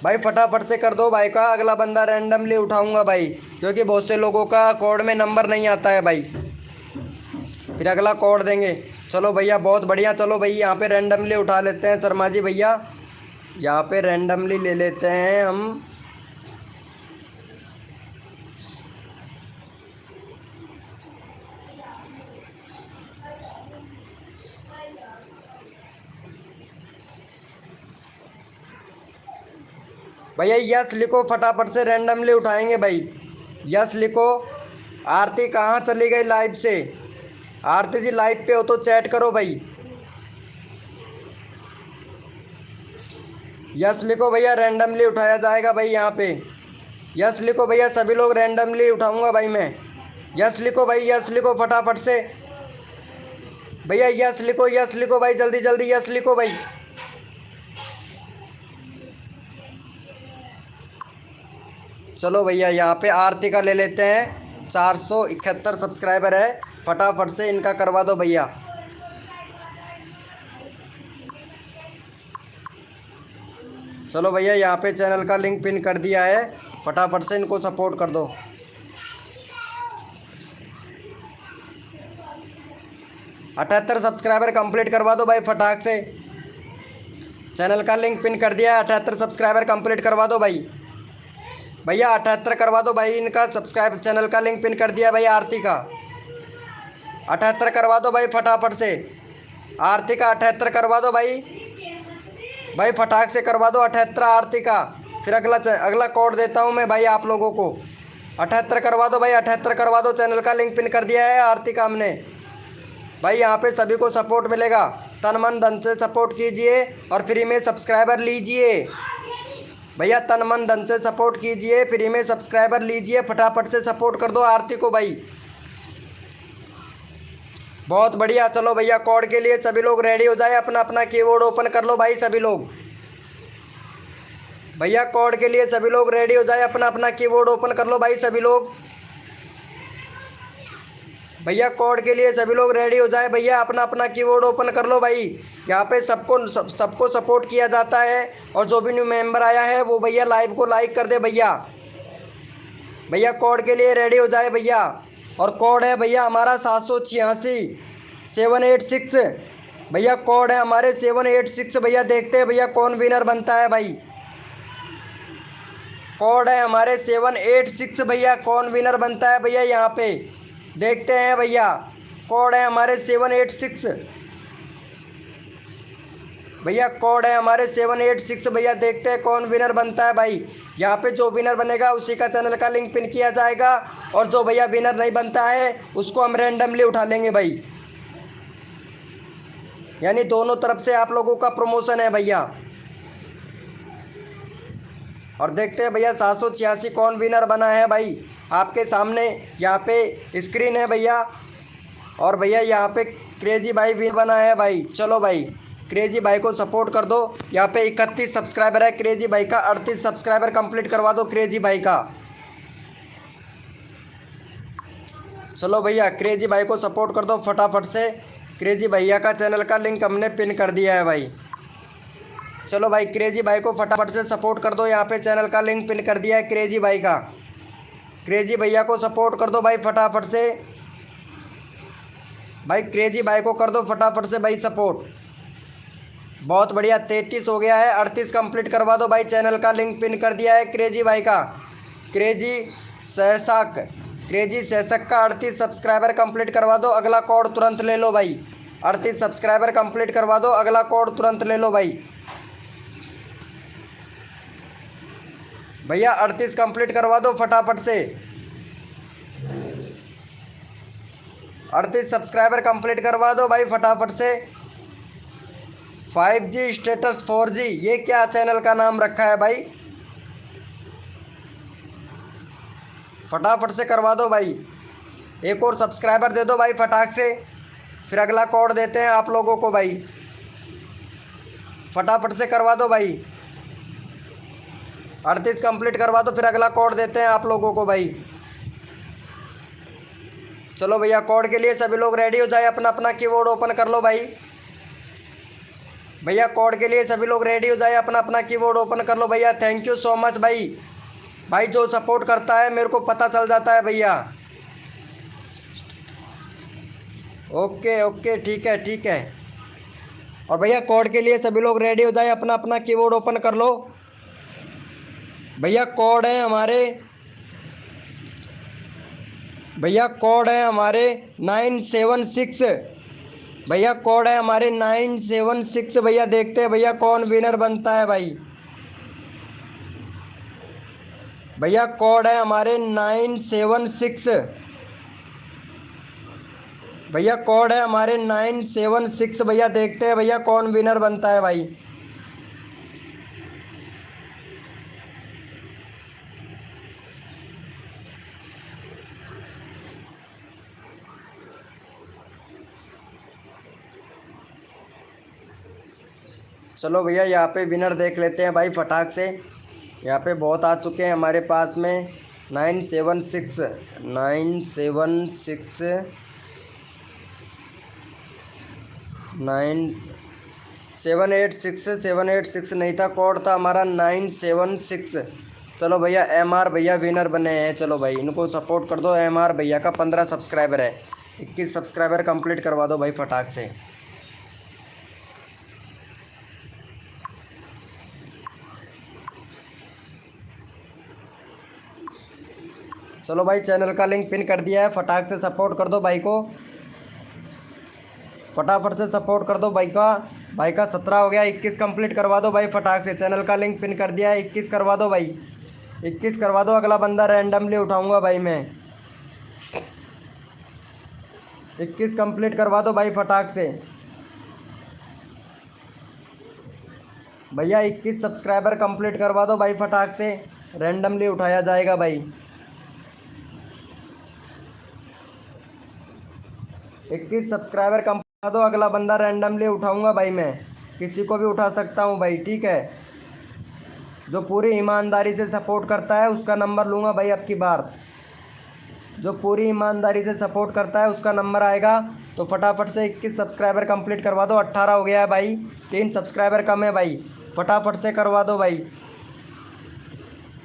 भाई। फटाफट से कर दो भाई का। अगला बंदा रैंडमली उठाऊंगा भाई, क्योंकि बहुत से लोगों का कोड में नंबर नहीं आता है भाई, फिर अगला कोड देंगे। चलो भैया बहुत बढ़िया। चलो भाई यहाँ पे रैंडमली उठा लेते हैं शर्मा जी भैया। यहाँ पे रैंडमली ले लेते हैं हम। भैया यस लिखो फटाफट से। रैंडमली उठाएंगे भाई। यस लिखो। आरती कहाँ चली गई लाइव से? आरती जी लाइव पे हो तो चैट करो भाई। यस लिखो भैया, रैंडमली उठाया जाएगा भाई यहाँ पे। यस लिखो भैया, सभी लोग रैंडमली उठाऊंगा भाई मैं। यस लिखो भाई, यस लिखो फटाफट से भैया। यस लिखो, यस लिखो भाई, जल्दी जल्दी यस लिखो भाई। चलो भैया यहाँ पे आरती का ले लेते हैं। 471 सब्सक्राइबर है। फटाफट से इनका करवा दो भैया। चलो भैया यहाँ पे चैनल का लिंक पिन कर दिया है। फटाफट से इनको सपोर्ट कर दो। अठहत्तर सब्सक्राइबर कंप्लीट करवा दो भाई फटाक से। चैनल का लिंक पिन कर दिया है। 78 सब्सक्राइबर कंप्लीट करवा दो भाई। भैया 78 करवा दो भाई इनका सब्सक्राइब। चैनल का लिंक पिन कर दिया भाई आरती का। 78 करवा दो भाई फटाफट से। आरती का 78 करवा दो भाई। भाई फटाक से करवा दो 78 आरती का। फिर अगला कोड देता हूँ मैं भाई आप लोगों को। 78 करवा दो भाई, 78 करवा दो। चैनल का लिंक पिन कर दिया है आरती का हमने भाई। यहाँ पे सभी को सपोर्ट मिलेगा। तन मन धन से सपोर्ट कीजिए और फ्री में सब्सक्राइबर लीजिए भैया। तन मन धन से सपोर्ट कीजिए, फ्री में सब्सक्राइबर लीजिए। फटाफट से सपोर्ट कर दो आरती को भाई। बहुत बढ़िया। चलो भैया कोड के लिए सभी लोग रेडी हो जाए। अपना अपना कीबोर्ड ओपन कर लो भाई सभी लोग। भैया कोड के लिए सभी लोग रेडी हो जाए। अपना अपना कीबोर्ड ओपन कर लो भाई सभी लोग। भैया कोड के लिए सभी लोग रेडी हो जाए। भैया अपना अपना कीबोर्ड ओपन कर लो भाई। यहाँ पे सबको सपोर्ट किया जाता है। और जो भी न्यू मेंबर आया है वो भैया लाइव को लाइक कर दे भैया। भैया कोड के लिए रेडी हो जाए भैया। और कोड है भैया हमारा 786 786 भैया। कोड है हमारे 786 भैया। देखते हैं भैया कौन विनर बनता है भाई। कोड है हमारे 786 भैया। कौन विनर बनता है भैया यहाँ पे देखते हैं भैया। कोड है हमारे 786 भैया। कोड है हमारे 786 भैया। देखते हैं कौन विनर बनता है भाई। यहाँ पे जो विनर बनेगा उसी का चैनल का लिंक पिन किया जाएगा। और जो भैया विनर नहीं बनता है उसको हम रैंडमली उठा लेंगे भाई। यानी दोनों तरफ से आप लोगों का प्रमोशन है भैया। और देखते हैं भैया 786 कौन विनर बना है भाई। आपके सामने यहाँ पे स्क्रीन है भैया। और भैया यहाँ पे क्रेजी भाई विनर बना है भाई। चलो भाई क्रेजी भाई को सपोर्ट कर दो। यहाँ पे 31 सब्सक्राइबर है क्रेजी भाई का। 38 सब्सक्राइबर कंप्लीट करवा दो क्रेजी भाई का। चलो भैया क्रेजी भाई को सपोर्ट कर दो फटाफट से। क्रेजी भैया का चैनल का लिंक हमने पिन कर दिया है भाई। चलो भाई क्रेजी भाई को फटाफट से सपोर्ट कर दो। यहाँ पे चैनल का लिंक पिन कर दिया है क्रेजी भाई का। क्रेजी भैया को सपोर्ट कर दो भाई फटाफट से। भाई क्रेजी भाई को कर दो फटाफट से भाई सपोर्ट। बहुत बढ़िया। 33 हो गया है। 38 कंप्लीट करवा दो भाई। चैनल का लिंक पिन कर दिया है क्रेजी भाई का, क्रेजी सहसाक, क्रेजी सहसक का 38 सब्सक्राइबर कंप्लीट करवा दो। अगला कोड तुरंत ले लो भाई। 38 सब्सक्राइबर कंप्लीट करवा दो। अगला कोड तुरंत ले लो भाई। भैया 38 कंप्लीट करवा दो फटाफट से। 38 सब्सक्राइबर कंप्लीट करवा दो भाई फटाफट से। 5G स्टेटस 4G, ये क्या चैनल का नाम रखा है भाई? फटाफट से करवा दो भाई। एक और सब्सक्राइबर दे दो भाई फटाक से, फिर अगला कोड देते हैं आप लोगों को भाई। फटाफट से करवा दो भाई। 38 कंप्लीट करवा दो, फिर अगला कोड देते हैं आप लोगों को भाई। चलो भैया, कोड के लिए सभी लोग रेडी हो जाए। अपना अपना कीबोर्ड ओपन कर लो भाई। भैया कोड के लिए सभी लोग रेडी हो जाए। अपना अपना कीबोर्ड ओपन कर लो भैया। थैंक यू सो मच भाई। भाई जो सपोर्ट करता है मेरे को पता चल जाता है भैया। ओके ओके, ठीक है ठीक है। और भैया कोड के लिए सभी लोग रेडी हो जाए। अपना अपना कीबोर्ड ओपन कर लो भैया। कोड है हमारे, भैया कोड है हमारे 976। भैया कोड है हमारे 976। भैया देखते हैं भैया कौन विनर बनता है भाई। भैया कोड है हमारे 976। भैया कोड है हमारे 976। भैया देखते हैं भैया कौन विनर बनता है भाई। चलो भैया यहाँ पे विनर देख लेते हैं भाई फटाक से। यहाँ पे बहुत आ चुके हैं हमारे पास में। 976 976 786 नहीं था, कोड था हमारा 976। चलो भैया MR भैया विनर बने हैं। चलो भाई इनको सपोर्ट कर दो। MR भैया का 15 सब्सक्राइबर है। 21 सब्सक्राइबर कंप्लीट करवा दो भाई फटाक से। चलो भाई चैनल का लिंक पिन कर दिया है। फटाक से सपोर्ट कर दो भाई को। फटाफट से सपोर्ट कर दो भाई का। भाई का 17 हो गया। 21 कंप्लीट करवा दो भाई फटाक से। चैनल का लिंक पिन कर दिया है। 21 करवा दो भाई। 21 करवा दो। अगला बंदा रैंडमली उठाऊंगा भाई मैं। 21 कंप्लीट करवा दो भाई फटाक से। भैया 21 सब्सक्राइबर कंप्लीट करवा दो भाई फटाक से। रैंडमली उठाया जाएगा भाई। 21 सब्सक्राइबर कंप्लीट कर दो। अगला बंदा रैंडमली उठाऊंगा भाई मैं। किसी को भी उठा सकता हूं भाई, ठीक है। जो पूरी ईमानदारी से सपोर्ट करता है उसका नंबर लूँगा भाई अब की बार। जो पूरी ईमानदारी से सपोर्ट करता है उसका नंबर आएगा। तो फटाफट से 21 सब्सक्राइबर कंप्लीट करवा दो। 18 हो गया है भाई। 3 सब्सक्राइबर कम है भाई। फटाफट से करवा दो भाई।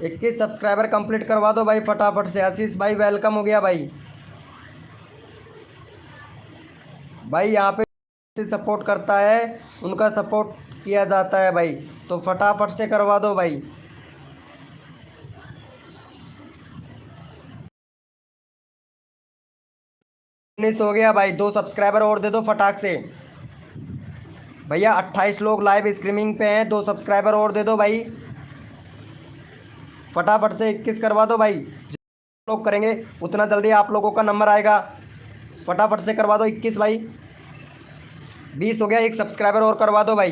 21 सब्सक्राइबर कंप्लीट करवा दो भाई फटाफट से। आशीष भाई वेलकम हो गया भाई। भाई यहाँ पे सपोर्ट करता है उनका सपोर्ट किया जाता है भाई। तो फटाफट से करवा दो भाई। 19 हो गया भाई। 2 सब्सक्राइबर और दे दो फटाक से। भैया 28 लोग लाइव स्ट्रीमिंग पे हैं। 2 सब्सक्राइबर और दे दो भाई फटाफट से। 21 करवा दो भाई। जितने लोग करेंगे उतना जल्दी आप लोगों का नंबर आएगा। फटाफट से करवा दो 21 भाई। 20 हो गया। 1 सब्सक्राइबर और करवा दो भाई।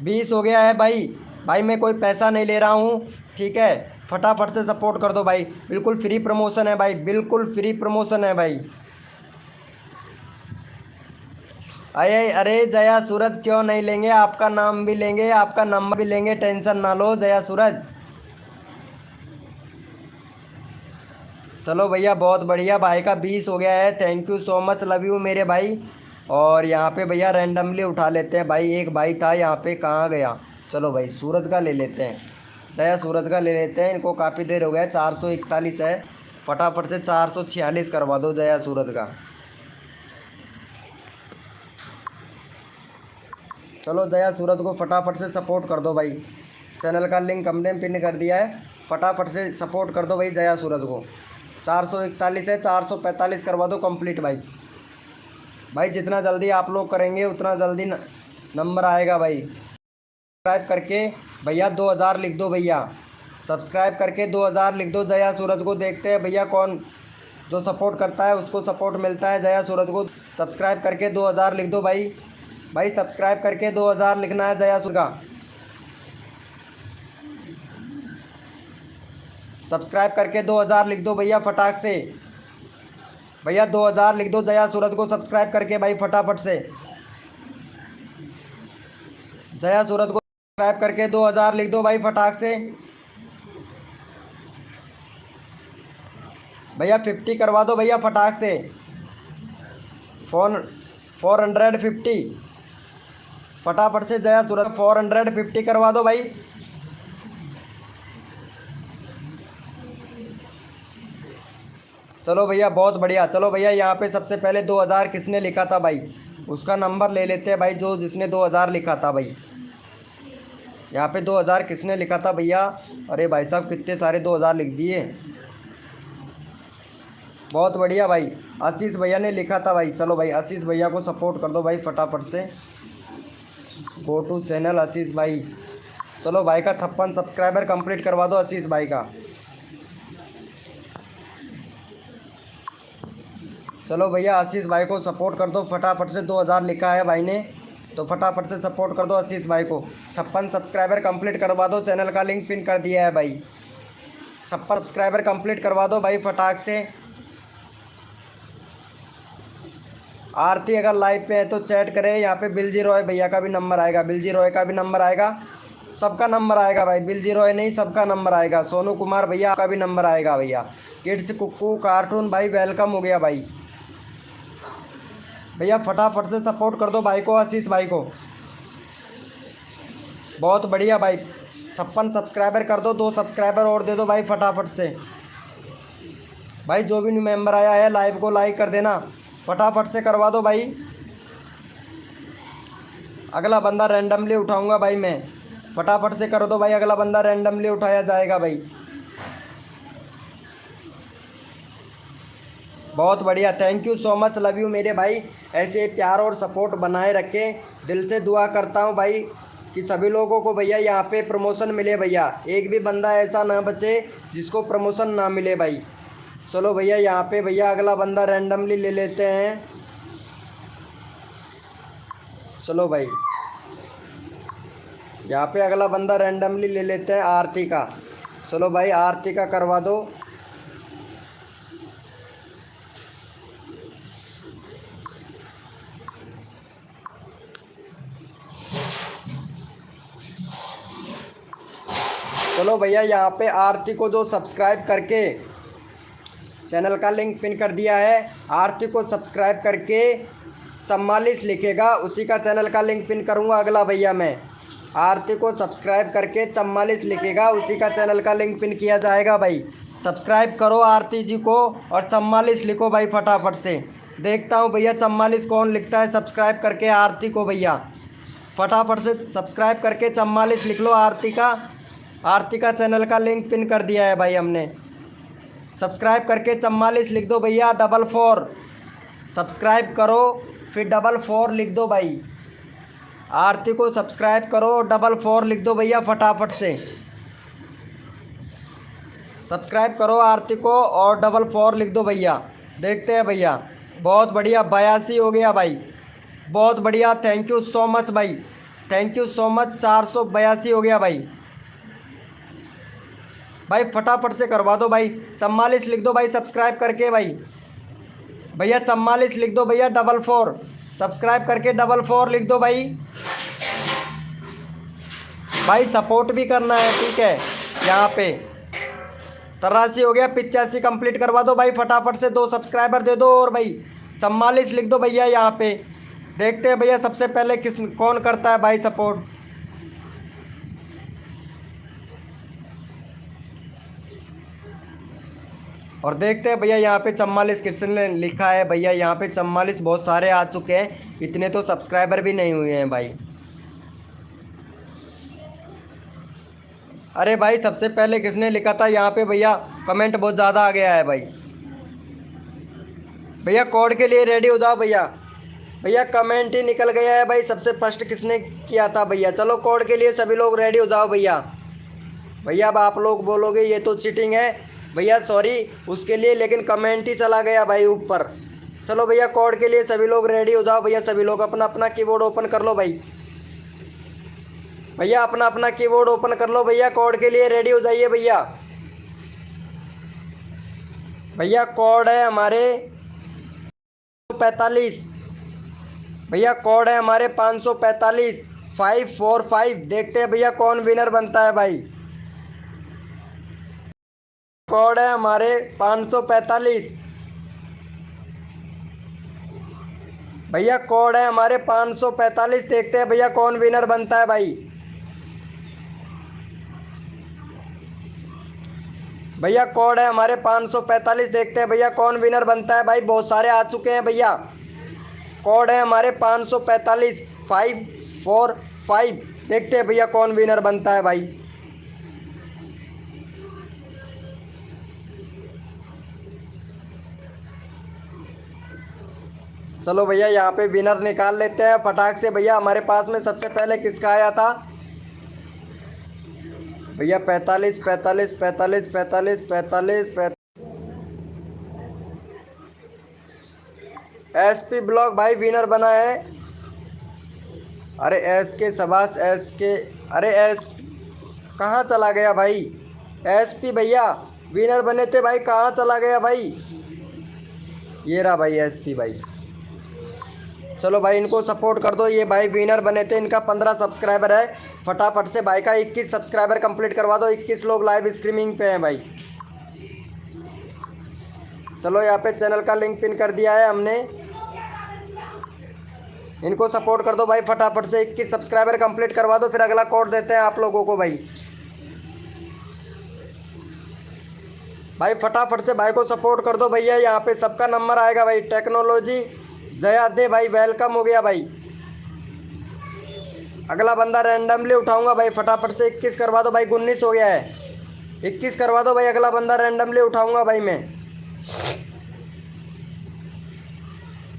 20 हो गया है भाई। भाई मैं कोई पैसा नहीं ले रहा हूँ, ठीक है। फटाफट से सपोर्ट कर दो भाई। बिल्कुल फ्री प्रमोशन है भाई, बिल्कुल फ्री प्रमोशन है भाई। अरे अरे जया सूरज क्यों नहीं लेंगे, आपका नाम भी लेंगे, आपका नंबर भी लेंगे, टेंशन ना लो जया सूरज। चलो भैया बहुत बढ़िया। भाई का 20 हो गया है। Thank you so much, love you मेरे भाई। और यहाँ पे भैया रैंडमली उठा लेते हैं भाई। एक भाई था यहाँ पे, कहाँ गया। चलो भाई सूरज का ले लेते हैं। जया सूरज का ले लेते हैं। इनको काफ़ी देर हो गया। 441 है। फटाफट से 446 करवा दो जया सूरज का। चलो जया सूरज को फटाफट से सपोर्ट कर दो भाई। चैनल का लिंक हमने पिन कर दिया है, फटाफट से सपोर्ट कर दो भाई जया सूरज को। 441 है, 445 करवा दो कंप्लीट भाई। भाई जितना जल्दी आप लोग करेंगे उतना जल्दी नंबर आएगा भाई। सब्सक्राइब करके भैया 2000 लिख दो भैया। सब्सक्राइब करके 2000 लिख दो। जया सूरज को देखते हैं भैया कौन जो सपोर्ट करता है उसको सपोर्ट मिलता है। जया सूरज को सब्सक्राइब करके 2000 लिख दो भाई। भाई सब्सक्राइब करके 2000 लिखना है जया सूरज का। सब्सक्राइब करके 2000 लिख दो भैया फटाक से। भैया 2000 लिख दो जया सूरज को सब्सक्राइब करके भाई फटाफट से। जया सूरज को सब्सक्राइब करके 2000 लिख दो भाई फटाक से। भैया 50 करवा दो भैया फटाक से। 450 फटाफट से जया सूरज 450 करवा दो भाई। चलो भैया बहुत बढ़िया। चलो भैया यहाँ पे सबसे पहले 2000 किसने लिखा था भाई, उसका नंबर ले लेते हैं भाई। जो जिसने 2000 लिखा था भाई, यहाँ पे 2000 किसने लिखा था भैया। अरे भाई साहब कितने सारे 2000 लिख दिए, बहुत बढ़िया भाई। आशीष भैया ने लिखा था भाई। चलो भाई आशीष भैया को सपोर्ट कर दो भाई फटाफट से। गो टू चैनल आशीष भाई। चलो भाई का 56 सब्सक्राइबर कंप्लीट करवा दो आशीष भाई का। चलो भैया आशीष भाई को सपोर्ट कर दो फटाफट से। 2000 लिखा है भाई ने, तो फटाफट से सपोर्ट कर दो आशीष भाई को। 56 सब्सक्राइबर कंप्लीट करवा दो। चैनल का लिंक पिन कर दिया है भाई। 56 सब्सक्राइबर कंप्लीट करवा दो भाई फटाक से। आरती अगर लाइव पे है तो चैट करे। यहाँ पे बिलजी रॉय भैया का भी नंबर आएगा, बिलजी रॉय का भी नंबर आएगा, सबका नंबर आएगा भाई। बिलजी रॉय नहीं सबका नंबर आएगा। सोनू कुमार भैया का भी नंबर आएगा भैया। किड्स कुक्कू कार्टून भाई वेलकम हो गया भाई। भैया फटाफट से सपोर्ट कर दो भाई को, आशीष भाई को। बहुत बढ़िया भाई। 56 सब्सक्राइबर कर दो, 2 सब्सक्राइबर और दे दो भाई फटाफट से। भाई जो भी न्यू मेंबर आया है लाइव को लाइक कर देना, फटाफट से करवा दो भाई। अगला बंदा रैंडमली उठाऊंगा भाई मैं, फटाफट से कर दो भाई। अगला बंदा रैंडमली उठाया जाएगा भाई। बहुत बढ़िया, thank you so much, love you मेरे भाई। ऐसे प्यार और सपोर्ट बनाए रखें। दिल से दुआ करता हूँ भाई कि सभी लोगों को भैया यहाँ पे प्रमोशन मिले भैया। एक भी बंदा ऐसा ना बचे जिसको प्रमोशन ना मिले भाई। चलो भैया यहाँ पे भैया अगला बंदा रैंडमली ले लेते हैं। चलो भाई यहाँ पे अगला बंदा रैंडमली ले लेते हैं आरती का। चलो भाई आरती का करवा दो। चलो भैया यहाँ पे आरती को जो सब्सक्राइब करके चैनल का लिंक पिन कर दिया है, आरती को सब्सक्राइब करके 44 लिखेगा उसी का चैनल का लिंक पिन करूँगा अगला भैया मैं। आरती को सब्सक्राइब करके 44 लिखेगा उसी का चैनल का लिंक पिन किया जाएगा भाई। सब्सक्राइब करो आरती जी को और 44 लिखो भाई फटाफट से। देखता हूँ भैया 44 कौन लिखता है सब्सक्राइब करके आरती को। भैया फटाफट से सब्सक्राइब करके 44 लिख लो आरती का। आरती का चैनल का लिंक पिन कर दिया है भाई हमने। सब्सक्राइब करके 44 लिख दो भैया। 44 सब्सक्राइब करो फिर 44 लिख दो भाई। आरती को सब्सक्राइब करो 44 लिख दो भैया फटाफट से। सब्सक्राइब करो आरती को और 44 लिख दो भैया। देखते हैं भैया, बहुत बढ़िया 82 हो गया भाई, बहुत बढ़िया। थैंक यू सो मच भाई, थैंक यू सो मच। 482 हो गया भाई। भाई फटाफट से करवा दो भाई। 44 लिख दो भाई सब्सक्राइब करके भाई। भैया 44 लिख दो भैया। 44 सब्सक्राइब करके 44 लिख दो भाई। भाई सपोर्ट भी करना है ठीक है। यहाँ पे 83 हो गया। 85 कंप्लीट करवा दो भाई फटाफट से। 2 सब्सक्राइबर दे दो और भाई 44 लिख दो भैया यहाँ पे। देखते हैं भैया सबसे पहले कौन करता है भाई सपोर्ट। और देखते हैं भैया यहाँ पे 44 किसने लिखा है भैया। यहाँ पे 44 बहुत सारे आ चुके हैं, इतने तो सब्सक्राइबर भी नहीं हुए हैं भाई। अरे भाई सबसे पहले किसने लिखा था यहाँ पे भैया? कमेंट बहुत ज़्यादा आ गया है भाई। भैया कोड के लिए रेडी हो जाओ भैया। भैया कमेंट ही निकल गया है भाई, सबसे फर्स्ट किसने किया था भैया? चलो कोड के लिए सभी लोग रेडी हो जाओ भैया। भैया अब आप लोग बोलोगे ये तो चीटिंग है भैया, सॉरी उसके लिए, लेकिन कमेंट ही चला गया भाई ऊपर। चलो भैया कोड के लिए सभी लोग रेडी हो जाओ भैया, सभी लोग अपना अपना कीबोर्ड ओपन कर लो भाई। भैया अपना अपना कीबोर्ड ओपन कर लो भैया, कोड के लिए रेडी हो जाइए भैया। भैया कोड है हमारे 545। भैया कोड है हमारे 545 545। देखते हैं भैया कौन विनर बनता है भाई। कोड है हमारे 545। भैया कोड है हमारे 545। देखते हैं भैया कौन विनर बनता है भाई। भैया कोड है हमारे 545। देखते हैं भैया कौन विनर बनता है भाई। बहुत सारे आ चुके हैं भैया। कोड है हमारे 545 545। देखते हैं भैया कौन विनर बनता है भाई। चलो भैया यहाँ पे विनर निकाल लेते हैं फटाक से। भैया हमारे पास में सबसे पहले किसका आया था भैया? 45 45 45 45 45 SP ब्लॉक भाई विनर बना है। अरे एस के शबाश एस के। अरे एस कहाँ चला गया भाई? SP भैया विनर बने थे भाई, कहाँ चला गया भाई? ये रहा भाई SP भाई। चलो भाई इनको सपोर्ट कर दो, ये भाई विनर बने थे, इनका 15 सब्सक्राइबर है। फटाफट से भाई का 21 सब्सक्राइबर कंप्लीट करवा दो। 21 लोग लाइव स्ट्रीमिंग पे हैं भाई। चलो यहाँ पे चैनल का लिंक पिन कर दिया है हमने, इनको सपोर्ट कर दो भाई। फटाफट से 21 सब्सक्राइबर कंप्लीट करवा दो, फिर अगला कोड देते हैं आप लोगों को भाई। भाई फटाफट से भाई को सपोर्ट कर दो भैया। यहाँ पे सबका नंबर आएगा भाई। टेक्नोलॉजी जया दे भाई वेलकम हो गया भाई। अगला बंदा रैंडमली उठाऊंगा भाई। फटाफट से 21 करवा दो भाई। 19 हो गया है, 21 करवा दो भाई। अगला बंदा रैंडमली उठाऊंगा भाई मैं।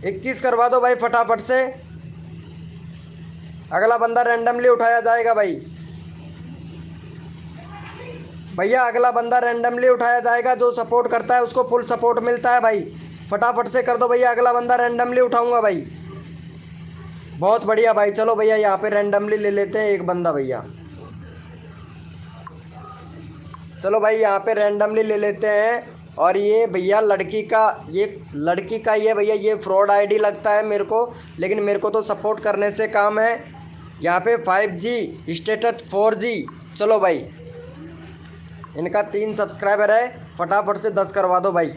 21 करवा दो भाई फटाफट से। अगला बंदा रैंडमली उठाया जाएगा भाई। भैया अगला बंदा रैंडमली उठाया जाएगा, जो सपोर्ट करता है उसको फुल सपोर्ट मिलता है भाई। फटाफट से कर दो भैया। अगला बंदा रैंडमली उठाऊंगा भाई। बहुत बढ़िया भाई। चलो भैया यहाँ पे रैंडमली ले लेते हैं एक बंदा भैया। चलो भाई यहाँ पे रैंडमली ले लेते हैं। और ये भैया लड़की का ये भैया ये फ्रॉड आईडी लगता है मेरे को, लेकिन मेरे को तो सपोर्ट करने से काम है। यहाँ पे 5G स्टेटस 4G। चलो भाई इनका 3 सब्सक्राइबर है, फटाफट से 10 करवा दो भाई।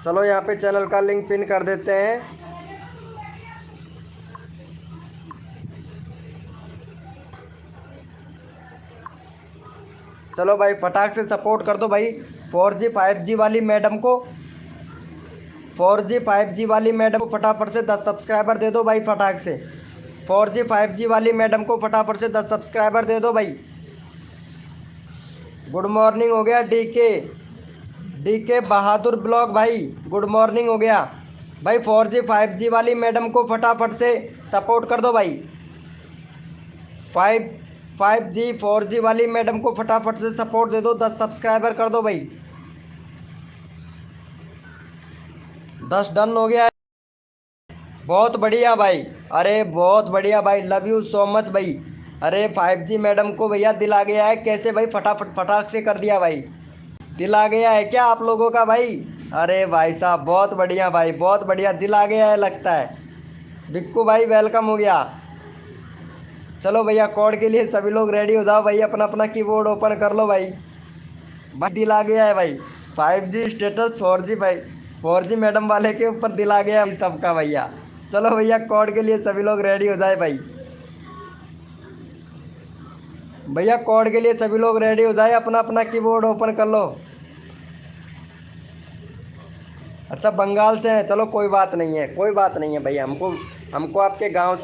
चलो यहाँ पे चैनल का लिंक पिन कर देते हैं। चलो भाई फटाक से सपोर्ट कर दो भाई 4G 5G वाली मैडम को। 4G 5G वाली मैडम को फटाफट से 10 सब्सक्राइबर दे दो भाई। फटाक से 4G 5G वाली मैडम को फटाफट से 10 सब्सक्राइबर दे दो भाई। गुड मॉर्निंग हो गया डीके बहादुर ब्लॉग भाई, गुड मॉर्निंग हो गया भाई। 4G 5G वाली मैडम को फटाफट से सपोर्ट कर दो भाई। 5G 4G वाली मैडम को फटाफट से सपोर्ट दे दो। 10 सब्सक्राइबर कर दो भाई। 10 डन हो गया है। बहुत बढ़िया भाई, अरे बहुत बढ़िया भाई, लव यू सो मच भाई। अरे 5G मैडम को भैया दिल आ गया है। कैसे भाई? फटाक से कर दिया भाई। दिल आ गया है क्या आप लोगों का भाई? अरे भाई साहब बहुत बढ़िया भाई, बहुत बढ़िया, दिल आ गया है लगता है। बिक्कू भाई वेलकम हो गया। चलो भैया कोड के लिए सभी लोग रेडी हो जाओ भाई। अपना अपना कीबोर्ड ओपन कर लो भाई। भाई दिल आ गया है भाई। 5G स्टेटस 4G भाई, 4G मैडम वाले के ऊपर दिल आ गया है सबका भैया। चलो भैया कोड के लिए सभी लोग रेडी हो जाए भाई। भैया कोड के लिए सभी लोग रेडी हो जाए। अपना अपना कीबोर्ड ओपन कर लो। अच्छा बंगाल से हैं, चलो कोई बात नहीं है, कोई बात नहीं है भैया। हमको आपके गांव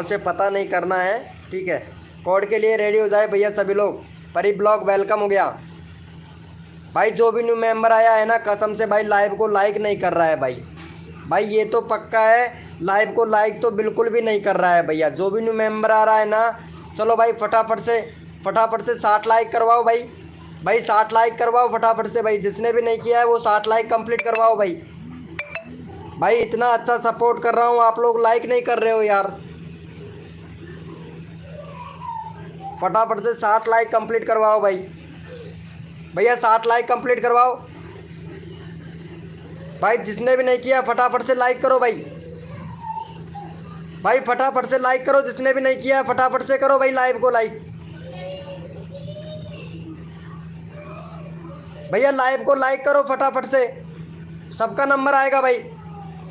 से पता नहीं करना है, ठीक है। कोड के लिए रेडी हो जाए भैया सभी लोग। परी ब्लॉग वेलकम हो गया भाई। जो भी न्यू मेंबर आया है ना, कसम से भाई लाइव को लाइक नहीं कर रहा है भाई। भाई ये तो पक्का है, लाइव को लाइक तो बिल्कुल भी नहीं कर रहा है भैया। जो भी न्यू मेंबर आ रहा है ना, चलो भाई फटाफट से 60 लाइक करवाओ भाई। भाई 60 लाइक करवाओ फटाफट से भाई। जिसने भी नहीं किया है वो 60 लाइक कंप्लीट करवाओ भाई। भाई इतना अच्छा सपोर्ट कर रहा हूँ, आप लोग लाइक नहीं कर रहे हो यार। फटाफट से 60 लाइक कंप्लीट करवाओ भाई। भैया 60 लाइक कंप्लीट करवाओ भाई। जिसने भी नहीं किया फटाफट से लाइक करो भाई। भाई फटाफट से लाइक करो, जिसने भी नहीं किया फटाफट से करो भाई लाइव को लाइक। भैया लाइव को लाइक करो फटाफट से, सबका नंबर आएगा भाई।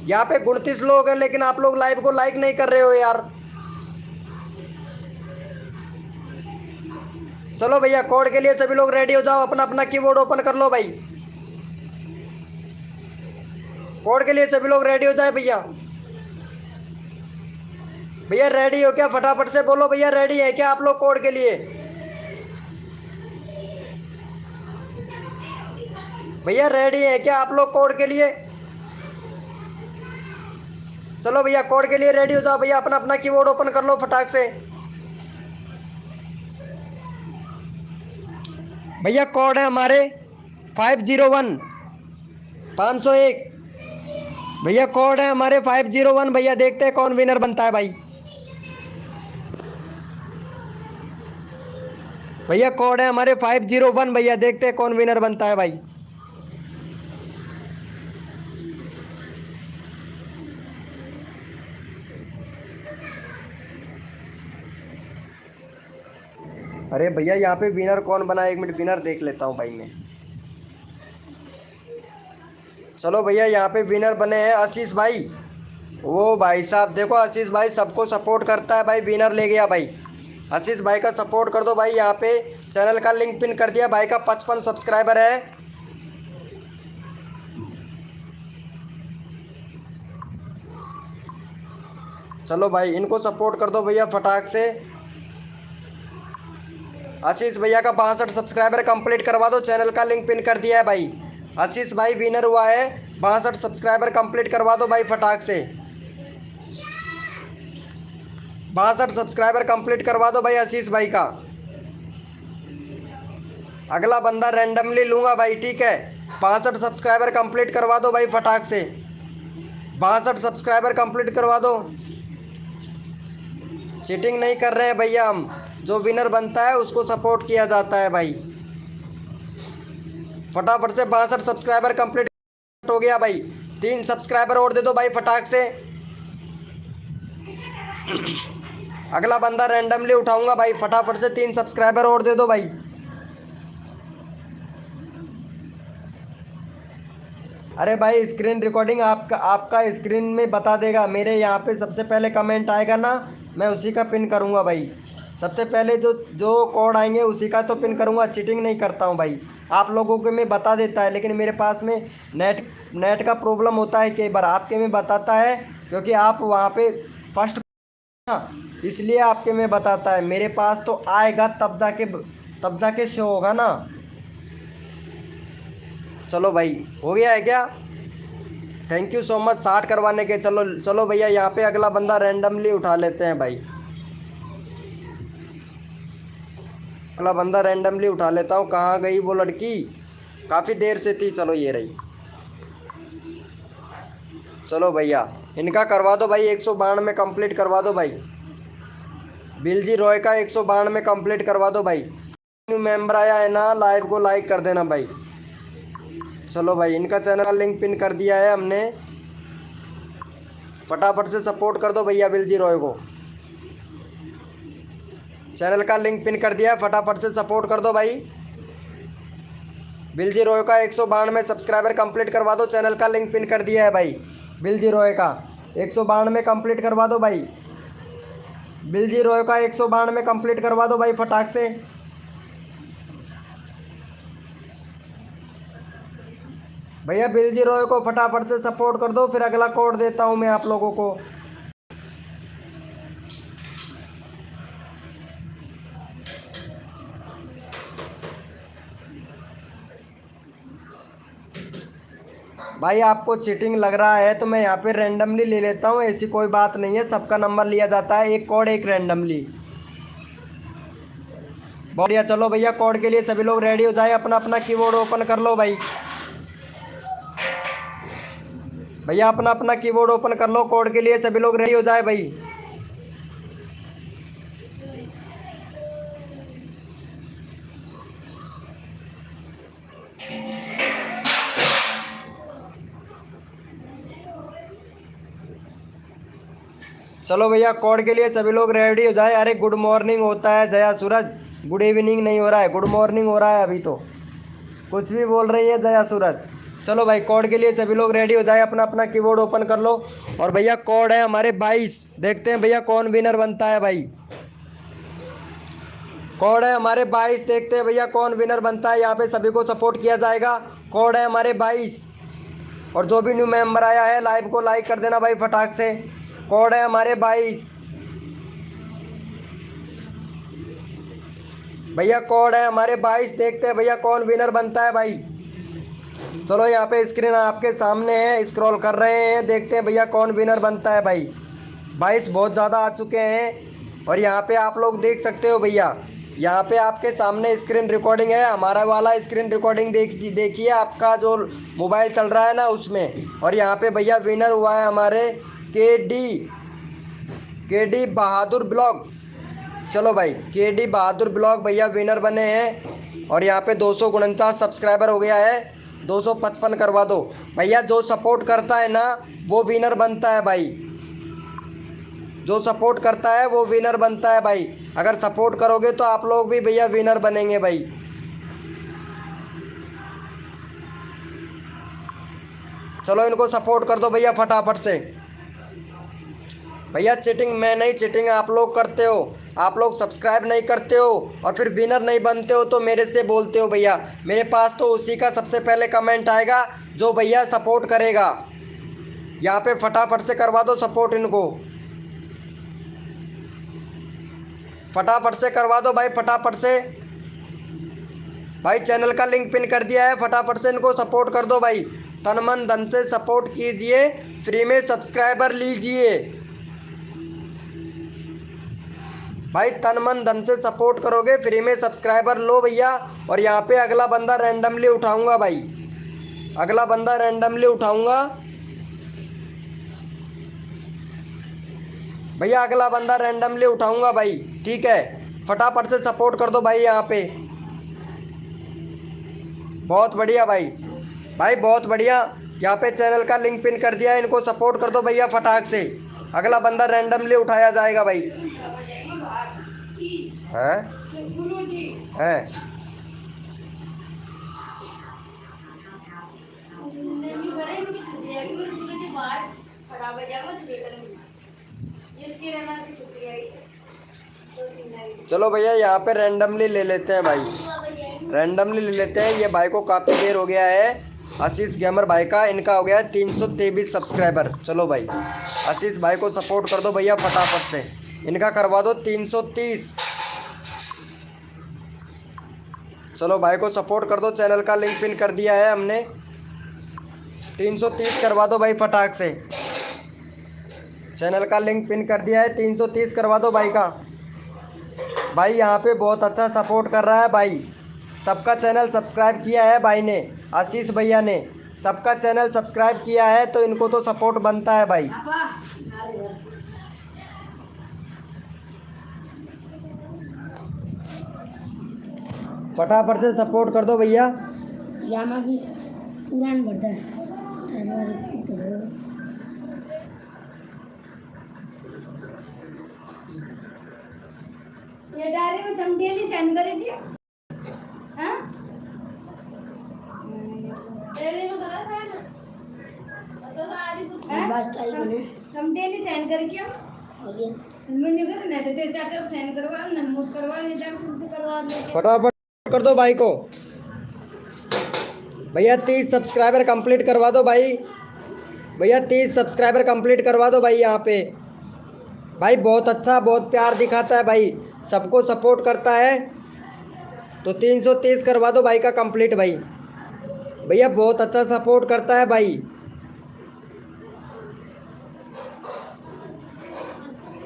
यहाँ पे 29 लोग हैं लेकिन आप लोग लाइव को लाइक नहीं कर रहे हो यार। चलो भैया कोड के लिए सभी लोग रेडी हो जाओ, अपना अपना कीबोर्ड ओपन कर लो भाई। कोड के लिए सभी लोग रेडी हो जाए भैया। भैया रेडी हो क्या? फटाफट से बोलो भैया, रेडी है क्या आप लोग कोड के लिए? भैया रेडी है क्या आप लोग कोड के लिए? चलो भैया कोड के लिए रेडी हो जाओ भैया, अपना अपना कीबोर्ड ओपन कर लो फटाक से। भैया कोड है हमारे 501 501। भैया कोड है हमारे 501। भैया देखते हैं कौन विनर बनता है भाई। भैया कोड है हमारे 501। भैया देखते हैं कौन विनर बनता है भाई। अरे भैया यहाँ पे विनर कौन बना है, 1 मिनट विनर देख लेता हूँ भाई मैं। चलो भैया यहाँ पे विनर बने हैं आशीष भाई। वो भाई साहब देखो, आशीष भाई सबको सपोर्ट करता है भाई, विनर ले गया भाई। आशीष भाई का सपोर्ट कर दो भाई। यहाँ पे चैनल का लिंक पिन कर दिया, भाई का 55 सब्सक्राइबर है। चलो भाई इनको सपोर्ट कर दो भैया फटाक से। आशीष भैया का 62 सब्सक्राइबर कंप्लीट करवा दो, चैनल का लिंक पिन कर दिया है भाई। आशीष भाई विनर हुआ है, 62 सब्सक्राइबर कंप्लीट करवा दो भाई फटाक से। 62 सब्सक्राइबर कंप्लीट करवा दो भाई आशीष भाई का। अगला बंदा रैंडमली लूँगा भाई, ठीक है। 62 सब्सक्राइबर कंप्लीट करवा दो भाई फटाक से। 62 सब्सक्राइबर कंप्लीट करवा दो। चीटिंग नहीं कर रहे हैं भैया हम, जो विनर बनता है उसको सपोर्ट किया जाता है भाई। फटाफट से 62 सब्सक्राइबर कंप्लीट हो गया भाई। 3 सब्सक्राइबर और दे दो भाई फटाक से। अगला बंदा रैंडमली उठाऊंगा भाई, फटाफट से 3 सब्सक्राइबर और दे दो भाई। अरे भाई स्क्रीन रिकॉर्डिंग आपका स्क्रीन में बता देगा। मेरे यहाँ पे सबसे पहले कमेंट आएगा ना, मैं उसी का पिन करूँगा भाई। सबसे पहले जो कोड आएंगे उसी का तो पिन करूँगा। चीटिंग नहीं करता हूँ भाई, आप लोगों के में बता देता है, लेकिन मेरे पास में नेट का प्रॉब्लम होता है। कई बार आपके में बताता है क्योंकि आप वहाँ पे फर्स्ट, इसलिए आपके में बताता है। मेरे पास तो आएगा तब जाके शो होगा ना। चलो भाई हो गया है क्या? थैंक यू सो मच 60 करवाने के। चलो भैया यहाँ पे अगला बंदा रैंडमली उठा लेते हैं भाई। अगला बंदा रैंडमली उठा लेता हूँ। कहाँ गई वो लड़की? काफ़ी देर से थी। चलो ये रही। चलो भैया इनका करवा दो भाई, 192 में कंप्लीट करवा दो भाई। बिलजी रॉय का 192 में कंप्लीट करवा दो भाई। न्यू मेंबर आया है ना, लाइव को लाइक कर देना भाई। चलो भाई इनका चैनल का लिंक पिन कर दिया है हमने, फटाफट से सपोर्ट कर दो भैया बिलजी रॉय को। चैनल का लिंक पिन कर दिया है, फटाफट से सपोर्ट कर दो भाई। बिलजी रॉय का 192 में सब्सक्राइबर कंप्लीट करवा दो, चैनल का लिंक पिन कर दिया है भाई। बिलजी रॉय का 192 में कंप्लीट करवा दो भाई। बिलजी रॉय का 192 में कंप्लीट करवा दो भाई फटाक से। भैया बिलजी रॉय को फटाफट से सपोर्ट कर दो, फिर अगला कोड देता हूं मैं आप लोगों को। भाई आपको चीटिंग लग रहा है तो मैं यहाँ पे रैंडमली ले लेता हूँ, ऐसी कोई बात नहीं है, सबका नंबर लिया जाता है, एक कोड एक रैंडमली। बढ़िया, चलो भैया कोड के लिए सभी लोग रेडी हो जाए, अपना अपना कीबोर्ड ओपन कर लो भाई। भैया अपना अपना कीबोर्ड ओपन कर लो, कोड के लिए सभी लोग रेडी हो जाए भाई। चलो भैया कोड के लिए सभी लोग रेडी हो जाए। अरे गुड मॉर्निंग होता है जया सूरज, गुड इवनिंग नहीं हो रहा है, गुड मॉर्निंग हो रहा है अभी तो। कुछ भी बोल रही है जया सूरज। चलो भाई कोड के लिए सभी लोग रेडी हो जाए, अपना अपना कीबोर्ड ओपन कर लो। और भैया कोड है हमारे 22, देखते हैं भैया कौन विनर बनता है भाई। कोड है हमारे 22, देखते हैं भैया कौन विनर बनता है। यहाँ पे सभी को सपोर्ट किया जाएगा। कोड है हमारे 22। और जो भी न्यू मेंबर आया है लाइव को लाइक कर देना भाई फटाक से। कोड है हमारे 22 भैया, कोड है हमारे 22, देखते हैं भैया कौन विनर बनता है भाई। चलो यहाँ पे स्क्रीन आपके सामने है, स्क्रॉल कर रहे हैं, देखते हैं भैया कौन विनर बनता है भाई। 22 बहुत ज़्यादा आ चुके हैं। और यहाँ पे आप लोग देख सकते हो भैया, यहाँ पे आपके सामने स्क्रीन रिकॉर्डिंग है, हमारा वाला स्क्रीन रिकॉर्डिंग देखिए आपका जो मोबाइल चल रहा है ना उसमें। और यहाँ पे भैया विनर हुआ है हमारे के डी बहादुर ब्लॉग। चलो भाई के डी बहादुर ब्लॉग भैया विनर बने हैं। और यहाँ पे 249 सब्सक्राइबर हो गया है, 255 करवा दो भैया। जो सपोर्ट करता है ना वो विनर बनता है भाई, जो सपोर्ट करता है वो विनर बनता है भाई। अगर सपोर्ट करोगे तो आप लोग भी भैया विनर बनेंगे भाई। चलो इनको सपोर्ट कर दो भैया फटाफट से। भैया चीटिंग मैं नहीं, चीटिंग आप लोग करते हो। आप लोग सब्सक्राइब नहीं करते हो और फिर विनर नहीं बनते हो तो मेरे से बोलते हो भैया। मेरे पास तो उसी का सबसे पहले कमेंट आएगा जो भैया सपोर्ट करेगा। यहाँ पे फटाफट से करवा दो सपोर्ट इनको, फटाफट से करवा दो भाई, फटाफट से भाई। चैनल का लिंक पिन कर दिया है, फटाफट से इनको सपोर्ट कर दो भाई। तन मन धन से सपोर्ट कीजिए, फ्री में सब्सक्राइबर लीजिए भाई। तन मन धन से सपोर्ट करोगे फ्री में सब्सक्राइबर लो भैया। और यहाँ पे अगला बंदा रैंडमली उठाऊंगा भाई, अगला बंदा रैंडमली उठाऊंगा भैया, अगला बंदा रैंडमली उठाऊंगा भाई, ठीक है। फटाफट से सपोर्ट कर दो भाई यहाँ पे। बहुत बढ़िया भाई, भाई बहुत बढ़िया। यहाँ पे चैनल का लिंक पिन कर दिया है, इनको सपोर्ट कर दो भैया फटाक से। अगला बंदा रैंडमली उठाया जाएगा भाई। है चलो भैया यहाँ पे रैंडमली ले लेते हैं भाई, रैंडमली ले लेते हैं। ये भाई को काफ़ी देर हो गया है, आशीष गेमर भाई का, इनका हो गया है 323 सब्सक्राइबर। चलो भाई आशीष भाई को सपोर्ट कर दो भैया फटाफट से, इनका करवा दो 330। चलो भाई को सपोर्ट कर दो, चैनल का लिंक पिन कर दिया है हमने। 330 करवा दो भाई फटाक से, चैनल का लिंक पिन कर दिया है। 330 करवा दो भाई का। भाई यहाँ पे बहुत अच्छा सपोर्ट कर रहा है भाई, सबका चैनल सब्सक्राइब किया है भाई ने, आशीष भैया ने सबका चैनल सब्सक्राइब किया है, तो इनको तो सपोर्ट बनता है भाई। फटाफट से सपोर्ट कर दो भैया। भी उड़ान बढ़ता है। ये डायरी में तुम डेली सेंड करी थी, हाँ? डेली में करा था ना, तो आज बस तारीख में तुम डेली सेंड करी थी। मैंने कर ना तो तेरे चाचा सेंड करवा ना, मुझ करवा ले, डॉक्टर से करवा ले। फटाफट कर दो भाई को भैया। 30 सब्सक्राइबर कंप्लीट करवा दो भाई, भैया 30 सब्सक्राइबर कंप्लीट करवा दो भाई। यहाँ पे भाई बहुत अच्छा, बहुत प्यार दिखाता है भाई, सबको सपोर्ट करता है, तो 330 करवा दो भाई का कंप्लीट भाई। भैया बहुत अच्छा सपोर्ट करता है भाई।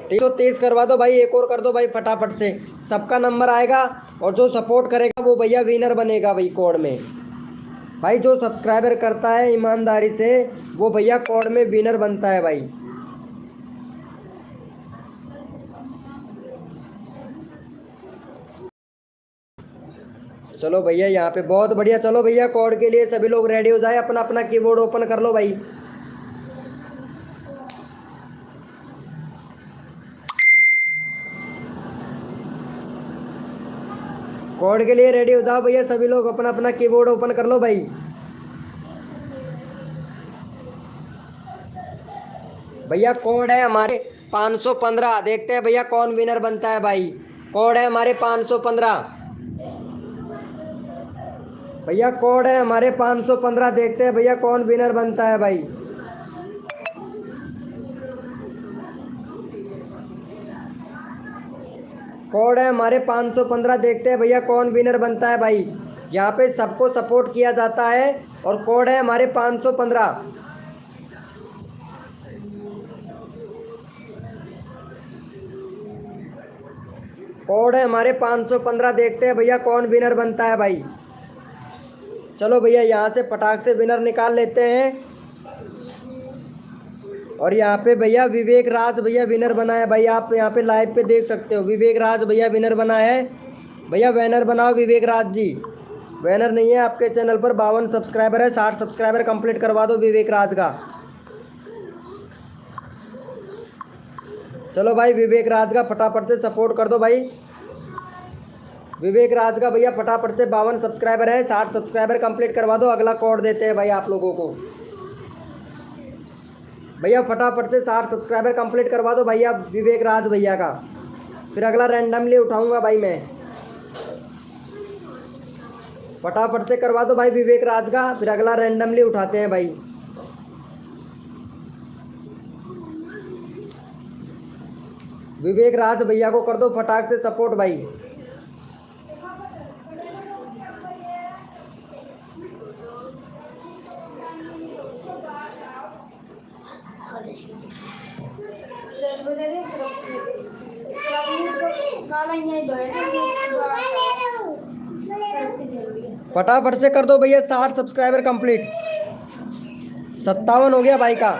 330 करवा दो भाई, एक और कर दो भाई फटाफट से। सबका नंबर आएगा और जो सपोर्ट करेगा वो भैया विनर बनेगा भाई कोड में। भाई जो सब्सक्राइबर करता है ईमानदारी से वो भैया कोड में विनर बनता है भाई। चलो भैया यहाँ पे बहुत बढ़िया। चलो भैया कोड के लिए सभी लोग रेडी हो जाए, अपना अपना कीबोर्ड ओपन कर लो भाई। कोड के लिए रेडी हो जाओ भैया सभी लोग, अपना अपना कीबोर्ड ओपन कर लो भाई। भैया कोड है हमारे 515, देखते हैं भैया कौन विनर बनता है भाई। कोड है हमारे 515 भैया, कोड है हमारे 515, देखते हैं भैया कौन विनर बनता है भाई। कोड है हमारे 515, देखते हैं भैया कौन विनर बनता है भाई। यहाँ पे सबको सपोर्ट किया जाता है और कोड है हमारे 515। कोड है हमारे 515, देखते हैं भैया कौन विनर बनता है भाई। चलो भैया यहाँ से फटाक से विनर निकाल लेते हैं। और यहाँ पे भैया विवेक राज भैया विनर बना है भाई, आप यहाँ पे लाइव पे देख सकते हो। विवेक राज भैया विनर बना है। भैया बैनर बनाओ विवेक राज जी। बैनर नहीं है आपके चैनल पर, 52 सब्सक्राइबर है, 60 सब्सक्राइबर कंप्लीट करवा दो विवेक राज का। चलो भाई विवेक राज का फटाफट से सपोर्ट कर दो भाई। विवेक राज का भैया फटाफट से 52 सब्सक्राइबर है, 60 सब्सक्राइबर कंप्लीट करवा दो। अगला कोड देते हैं भाई आप लोगों को। भैया फटाफट से 60 सब्सक्राइबर कंप्लीट करवा दो भैया विवेक राज भैया का, फिर अगला रैंडमली उठाऊंगा भाई मैं। फटाफट से करवा दो भाई विवेक राज का, फिर अगला रैंडमली उठाते हैं भाई। विवेक राज भैया को कर दो फटाक से सपोर्ट भाई। फटाफट से कर दो भैया 60 सब्सक्राइबर कंप्लीट। 57 हो गया भाई का।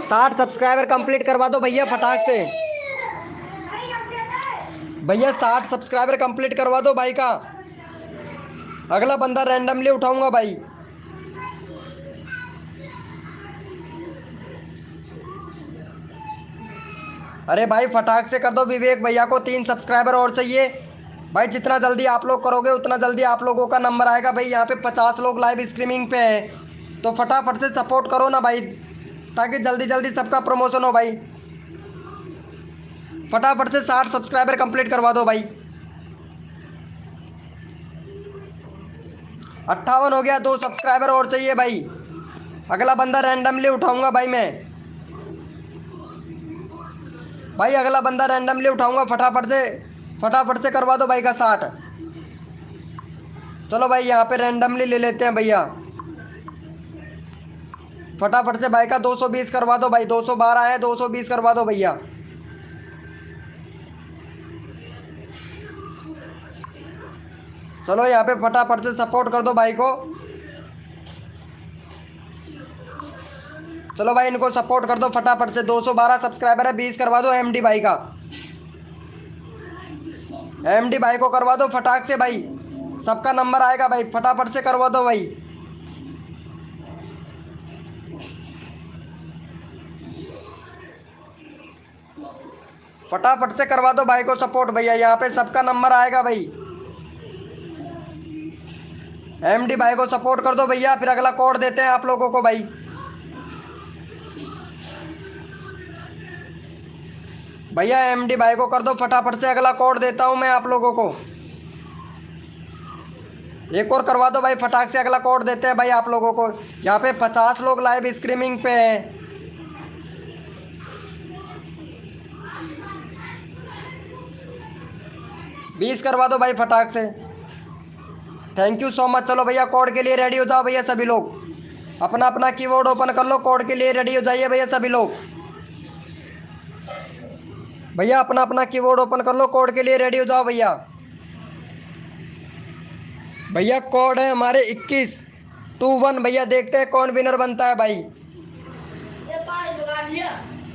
60 सब्सक्राइबर कंप्लीट करवा दो भैया फटाक से। भैया 60 सब्सक्राइबर कंप्लीट करवा दो भाई का, अगला बंदा रैंडमली उठाऊंगा भाई। अरे भाई फटाक से कर दो विवेक भैया को, 3 सब्सक्राइबर और चाहिए भाई। जितना जल्दी आप लोग करोगे उतना जल्दी आप लोगों का नंबर आएगा भाई। यहाँ पे 50 लोग लाइव स्ट्रीमिंग पे हैं, तो फटाफट से सपोर्ट करो ना भाई, ताकि जल्दी जल्दी सबका प्रमोशन हो भाई। फटाफट से 60 सब्सक्राइबर कंप्लीट करवा दो भाई। 58 हो गया, 2 सब्सक्राइबर और चाहिए भाई। अगला बंदा रैंडमली उठाऊंगा भाई मैं। भाई अगला बंदा रैंडमली उठाऊंगा, फटाफट से करवा दो भाई का 60। चलो भाई यहाँ पे रैंडमली ले लेते हैं भैया। फटाफट से भाई का 220 करवा दो भाई। 212 है, 220 करवा दो भैया। चलो यहाँ पे फटाफट से सपोर्ट कर दो भाई को। चलो भाई इनको सपोर्ट कर दो फटाफट से। 212 सब्सक्राइबर है, 20 करवा दो एमडी भाई का। एमडी भाई को करवा दो फटाक से भाई, सबका नंबर आएगा भाई। फटाफट से करवा दो भाई। फटाफट से करवा दो भाई को सपोर्ट भैया, यहाँ पे सबका नंबर आएगा भाई। एमडी भाई को सपोर्ट कर दो भैया, फिर अगला कोड देते हैं आप लोगों को भाई। भैया एमडी भाई को कर दो फटाफट से, अगला कोड देता हूं मैं आप लोगों को। एक और करवा दो भाई फटाक से, अगला कोड देते हैं भाई आप लोगों को। यहाँ पे 50 लोग लाइव स्ट्रीमिंग पे हैं। बीस करवा दो भाई फटाक से। Thank you so much. चलो भैया कोड के लिए रेडी हो जाओ भैया सभी लोग। अपना अपना कीबोर्ड ओपन कर लो, कोड के लिए रेडी हो जाइए भैया सभी लोग। भैया अपना अपना कीबोर्ड ओपन कर लो, कोड के लिए रेडी हो जाओ भैया। भैया कोड है हमारे 2121। भैया देखते हैं कौन विनर बनता है भाई।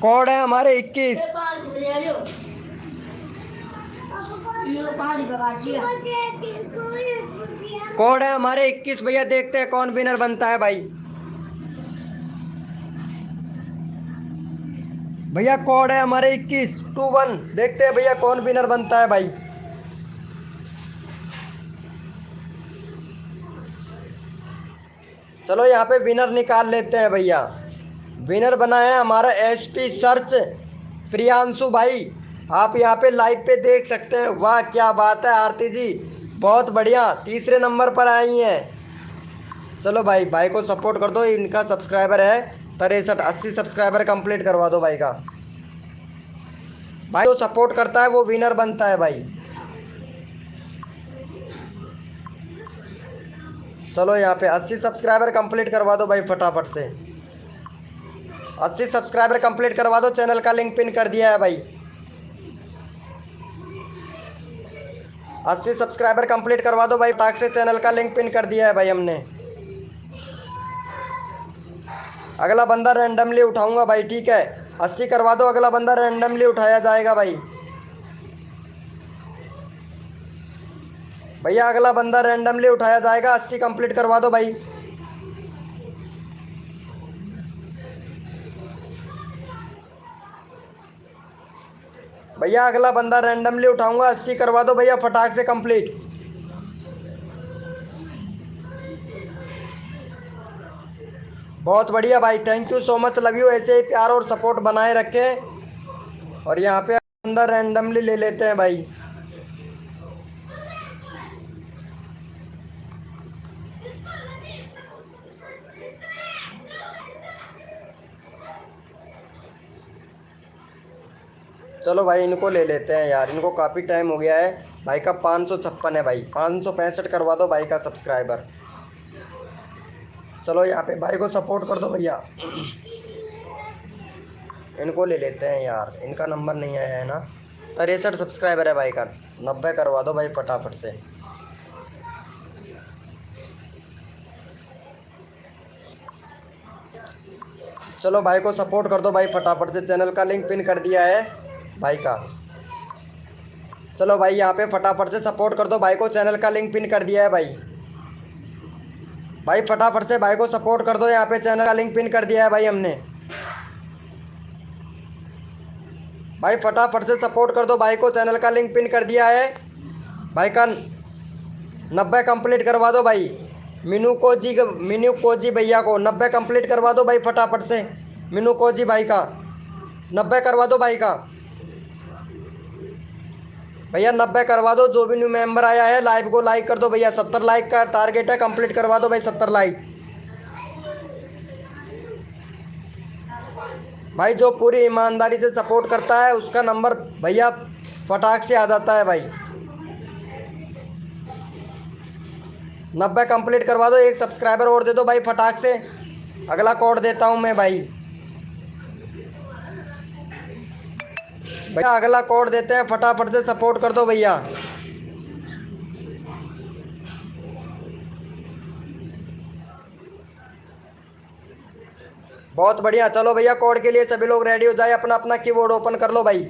कोड है हमारे 21। कोड है हमारे 21 भैया, देखते हैं कौन विनर बनता है भाई। भैया कोड है हमारे 2121, देखते हैं भैया कौन विनर बनता है भाई। चलो यहाँ पे विनर निकाल लेते हैं भैया। विनर बना है हमारा एसपी सर्च प्रियांशु भाई। आप यहाँ पे लाइव पे देख सकते हैं। वाह क्या बात है आरती जी, बहुत बढ़िया, तीसरे नंबर पर आई हैं। चलो भाई, भाई को सपोर्ट कर दो। इनका सब्सक्राइबर है 63, 80 सब्सक्राइबर कंप्लीट करवा दो भाई का। भाई जो सपोर्ट करता है वो विनर बनता है भाई। चलो यहाँ पे 80 सब्सक्राइबर कंप्लीट करवा दो भाई फटाफट से। 80 सब्सक्राइबर कंप्लीट करवा दो। चैनल का लिंक पिन कर दिया है भाई। 80 सब्सक्राइबर कंप्लीट करवा दो भाई फटाक से। चैनल का लिंक पिन कर दिया है भाई हमने। अगला बंदा रैंडमली उठाऊंगा भाई, ठीक है। 80 करवा दो, अगला बंदा रैंडमली उठाया जाएगा भाई। भैया अगला बंदा रैंडमली उठाया जाएगा। 80 कंप्लीट करवा दो भाई। भैया अगला बंदा रैंडमली उठाऊंगा। 80 करवा दो भैया फटाक से कंप्लीट। बहुत बढ़िया भाई, thank you so much, love you. ऐसे ही प्यार और सपोर्ट बनाए रखें। और यहाँ पे बंदा रैंडमली ले लेते हैं भाई। चलो भाई इनको ले लेते हैं यार, इनको काफ़ी टाइम हो गया है। भाई का 556 है भाई। 565 करवा दो भाई का सब्सक्राइबर। चलो यहाँ पे भाई को सपोर्ट कर दो भैया। इनको ले लेते हैं यार, इनका नंबर नहीं आया है ना। 63 सब्सक्राइबर है भाई का। 90 करवा दो भाई फटाफट से। चलो भाई को सपोर्ट कर दो भाई फटाफट से। चैनल का लिंक पिन कर दिया है भाई का। चलो भाई यहाँ पे फटाफट से सपोर्ट कर दो भाई को। चैनल का लिंक पिन कर दिया है भाई। भाई फटाफट से भाई को सपोर्ट कर दो। यहाँ पे चैनल का लिंक पिन कर दिया है भाई हमने। भाई फटाफट से सपोर्ट कर दो भाई को। चैनल का लिंक पिन कर दिया है भाई का। 90 कंप्लीट करवा दो भाई। मीनू कोजी भैया को 90 कंप्लीट करवा दो भाई फटाफट से। मीनू कोजी भाई का 90 करवा दो भाई का। भैया 90 करवा दो। जो भी न्यू मेंबर आया है लाइव को लाइक कर दो भैया। 70 लाइक का टारगेट है, कंप्लीट करवा दो भाई 70 लाइक। भाई जो पूरी ईमानदारी से सपोर्ट करता है उसका नंबर भैया फटाक से आ जाता है भाई। 90 कंप्लीट करवा दो। एक सब्सक्राइबर और दे दो भाई फटाक से। अगला कोड देता हूँ मैं भाई। भैया अगला कोड देते हैं, फटाफट से सपोर्ट कर दो भैया। बहुत बढ़िया। चलो भैया कोड के लिए सभी लोग रेडी हो जाए। अपना अपना कीबोर्ड ओपन कर लो भाई।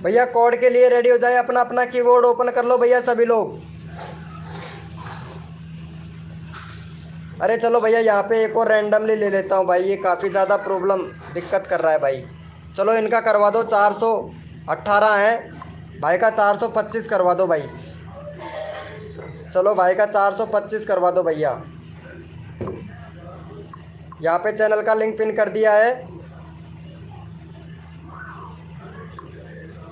भैया कोड के लिए रेडी हो जाए। अपना अपना कीबोर्ड ओपन कर लो भैया सभी लोग। अरे चलो भैया यहाँ पे एक और रैंडमली ले लेता हूँ भाई। ये काफ़ी ज़्यादा प्रॉब्लम दिक्कत कर रहा है भाई। चलो इनका करवा दो। 418 है भाई का। 425 करवा दो भाई। चलो भाई का 425 करवा दो भैया। यहाँ पे चैनल का लिंक पिन कर दिया है।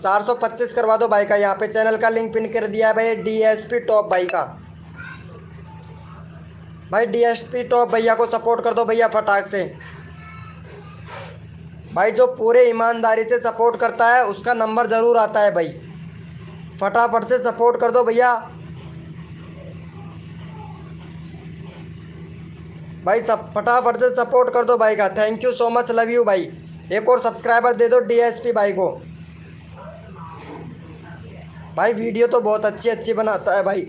425 करवा दो भाई का। यहाँ पे चैनल का लिंक पिन कर दिया है भाई डीएसपी टॉप भाई का। भाई डीएसपी टॉप भैया को सपोर्ट कर दो भैया फटाक से। भाई जो पूरे ईमानदारी से सपोर्ट करता है उसका नंबर ज़रूर आता है भाई। फटाफट से सपोर्ट कर दो भैया। भाई सब फटाफट से सपोर्ट कर दो भाई का। Thank you so much, love you भाई। एक और सब्सक्राइबर दे दो डीएसपी भाई को। भाई वीडियो तो बहुत अच्छी अच्छी बनाता है भाई।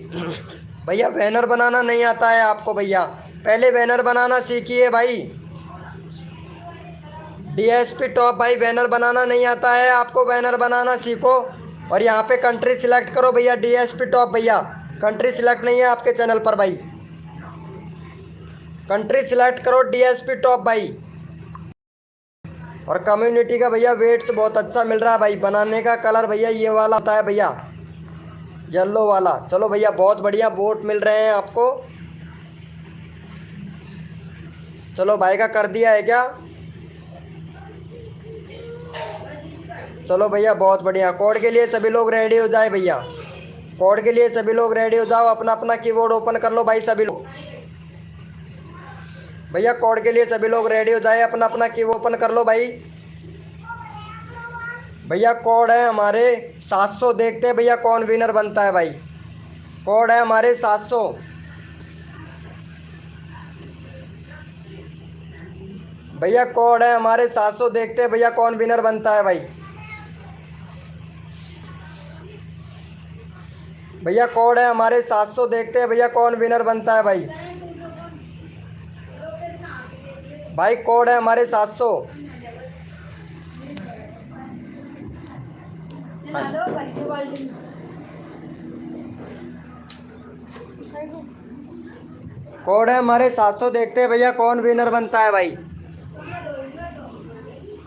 भैया बैनर बनाना नहीं आता है आपको भैया, पहले बैनर बनाना सीखिए भाई। डीएसपी टॉप भाई बैनर बनाना नहीं आता है आपको, बैनर बनाना सीखो। और यहाँ पे कंट्री सिलेक्ट करो भैया, डीएसपी टॉप भैया। कंट्री सिलेक्ट नहीं है आपके चैनल पर भाई, कंट्री सिलेक्ट करो डीएसपी टॉप भाई। और कम्युनिटी का भैया वेट्स बहुत अच्छा मिल रहा है भाई। बनाने का कलर भैया ये वाला होता है भैया, येलो वाला। चलो भैया बहुत बढ़िया वोट मिल रहे हैं आपको। चलो भाई का कर दिया है क्या? चलो भैया बहुत बढ़िया। कोड के लिए सभी लोग रेडी हो जाए भैया, कोड के लिए सभी लोग रेडी हो जाओ। अपना अपना कीबोर्ड ओपन कर लो भाई सभी लोग। भैया कोड के लिए सभी लोग रेडी हो जाए, अपना अपना कीबोर्ड ओपन कर लो भाई। भैया कोड है हमारे 700, देखते हैं भैया कौन विनर बनता है भाई। कोड है हमारे 700। भैया कोड है हमारे 700, देखते हैं भैया कौन विनर बनता है भाई। भैया कोड है हमारे 700, देखते हैं भैया कौन विनर बनता है भाई। भाई कोड है हमारे 700। कोड है हमारे 700, देखते हैं भैया कौन विनर बनता है भाई।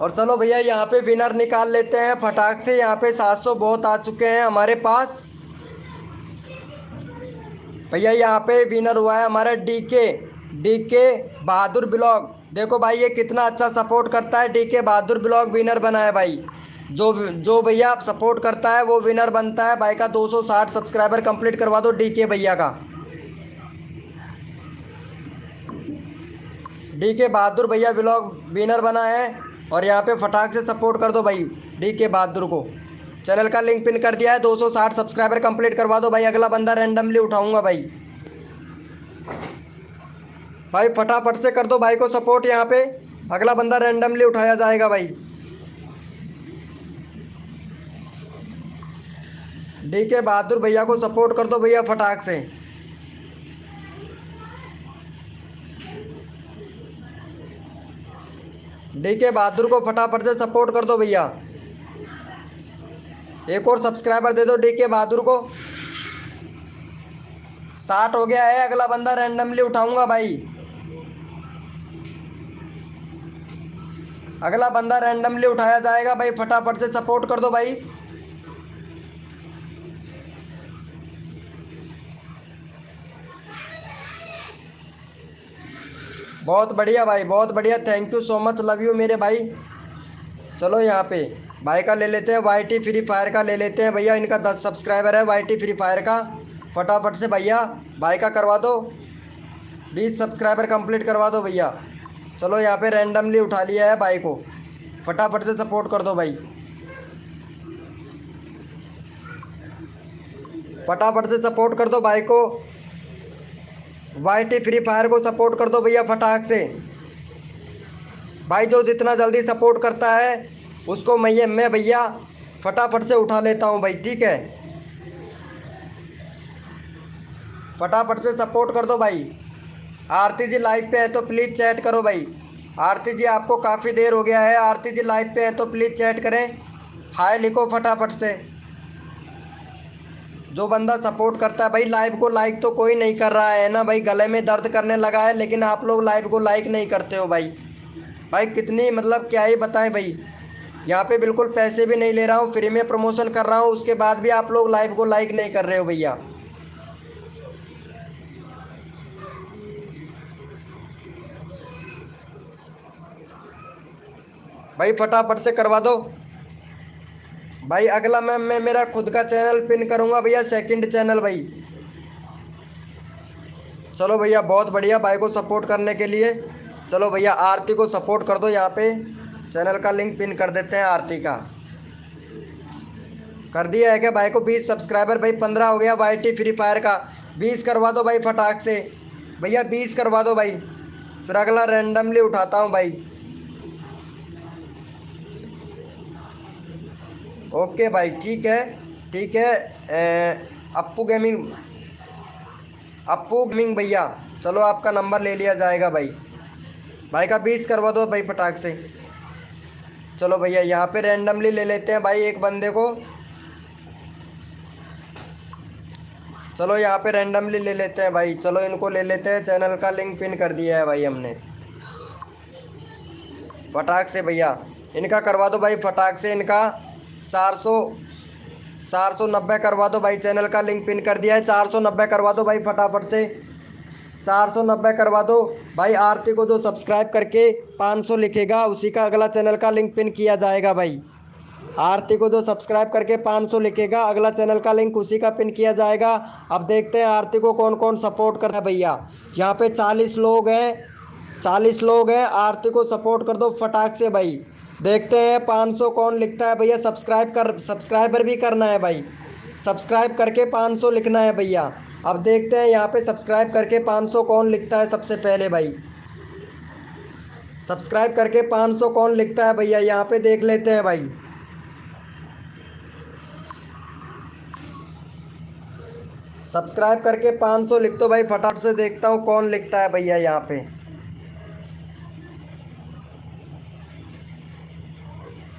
और चलो भैया यहाँ पे विनर निकाल लेते हैं फटाक से। यहाँ पे 700 बहुत आ चुके हैं हमारे पास भैया। यहाँ पे विनर हुआ है हमारा डीके बहादुर ब्लॉग। देखो भाई ये कितना अच्छा सपोर्ट करता है, डीके बहादुर ब्लॉग विनर बना है भाई। जो भैया आप सपोर्ट करता है वो विनर बनता है भाई का। 260 सब्सक्राइबर कंप्लीट करवा दो डीके भैया का। डीके बहादुर भैया ब्लॉग विनर बना है। और यहाँ पे फटाक से सपोर्ट कर दो भाई डीके बहादुर को। चैनल का लिंक पिन कर दिया है। 260 सब्सक्राइबर कंप्लीट करवा दो भाई। अगला बंदा रैंडमली उठाऊंगा भाई। भाई फटाफट से कर दो भाई को सपोर्ट। यहाँ पे अगला बंदा रैंडमली उठाया जाएगा भाई। डीके बहादुर भैया को सपोर्ट कर दो भैया फटाक से। डीके बहादुर को फटाफट से सपोर्ट कर दो भैया। एक और सब्सक्राइबर दे दो डीके बहादुर को। 60 हो गया है। अगला बंदा रैंडमली उठाऊंगा भाई। अगला बंदा रैंडमली उठाया जाएगा भाई। फटाफट से सपोर्ट कर दो भाई। बहुत बढ़िया भाई, बहुत बढ़िया। Thank you so much, love you मेरे भाई। चलो यहाँ पे भाई का ले लेते हैं, वाईटी फ्री फायर का ले लेते हैं भैया। इनका 10 सब्सक्राइबर है वाईटी फ्री फायर का। फटाफट से भैया भाई का करवा दो। 20 सब्सक्राइबर कंप्लीट करवा दो भैया। चलो यहाँ पे रैंडमली उठा लिया है भाई को। फटाफट से सपोर्ट कर दो भाई। फटाफट से सपोर्ट कर दो भाई को। वाईटी फ्री फायर को सपोर्ट कर दो भैया फटाक से। भाई जो जितना जल्दी सपोर्ट करता है उसको मैं भैया फटाफट से उठा लेता हूँ भाई, ठीक है। फटाफट से सपोर्ट कर दो भाई। आरती जी लाइव पे है तो प्लीज़ चैट करो भाई। आरती जी आपको काफ़ी देर हो गया है। आरती जी लाइव पे है तो प्लीज़ चैट करें, हाय लिखो फटाफट से। जो बंदा सपोर्ट करता है भाई। लाइव को लाइक तो कोई नहीं कर रहा है ना भाई, गले में दर्द करने लगा है, लेकिन आप लोग लाइव को लाइक नहीं करते हो भाई। भाई कितनी मतलब क्या ही बताएं भाई। यहाँ पे बिल्कुल पैसे भी नहीं ले रहा हूँ, फ्री में प्रमोशन कर रहा हूँ, उसके बाद भी आप लोग लाइव को लाइक नहीं कर रहे हो भैया। भाई फटाफट से करवा दो भाई। अगला मैं मेरा खुद का चैनल पिन करूँगा भैया, सेकंड चैनल भाई। चलो भैया बहुत बढ़िया भाई को सपोर्ट करने के लिए। चलो भैया आरती को सपोर्ट कर दो। यहाँ पे चैनल का लिंक पिन कर देते हैं आरती का। कर दिया है क्या भाई को? 20 सब्सक्राइबर भाई। 15 हो गया वाईटी फ्री फायर का। 20 करवा दो भाई फटाक से भैया, 20 करवा दो भाई। फिर अगला रैंडमली उठाता हूँ भाई। ओके भाई, ठीक है ठीक है। अप्पू गेमिंग भैया, चलो आपका नंबर ले लिया जाएगा भाई। भाई का 20 करवा दो भाई फटाक से। चलो भैया यहाँ पे रैंडमली ले लेते हैं भाई एक बंदे को। चलो यहाँ पे रैंडमली ले लेते हैं भाई। चलो इनको ले लेते हैं। चैनल का लिंक पिन कर दिया है भाई हमने। फटाक से भैया इनका करवा दो भाई, फटाक से इनका 490 करवा दो भाई। चैनल का लिंक पिन कर दिया है, 490 करवा दो भाई फटाफट से। 490 करवा दो भाई। आरती को जो सब्सक्राइब करके 500 लिखेगा उसी का अगला चैनल का लिंक पिन किया जाएगा भाई। आरती को जो सब्सक्राइब करके 500 लिखेगा अगला चैनल का लिंक उसी का पिन किया जाएगा। अब देखते हैं आरती को कौन कौन सपोर्ट करता है भैया। यहाँ पे 40 लोग हैं, 40 लोग हैं। आरती को सपोर्ट कर दो फटाक से भाई। देखते हैं 500 कौन लिखता है भैया। सब्सक्राइबर भी करना है भाई। सब्सक्राइब करके 500 लिखना है भैया। अब देखते हैं यहाँ पे सब्सक्राइब करके 500 कौन लिखता है सबसे पहले भाई। सब्सक्राइब करके 500 कौन लिखता है भैया, यहाँ पे देख लेते हैं भाई। सब्सक्राइब करके 500 लिख दो भाई फटाफट से। देखता हूँ कौन लिखता है भैया यहाँ पे।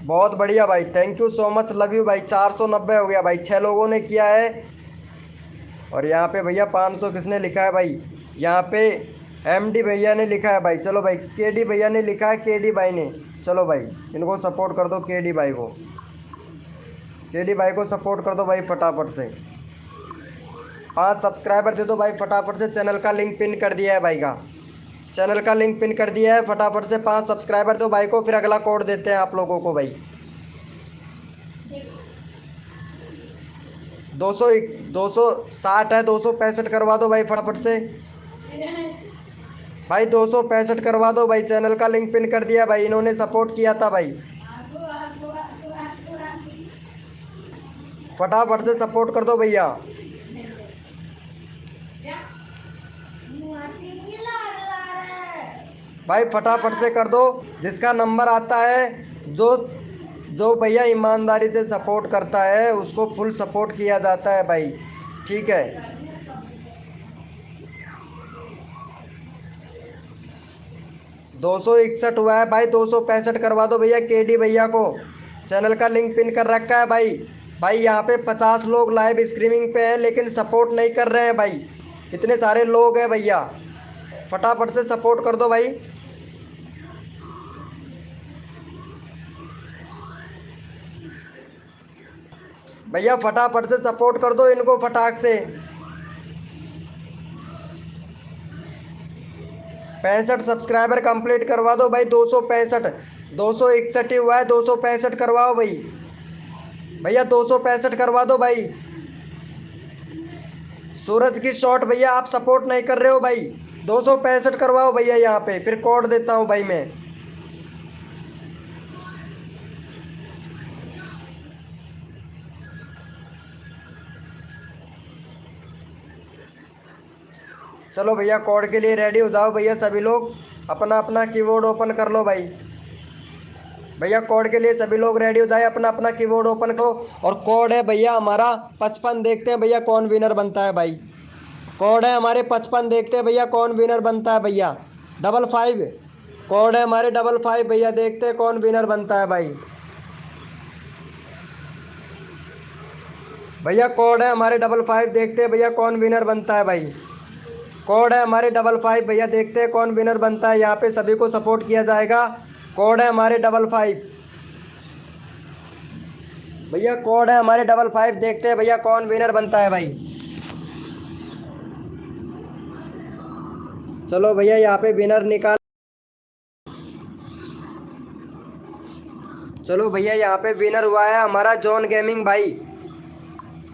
बहुत बढ़िया भाई, thank you so much, love you भाई। 490 हो गया भाई, 6 लोगों ने किया है। और यहाँ पे भैया 500 किसने लिखा है भाई। यहाँ पे एमडी भैया ने लिखा है भाई। चलो भाई केडी भैया ने लिखा है, केडी भाई ने। चलो भाई इनको सपोर्ट कर दो, केडी भाई को। केडी भाई को सपोर्ट कर दो भाई फटाफट से। 5 सब्सक्राइबर दे दो भाई फटाफट से। चैनल का लिंक पिन कर दिया है भाई का। चैनल का लिंक पिन कर दिया है, फटाफट से 5 सब्सक्राइबर दो भाई को। फिर अगला कोड देते हैं आप लोगों को भाई। 260 है, 265 करवा दो भाई फटाफट से भाई। 265 करवा दो भाई। चैनल का लिंक पिन कर दिया भाई, इन्होंने सपोर्ट किया था भाई। फटाफट से सपोर्ट कर दो भैया भाई, फटाफट से कर दो। जिसका नंबर आता है, जो भैया ईमानदारी से सपोर्ट करता है उसको फुल सपोर्ट किया जाता है भाई, ठीक है। दो 261 हुआ है भाई। 265 करवा दो भैया केडी भैया को। चैनल का लिंक पिन कर रखा है भाई। भाई यहाँ पे 50 लोग लाइव स्ट्रीमिंग पे हैं लेकिन सपोर्ट नहीं कर रहे हैं भाई। इतने सारे लोग हैं भैया, फटाफट से सपोर्ट कर दो भाई। भैया फटाफट से सपोर्ट कर दो इनको फटाक से। 65 सब्सक्राइबर कंप्लीट करवा दो भाई। 265 261 ही हुआ है। 265 करवाओ भाई भैया। 265 करवा दो भाई। सूरज की शॉट भैया आप सपोर्ट नहीं कर रहे हो भाई। 265 करवाओ भैया यहाँ पे। फिर कोड देता हूँ भाई मैं। चलो भैया कोड के लिए रेडी हो जाओ भैया सभी लोग। अपना अपना कीबोर्ड ओपन कर लो भाई। भैया कोड के लिए सभी लोग रेडी हो जाए, अपना अपना कीबोर्ड ओपन करो। और कोड है भैया हमारा 55। देखते हैं भैया कौन विनर बनता है भाई। कोड है हमारे 55। देखते हैं भैया कौन विनर बनता है भैया। 55 कोड है हमारे 55 भैया। देखते हैं कौन विनर बनता है भाई। भैया कोड है हमारे 55। देखते हैं भैया कौन विनर बनता है भाई। कोड है हमारे 55 भैया। देखते हैं कौन विनर बनता है। यहाँ पे सभी को सपोर्ट किया जाएगा। कोड है हमारे 55 भैया। कोड है हमारे 55। देखते हैं भैया कौन विनर बनता है भाई। चलो भैया यहाँ पे विनर निकाल। चलो भैया यहाँ पे विनर हुआ है हमारा जॉन गेमिंग भाई।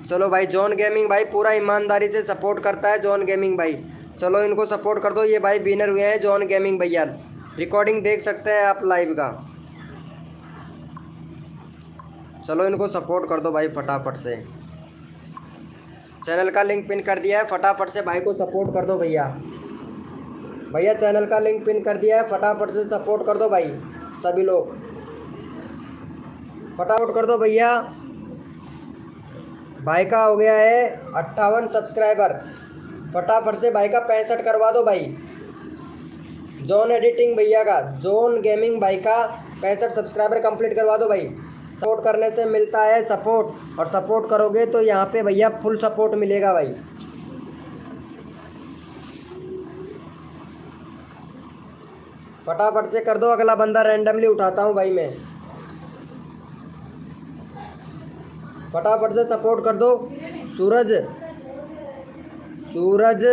चलो भाई जॉन गेमिंग भाई पूरा ईमानदारी से सपोर्ट करता है जॉन गेमिंग भाई। चलो इनको सपोर्ट कर दो। ये भाई विनर हुए हैं जॉन गेमिंग भैया। रिकॉर्डिंग देख सकते हैं आप लाइव का। चलो इनको सपोर्ट कर दो भाई फटाफट से। चैनल का लिंक पिन कर दिया है, फटाफट से भाई को सपोर्ट कर दो भैया। भैया चैनल का लिंक पिन कर दिया है, फटाफट से सपोर्ट कर दो भाई सभी लोग, फटाफट कर दो भैया। भाई का हो गया है 58 सब्सक्राइबर, फटाफट से भाई का 65 करवा दो भाई। जोन एडिटिंग भैया का, जोन गेमिंग भाई का 65 सब्सक्राइबर कंप्लीट करवा दो भाई। सपोर्ट करने से मिलता है सपोर्ट, और सपोर्ट करोगे तो यहाँ पे भैया फुल सपोर्ट मिलेगा भाई। फटाफट से कर दो, अगला बंदा रैंडमली उठाता हूँ भाई मैं। फटाफट से सपोर्ट कर दो। सूरज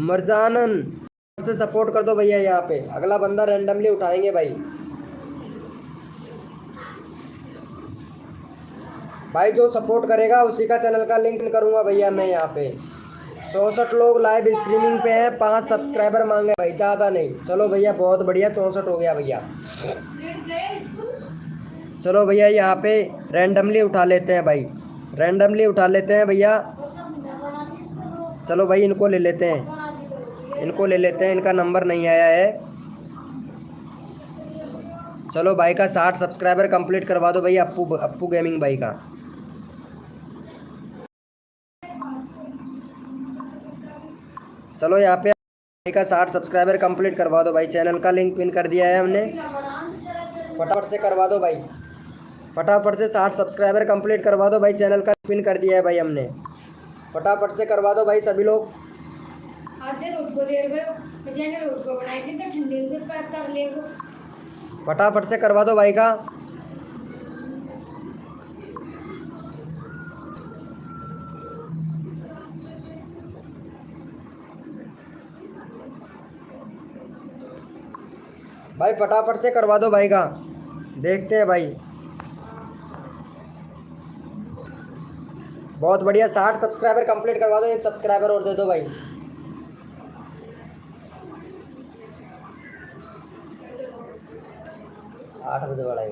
मरजानन से सपोर्ट कर दो भैया, यहाँ पे अगला बंदा रैंडमली उठाएंगे भाई। भाई जो सपोर्ट करेगा उसी का चैनल का लिंक करूँगा भैया मैं। यहाँ पे 64 लोग लाइव स्ट्रीमिंग पे हैं, 5 सब्सक्राइबर मांगे भाई, ज़्यादा नहीं। चलो भैया बहुत बढ़िया, 64 हो गया भैया। चलो भैया यहाँ पे रैंडमली उठा लेते हैं भाई, रैंडमली उठा लेते हैं भैया। चलो भाई इनको ले लेते हैं, इनको ले लेते हैं, इनका नंबर नहीं आया है। चलो भाई का 60 सब्सक्राइबर कंप्लीट करवा दो भैया, अप्पू गेमिंग भाई का। चलो यहाँ पे भाई का 60 सब्सक्राइबर कंप्लीट करवा दो भाई, चैनल का लिंक पिन कर दिया है हमने, फटाफट से करवा दो भाई। फटाफट से 60 सब्सक्राइबर कंप्लीट करवा दो भाई, चैनल का पिन कर दिया है भाई हमने, फटाफट से करवा दो भाई सभी लोग। फटाफट से करवा दो भाई का। भाई फटाफट से करवा दो भाई का, देखते हैं भाई। बहुत बढ़िया, 60 सब्सक्राइबर कंप्लीट करवा दो, 1 सब्सक्राइबर और दे दो भाई। आठ बजे वाला है।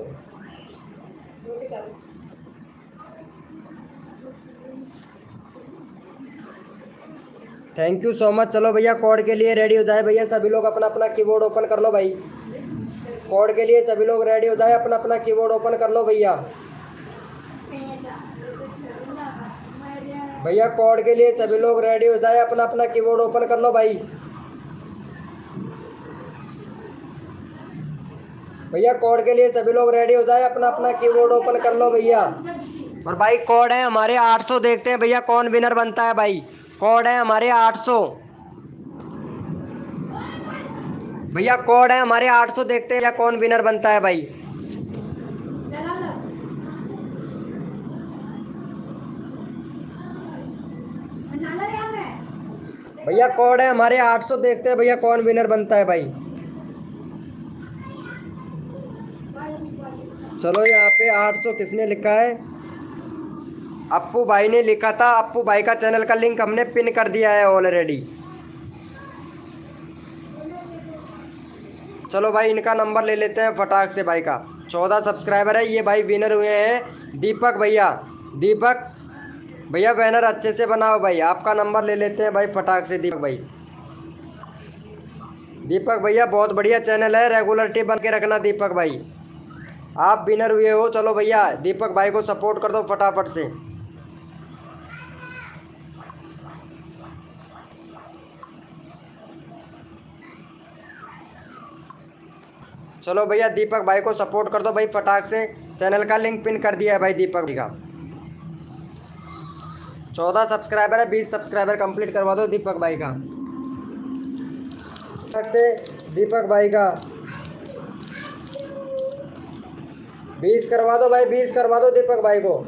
Thank you so much. चलो भैया कोड के लिए रेडी हो जाए भैया सभी लोग, अपना अपना कीबोर्ड ओपन कर लो भाई। कोड के लिए सभी लोग रेडी हो जाए, अपना अपना कीबोर्ड ओपन कर लो भैया। भैया कोड के लिए सभी लोग रेडी हो जाए, अपना अपना कीबोर्ड ओपन कर लो भाई। भैया कोड के लिए सभी लोग रेडी हो जाए, अपना अपना कीबोर्ड ओपन कर लो भैया। और भाई कोड है हमारे 800, देखते हैं भैया कौन विनर बनता है भाई। कोड है हमारे 800 भैया, कोड है हमारे 800, देखते हैं भैया कौन विनर बनता है भाई। भैया कोड है हमारे 800, देखते हैं भैया कौन विनर बनता है भाई। चलो यहाँ पे 800 किसने लिखा है? अप्पू भाई ने लिखा था। अप्पू भाई का चैनल का लिंक हमने पिन कर दिया है ऑलरेडी। चलो भाई इनका नंबर ले लेते हैं फटाक से। भाई का 14 सब्सक्राइबर है, ये भाई विनर हुए हैं दीपक भैया। दीपक भैया बैनर अच्छे से बनाओ भाई, आपका नंबर ले लेते हैं भाई फटाक से। दीपक भाई, दीपक भैया बहुत बढ़िया चैनल है, रेगुलरिटी बन के रखना दीपक भाई, आप विनर हुए हो। चलो भैया दीपक भाई को सपोर्ट कर दो फटाफट से। चलो भैया दीपक भाई को सपोर्ट कर दो भाई फटाक से, चैनल का लिंक पिन कर दिया है भाई दीपक भाई का। 14 सब्सक्राइबर है, 20 सब्सक्राइबर कंप्लीट करवा दो दीपक भाई का फटाक से। दीपक भाई का 20 करवा दो भाई, 20 करवा दो दीपक भाई को।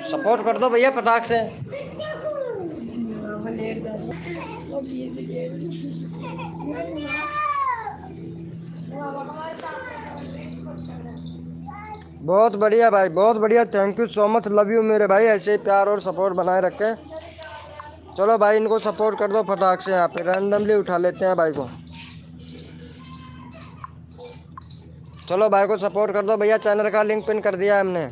सपोर्ट कर दो भैया फटाक से। बहुत बढ़िया भाई, बहुत बढ़िया। Thank you so much, love you मेरे भाई। ऐसे ही प्यार और सपोर्ट बनाए रखें। चलो भाई इनको सपोर्ट कर दो फटाक से। यहाँ पे रैंडमली उठा लेते हैं भाई को। चलो भाई को सपोर्ट कर दो भैया। चैनल का लिंक पिन कर दिया हमने।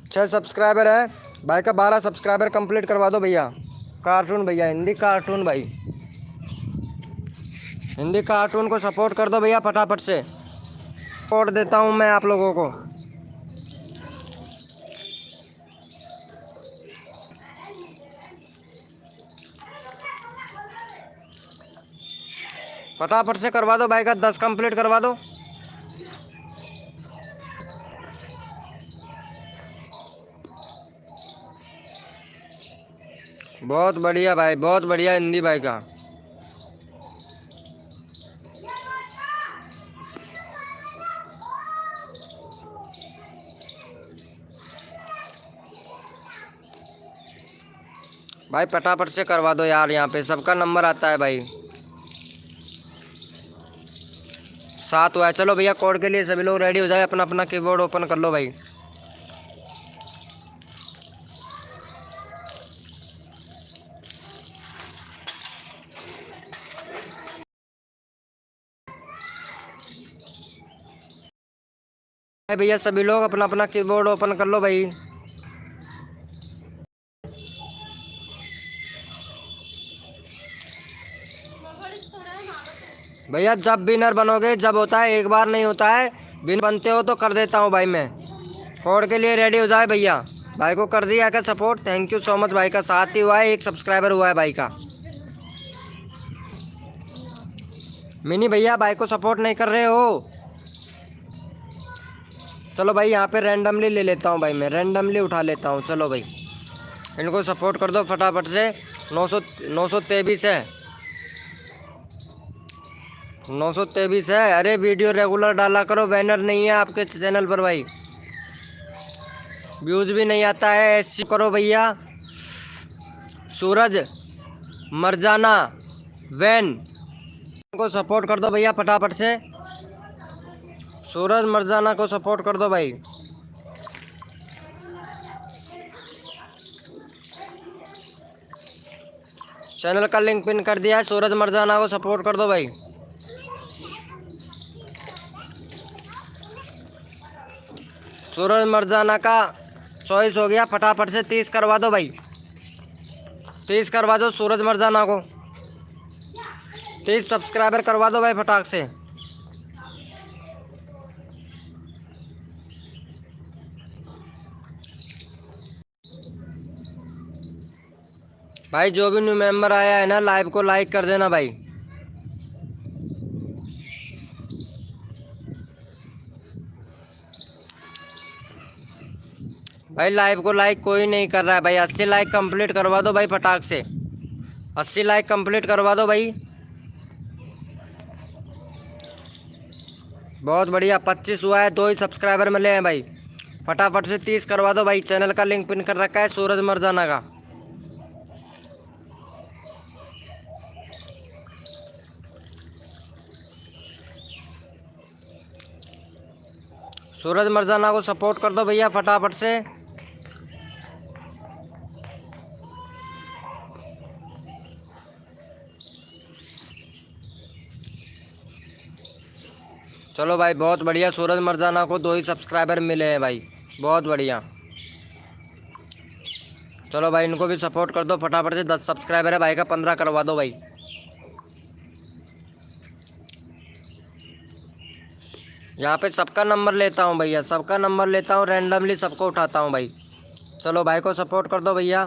6 सब्सक्राइबर है भाई का। 12 सब्सक्राइबर कंप्लीट करवा दो भैया। कार्टून भैया, हिंदी कार्टून भाई, हिंदी कार्टून को सपोर्ट कर दो भैया फटाफट से। सपोर्ट देता हूँ मैं आप लोगों को। फटाफट से करवा दो भाई का 10 कंप्लीट करवा दो। बहुत बढ़िया भाई, बहुत बढ़िया हिंदी भाई का। भाई फटाफट से करवा दो यार, यहाँ पे सबका नंबर आता है भाई। 7 हुआ है। चलो भैया कोड के लिए सभी लोग रेडी हो जाए। अपना अपना कीबोर्ड ओपन कर लो भाई। भैया सभी लोग अपना अपना कीबोर्ड ओपन कर लो भाई। भैया जब विनर बनोगे, जब होता है, एक बार नहीं होता है। विन बनते हो तो कर देता हूँ भाई मैं। कोड के लिए रेडी हो जाए भैया। भाई को कर दिया क्या support? Thank you so much भाई का। 7 ही हुआ है, 1 सब्सक्राइबर हुआ है भाई का। मिनी भैया भाई को सपोर्ट नहीं कर रहे हो। चलो भाई यहाँ पे रैंडमली ले लेता हूँ भाई, मैं रैंडमली उठा लेता हूँ। चलो भाई इनको सपोर्ट कर दो फटाफट से। 923 है, 923 है। अरे वीडियो रेगुलर डाला करो, बैनर नहीं है आपके चैनल पर भाई, व्यूज भी नहीं आता है। ऐसी करो भैया। सूरज मरजाना वैन को सपोर्ट कर दो भैया फटाफट से। सूरज मरजाना को सपोर्ट कर दो भाई। चैनल का लिंक पिन कर दिया है। सूरज मरजाना को सपोर्ट कर दो भाई। सूरज मरजाना का चॉइस हो गया। फटाफट से 30 करवा दो भाई। 30 करवा दो सूरज मरजाना को। 30 सब्सक्राइबर करवा दो भाई फटाक से। भाई जो भी न्यू मेंबर आया है ना, लाइव को लाइक कर देना भाई। भाई लाइव को लाइक कोई नहीं कर रहा है भाई। 80 लाइक कंप्लीट करवा दो भाई फटाक से। 80 लाइक कंप्लीट करवा दो भाई। बहुत बढ़िया। 25 हुआ है, 2 ही सब्सक्राइबर मिले हैं भाई। फटाफट से 30 करवा दो भाई। चैनल का लिंक पिन कर रखा है सूरज मरजाना का। सूरज मरजाना को सपोर्ट कर दो भैया फटाफट से। चलो भाई बहुत बढ़िया। सूरज मरजाना को 2 ही सब्सक्राइबर मिले हैं भाई, बहुत बढ़िया। चलो भाई इनको भी सपोर्ट कर दो फटाफट से। 10 सब्सक्राइबर है भाई का, 15 करवा दो भाई। यहाँ पे सबका नंबर लेता हूँ भैया, सबका नंबर लेता हूँ, रैंडमली सबको उठाता हूँ भाई। चलो भाई को सपोर्ट कर दो भैया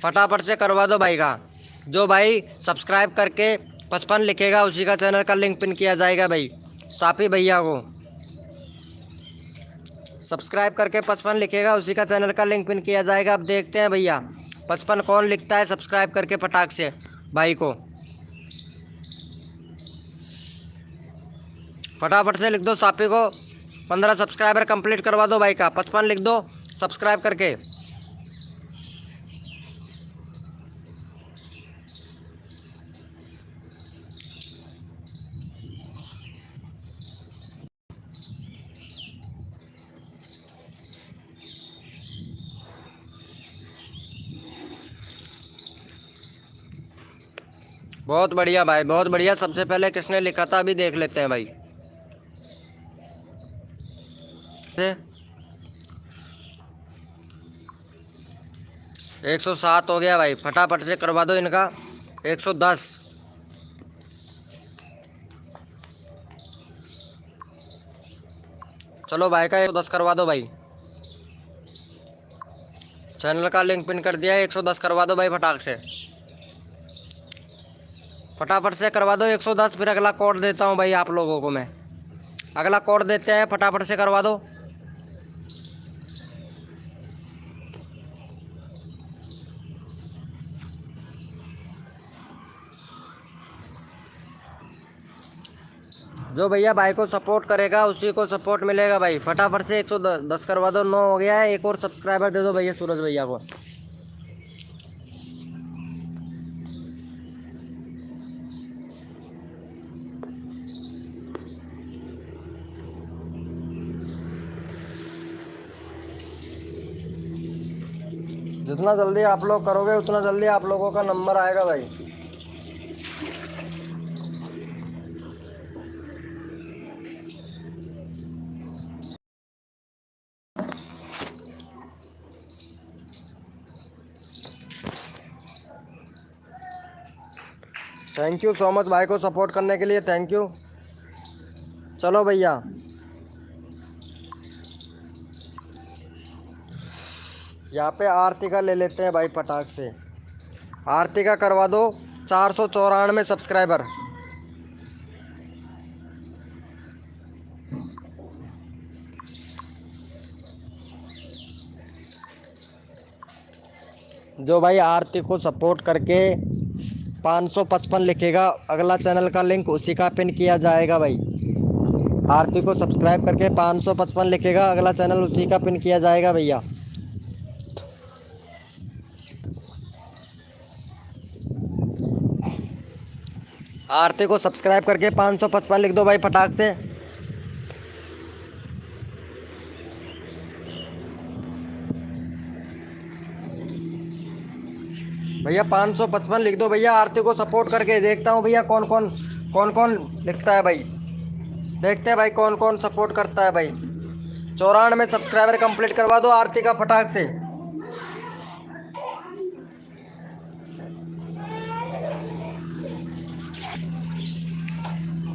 फटाफट से करवा दो भाई का। जो भाई सब्सक्राइब करके 55 लिखेगा उसी का चैनल का लिंक पिन किया जाएगा भाई। साफी भैया को सब्सक्राइब करके 55 लिखेगा उसी का चैनल का लिंक पिन किया जाएगा। अब देखते हैं भैया 55 कौन लिखता है सब्सक्राइब करके फटाक से भाई को। फटाफट से लिख दो साफी को। 15 सब्सक्राइबर कंप्लीट करवा दो भाई का। 55 लिख दो सब्सक्राइब करके। बहुत बढ़िया भाई, बहुत बढ़िया। सबसे पहले किसने लिखा था अभी देख लेते हैं भाई। 107 हो गया भाई, फटाफट से करवा दो इनका 110। चलो भाई का 110 करवा दो भाई। चैनल का लिंक पिन कर दिया है, 110 करवा दो भाई फटाक से, फटाफट से करवा दो 110। फिर अगला कोड देता हूँ भाई आप लोगों को मैं, अगला कोड देते हैं, फटाफट से करवा दो। जो भैया भाई को सपोर्ट करेगा उसी को सपोर्ट मिलेगा भाई। फटाफट से 110 करवा दो। 9 हो गया है, एक और सब्सक्राइबर दे दो भैया सूरज भैया को। जितना जल्दी आप लोग करोगे उतना जल्दी आप लोगों का नंबर आएगा भाई। थैंक यू सो मच भाई को सपोर्ट करने के लिए, थैंक यू। चलो भैया यहाँ पे आरती का ले लेते हैं भाई फटाक से। आरती का करवा दो 494 सब्सक्राइबर। जो भाई आरती को सपोर्ट करके 555 लिखेगा, अगला चैनल का लिंक उसी का पिन किया जाएगा भाई। आरती को सब्सक्राइब करके 555 लिखेगा, अगला चैनल उसी का पिन किया जाएगा भैया। आरती को सब्सक्राइब करके 555 लिख दो भाई फटाक से। भैया 555 लिख दो भैया, आरती को सपोर्ट करके। देखता हूँ भैया कौन कौन लिखता है भाई, देखते हैं भाई कौन कौन सपोर्ट करता है भाई। 94 सब्सक्राइबर कंप्लीट करवा दो आरती का फटाक से।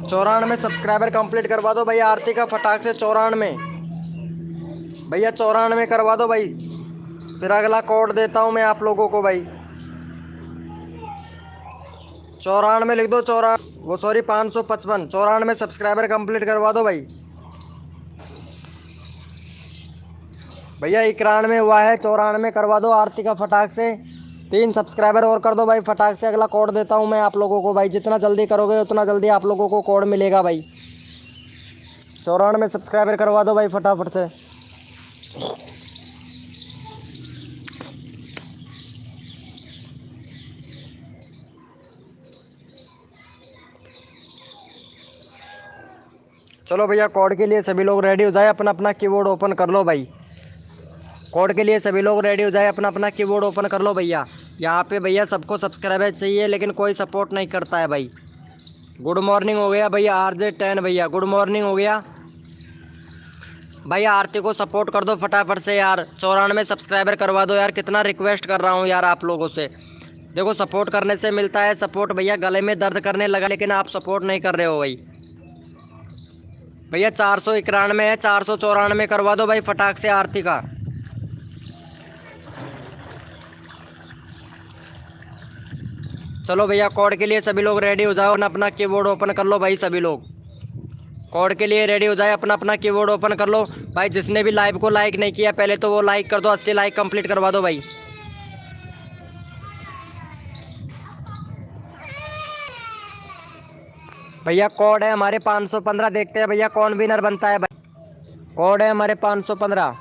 चौरानवे सब्सक्राइबर कंप्लीट करवा दो भैया आरती का फटाक से। 94 भैया, 94 करवा दो भाई। फिर अगला कोड देता हूँ मैं आप लोगों को भाई। 94 लिख दो, 555। 94 सब्सक्राइबर कंप्लीट करवा दो भाई। भैया 91 हुआ है, 94 करवा दो आरती का फटाक से। 3 सब्सक्राइबर और कर दो भाई फटाक से। अगला कोड देता हूँ मैं आप लोगों को भाई, जितना जल्दी करोगे उतना जल्दी आप लोगों को कोड मिलेगा भाई। 94 सब्सक्राइबर करवा दो भाई फटाफट से। चलो भैया कोड के लिए सभी लोग रेडी हो जाए, अपना अपना कीबोर्ड ओपन कर लो भाई। कोड के लिए सभी लोग रेडी हो जाए, अपना अपना कीबोर्ड ओपन कर लो भैया। यहाँ पे भैया सबको सब्सक्राइबर चाहिए लेकिन कोई सपोर्ट नहीं करता है भाई। गुड मॉर्निंग हो गया भैया RJ10 भैया, गुड मॉर्निंग हो गया भैया। आरती को सपोर्ट कर दो फटाफट से यार, 94 सब्सक्राइबर करवा दो यार। कितना रिक्वेस्ट कर रहा हूँ यार आप लोगों से। देखो सपोर्ट करने से मिलता है सपोर्ट भैया। गले में दर्द करने लगा लेकिन आप सपोर्ट नहीं कर रहे हो भाई। भैया 491 है, 494 करवा दो भाई फटाक से आरती का। चलो भैया कोड के लिए सभी लोग रेडी हो जाओ, अपना कीबोर्ड ओपन कर लो भाई। सभी लोग कोड के लिए रेडी हो जाए, अपना अपना कीबोर्ड ओपन कर लो भाई। जिसने भी लाइव को लाइक नहीं किया पहले तो वो लाइक कर दो। 80 लाइक कंप्लीट करवा दो भाई। भैया कोड है हमारे 515। देखते हैं भैया कौन विनर बनता है भाई। कोड है हमारे 515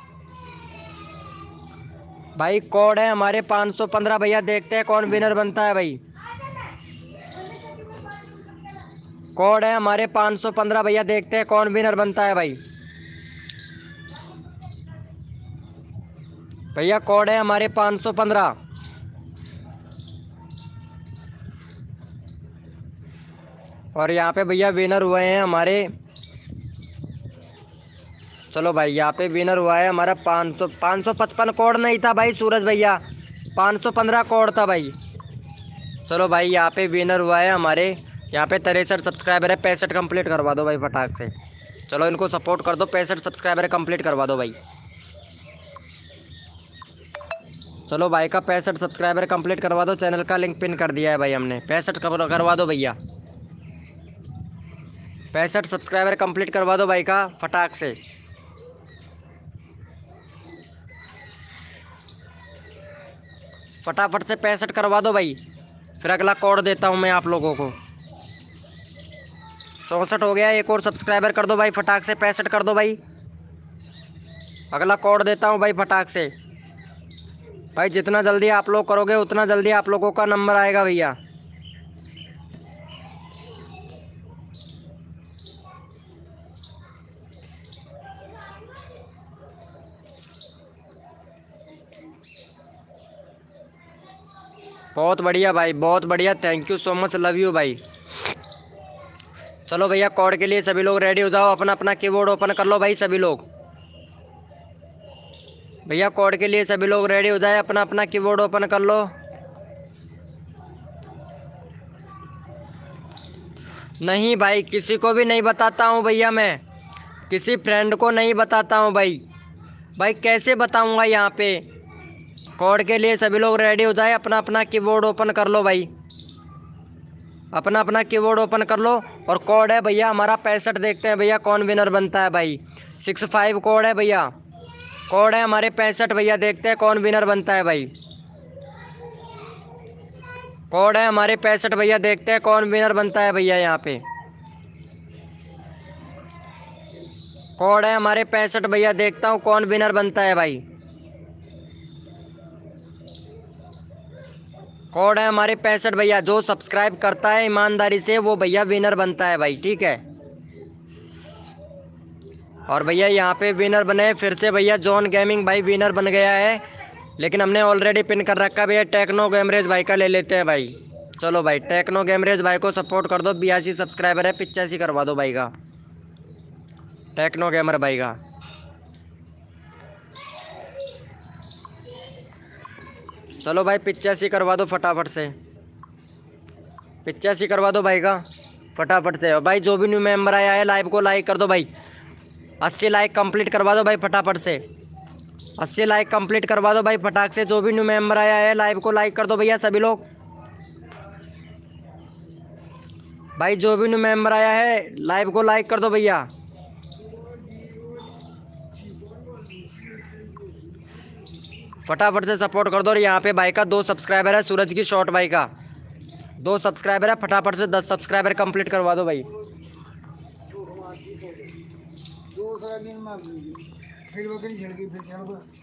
भाई, कोड है हमारे 515 भैया। देखते हैं कौन विनर बनता है भाई। कोड है हमारे 515 भैया, देखते हैं कौन विनर बनता है भाई। भैया कोड है हमारे 515। और यहाँ पे भैया विनर हुए हैं हमारे, चलो भाई यहाँ पे विनर हुआ है हमारा 555 कोड नहीं था भाई सूरज भैया, 515 कोड था भाई। चलो भाई यहाँ पे विनर हुआ है हमारे, यहाँ पे 63 सब्सक्राइबर है, 65 कंप्लीट करवा दो भाई फटाक से। चलो इनको सपोर्ट कर दो, 65 सब्सक्राइबर कंप्लीट करवा दो भाई। चलो भाई का 65 सब्सक्राइबर कंप्लीट करवा दो, चैनल का लिंक पिन कर दिया है भाई हमने। 65 करवा दो भैया, 65 सब्सक्राइबर कंप्लीट करवा दो भाई का फटाक से। फटाफट से 65 करवा दो भाई, फिर अगला कोड देता हूँ मैं आप लोगों को। 64 हो गया, एक और सब्सक्राइबर कर दो भाई फटाक से, 65 कर दो भाई। अगला कोड देता हूँ भाई फटाक से। भाई जितना जल्दी आप लोग करोगे उतना जल्दी आप लोगों का नंबर आएगा भैया। बहुत बढ़िया भाई, बहुत बढ़िया, thank you so much, love you भाई। चलो भैया कोड के लिए सभी लोग रेडी हो जाओ, अपना अपना कीबोर्ड ओपन कर लो भाई सभी लोग। भैया कोड के लिए सभी लोग रेडी हो जाए, अपना अपना कीबोर्ड ओपन कर लो। नहीं भाई किसी को भी नहीं बताता हूँ भैया, मैं किसी फ्रेंड को नहीं बताता हूँ भाई। भाई कैसे बताऊँगा यहाँ पे। कोड के लिए सभी लोग रेडी हो जाए, अपना अपना कीबोर्ड ओपन कर लो भाई, अपना अपना कीबोर्ड ओपन कर लो। और कोड है भैया हमारा 65, देखते हैं भैया कौन विनर बनता है भाई। 65 कोड है भैया, कोड है हमारे 65 भैया, देखते हैं कौन विनर बनता है भाई। कोड है हमारे 65 भैया, देखते हैं कौन विनर बनता है भैया। यहाँ पे कोड है हमारे 65 भैया, देखता हूँ कौन विनर बनता है भाई। कोड है हमारे 65 भैया, जो सब्सक्राइब करता है ईमानदारी से वो भैया विनर बनता है भाई, ठीक है। और भैया यहाँ पे विनर बने फिर से भैया, जॉन गेमिंग भाई विनर बन गया है, लेकिन हमने ऑलरेडी पिन कर रखा है भैया। टेक्नो गेमरेज भाई का ले लेते हैं भाई। चलो भाई टेक्नो गेमरेज भाई को सपोर्ट कर दो, 82 सब्सक्राइबर है, 85 करवा दो भाई का, टेक्नो गेमर भाई का। चलो भाई 85 करवा दो फटाफट से, 85 करवा दो भाई का फटाफट से। और भाई जो भी न्यू मेंबर आया है लाइव को लाइक कर दो भाई, 80 लाइक कंप्लीट करवा दो भाई फटाफट से, 80 लाइक कंप्लीट करवा दो भाई फटाक से। जो भी न्यू मेंबर आया है लाइव को लाइक कर दो भैया सभी लोग। भाई जो भी न्यू मेंबर आया है लाइव को लाइक कर दो भैया। फटाफट से सपोर्ट कर दो। और यहाँ पे भाई का 2 सब्सक्राइबर है, सूरज की शॉर्ट भाई का 2 सब्सक्राइबर है, फटाफट से 10 सब्सक्राइबर कंप्लीट करवा दो भाई।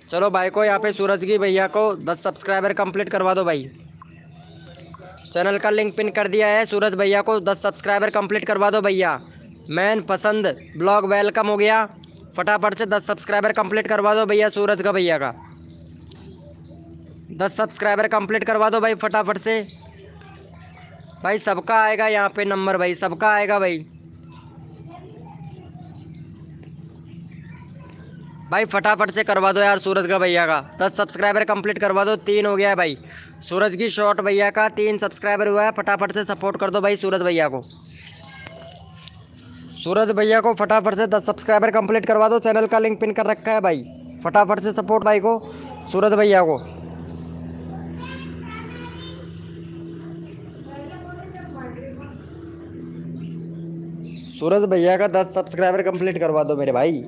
चलो भाई को यहाँ पे सूरज की भैया को 10 सब्सक्राइबर कंप्लीट करवा दो भाई। चैनल का लिंक पिन कर दिया है, सूरज भैया को 10 सब्सक्राइबर कंप्लीट करवा दो भैया। मैन पसंद ब्लॉग वेलकम हो गया, फटाफट से 10 सब्सक्राइबर कंप्लीट करवा दो भैया सूरज का भैया का, 10 सब्सक्राइबर कंप्लीट करवा दो भाई फटाफट से। भाई सबका आएगा यहाँ पे नंबर भाई, सबका आएगा भाई। भाई फटाफट से करवा दो यार सूरज का भैया का, 10 सब्सक्राइबर कंप्लीट करवा दो। 3 हो गया है भाई, सूरज की शॉर्ट भैया का 3 सब्सक्राइबर हुआ है, फटाफट से सपोर्ट कर दो भाई सूरज भैया को। सूरज भैया को फटाफट से 10 सब्सक्राइबर कंप्लीट करवा दो, चैनल का लिंक पिन कर रखा है भाई। फटाफट से सपोर्ट भाई को, सूरज भैया को। सूरज भैया का 10 सब्सक्राइबर कंप्लीट करवा दो मेरे भाई।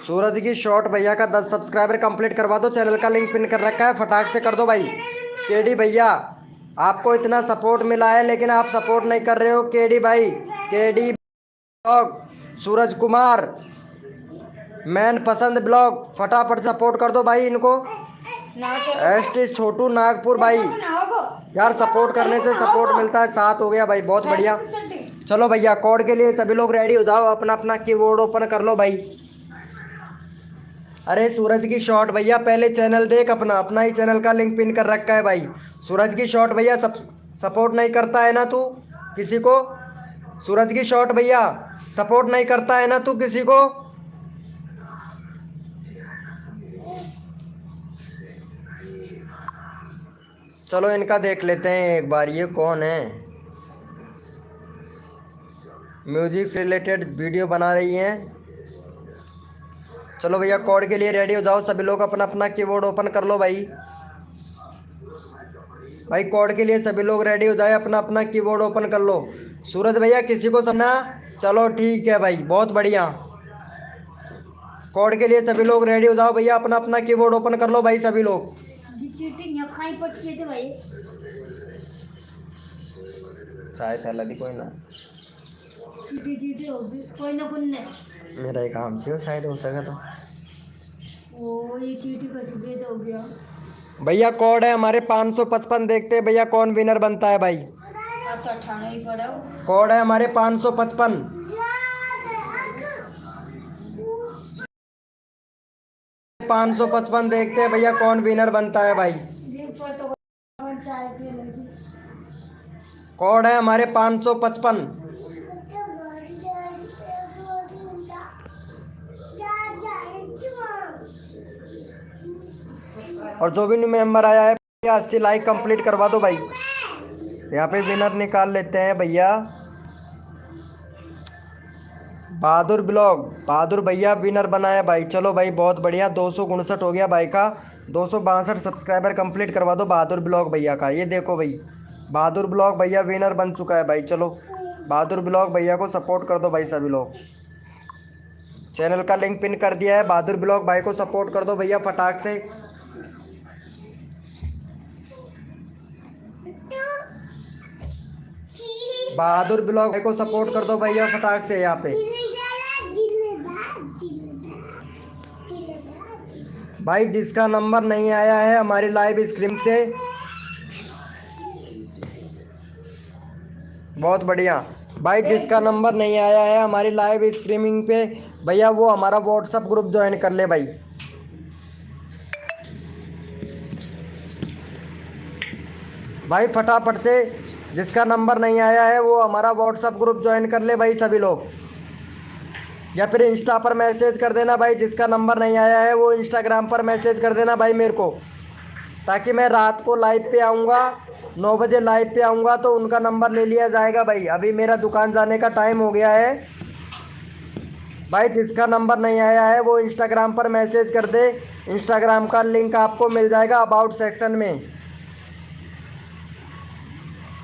सूरज की शॉर्ट भैया का 10 सब्सक्राइबर कंप्लीट करवा दो, चैनल का लिंक पिन कर रखा है, फटाक से कर दो भाई। केडी भैया आपको इतना सपोर्ट मिला है लेकिन आप सपोर्ट नहीं कर रहे हो केडी भाई। KD blog, Suraj Kumar man पसंद ब्लॉग, फटाफट सपोर्ट कर दो भाई इनको। एसटी छोटू नागपुर भाई, यार सपोर्ट करने से सपोर्ट मिलता है। 7 हो गया भाई, बहुत बढ़िया। चलो भैया कोड के लिए सभी लोग रेडी हो जाओ, अपना अपना कीबोर्ड ओपन कर लो भाई। अरे सूरज की शॉट भैया पहले चैनल देख अपना, अपना ही चैनल का लिंक पिन कर रखा है भाई। सूरज की शॉट भैया सपोर्ट नहीं करता है ना तू किसी को। सूरज की शॉट भैया सपोर्ट नहीं करता है ना तू किसी को। चलो इनका देख लेते हैं एक बार, ये कौन है। म्यूजिक से रिलेटेड वीडियो बना रही हैं। चलो भैया कोड के लिए रेडी हो जाओ सभी लोग, अपना अपना कीबोर्ड ओपन कर लो भाई। भाई कोड के लिए सभी लोग रेडी हो जाए, अपना अपना कीबोर्ड ओपन कर लो। सूरज भैया किसी को समझना। चलो ठीक है भाई, बहुत बढ़िया। कोड के लिए सभी लोग रेडी हो जाओ भैया, अपना अपना कीबोर्ड ओपन कर लो भाई सभी लोग। चाय पहला दी कोई ना, कोई ना कोई ने मेरा एक काम से शायद हो सका तो। ओ ये चीटी कैसे भेज हो गया भैया कोड है हमारे 555, देखते हैं भैया कौन विनर बनता है भाई। अब तो ठाणे ही पड़ा कोड है हमारे 555। 555 देखते हैं भैया कौन विनर बनता है भाई। कोड है हमारे 555। और जो भी न्यू मेंबर आया है 80 लाइक कंप्लीट करवा दो भाई। यहाँ पे विनर निकाल लेते हैं भैया। बहादुर ब्लॉग, बहादुर भैया विनर बनाया भाई। चलो भाई बहुत बढ़िया, 259 हो गया भाई का। 262 सब्सक्राइबर कंप्लीट करवा दो बहादुर ब्लॉग भैया का। ये देखो भाई बहादुर ब्लॉग भैया विनर बन चुका है भाई। चलो बहादुर ब्लॉग भैया को सपोर्ट कर दो भाई सभी लोग। चैनल का लिंक पिन कर दिया है, बहादुर ब्लॉग भाई को सपोर्ट कर दो भैया फटाक से। बहादुर ब्लॉग भाई को सपोर्ट कर दो भैया फटाक से। यहाँ पे भाई जिसका नंबर नहीं आया है हमारी लाइव स्ट्रीम से, बहुत बढ़िया भाई, जिसका नंबर नहीं आया है हमारी लाइव स्ट्रीमिंग पे भैया वो हमारा व्हाट्सएप ग्रुप ज्वाइन कर ले भाई। भाई फटाफट से जिसका नंबर नहीं आया है वो हमारा व्हाट्सएप ग्रुप ज्वाइन कर ले भाई सभी लोग। या फिर इंस्टा पर मैसेज कर देना भाई, जिसका नंबर नहीं आया है वो इंस्टाग्राम पर मैसेज कर देना भाई मेरे को, ताकि मैं रात को लाइव पे आऊँगा 9 बजे लाइव पे आऊँगा तो उनका नंबर ले लिया जाएगा भाई। अभी मेरा दुकान जाने का टाइम हो गया है भाई। जिसका नंबर नहीं आया है वो इंस्टाग्राम पर मैसेज कर दे, इंस्टाग्राम का लिंक आपको मिल जाएगा अबाउट सेक्शन में।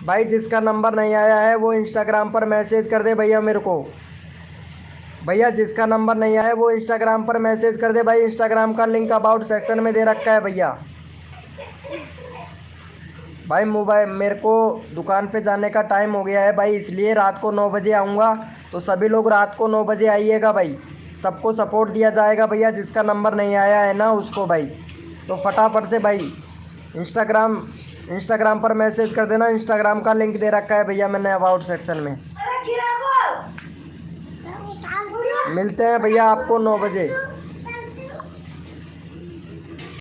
भाई जिसका नंबर नहीं आया है वो इंस्टाग्राम पर मैसेज कर दे भैया मेरे को। भैया जिसका नंबर नहीं आया है वो इंस्टाग्राम पर मैसेज कर दे भाई, इंस्टाग्राम का लिंक अबाउट सेक्शन में दे रखा है भैया। भाई मोबाइल मेरे को दुकान पे जाने का टाइम हो गया है भाई, इसलिए रात को 9 बजे आऊँगा तो सभी लोग रात को 9 बजे आइएगा भाई। सबको सपोर्ट दिया जाएगा भैया, जिसका नंबर नहीं आया है ना उसको भाई। तो फटाफट से भाई इंस्टाग्राम पर मैसेज कर देना, इंस्टाग्राम का लिंक दे रखा है भैया मैंने अबाउट सेक्शन में। मिलते हैं भैया आपको 9 बजे।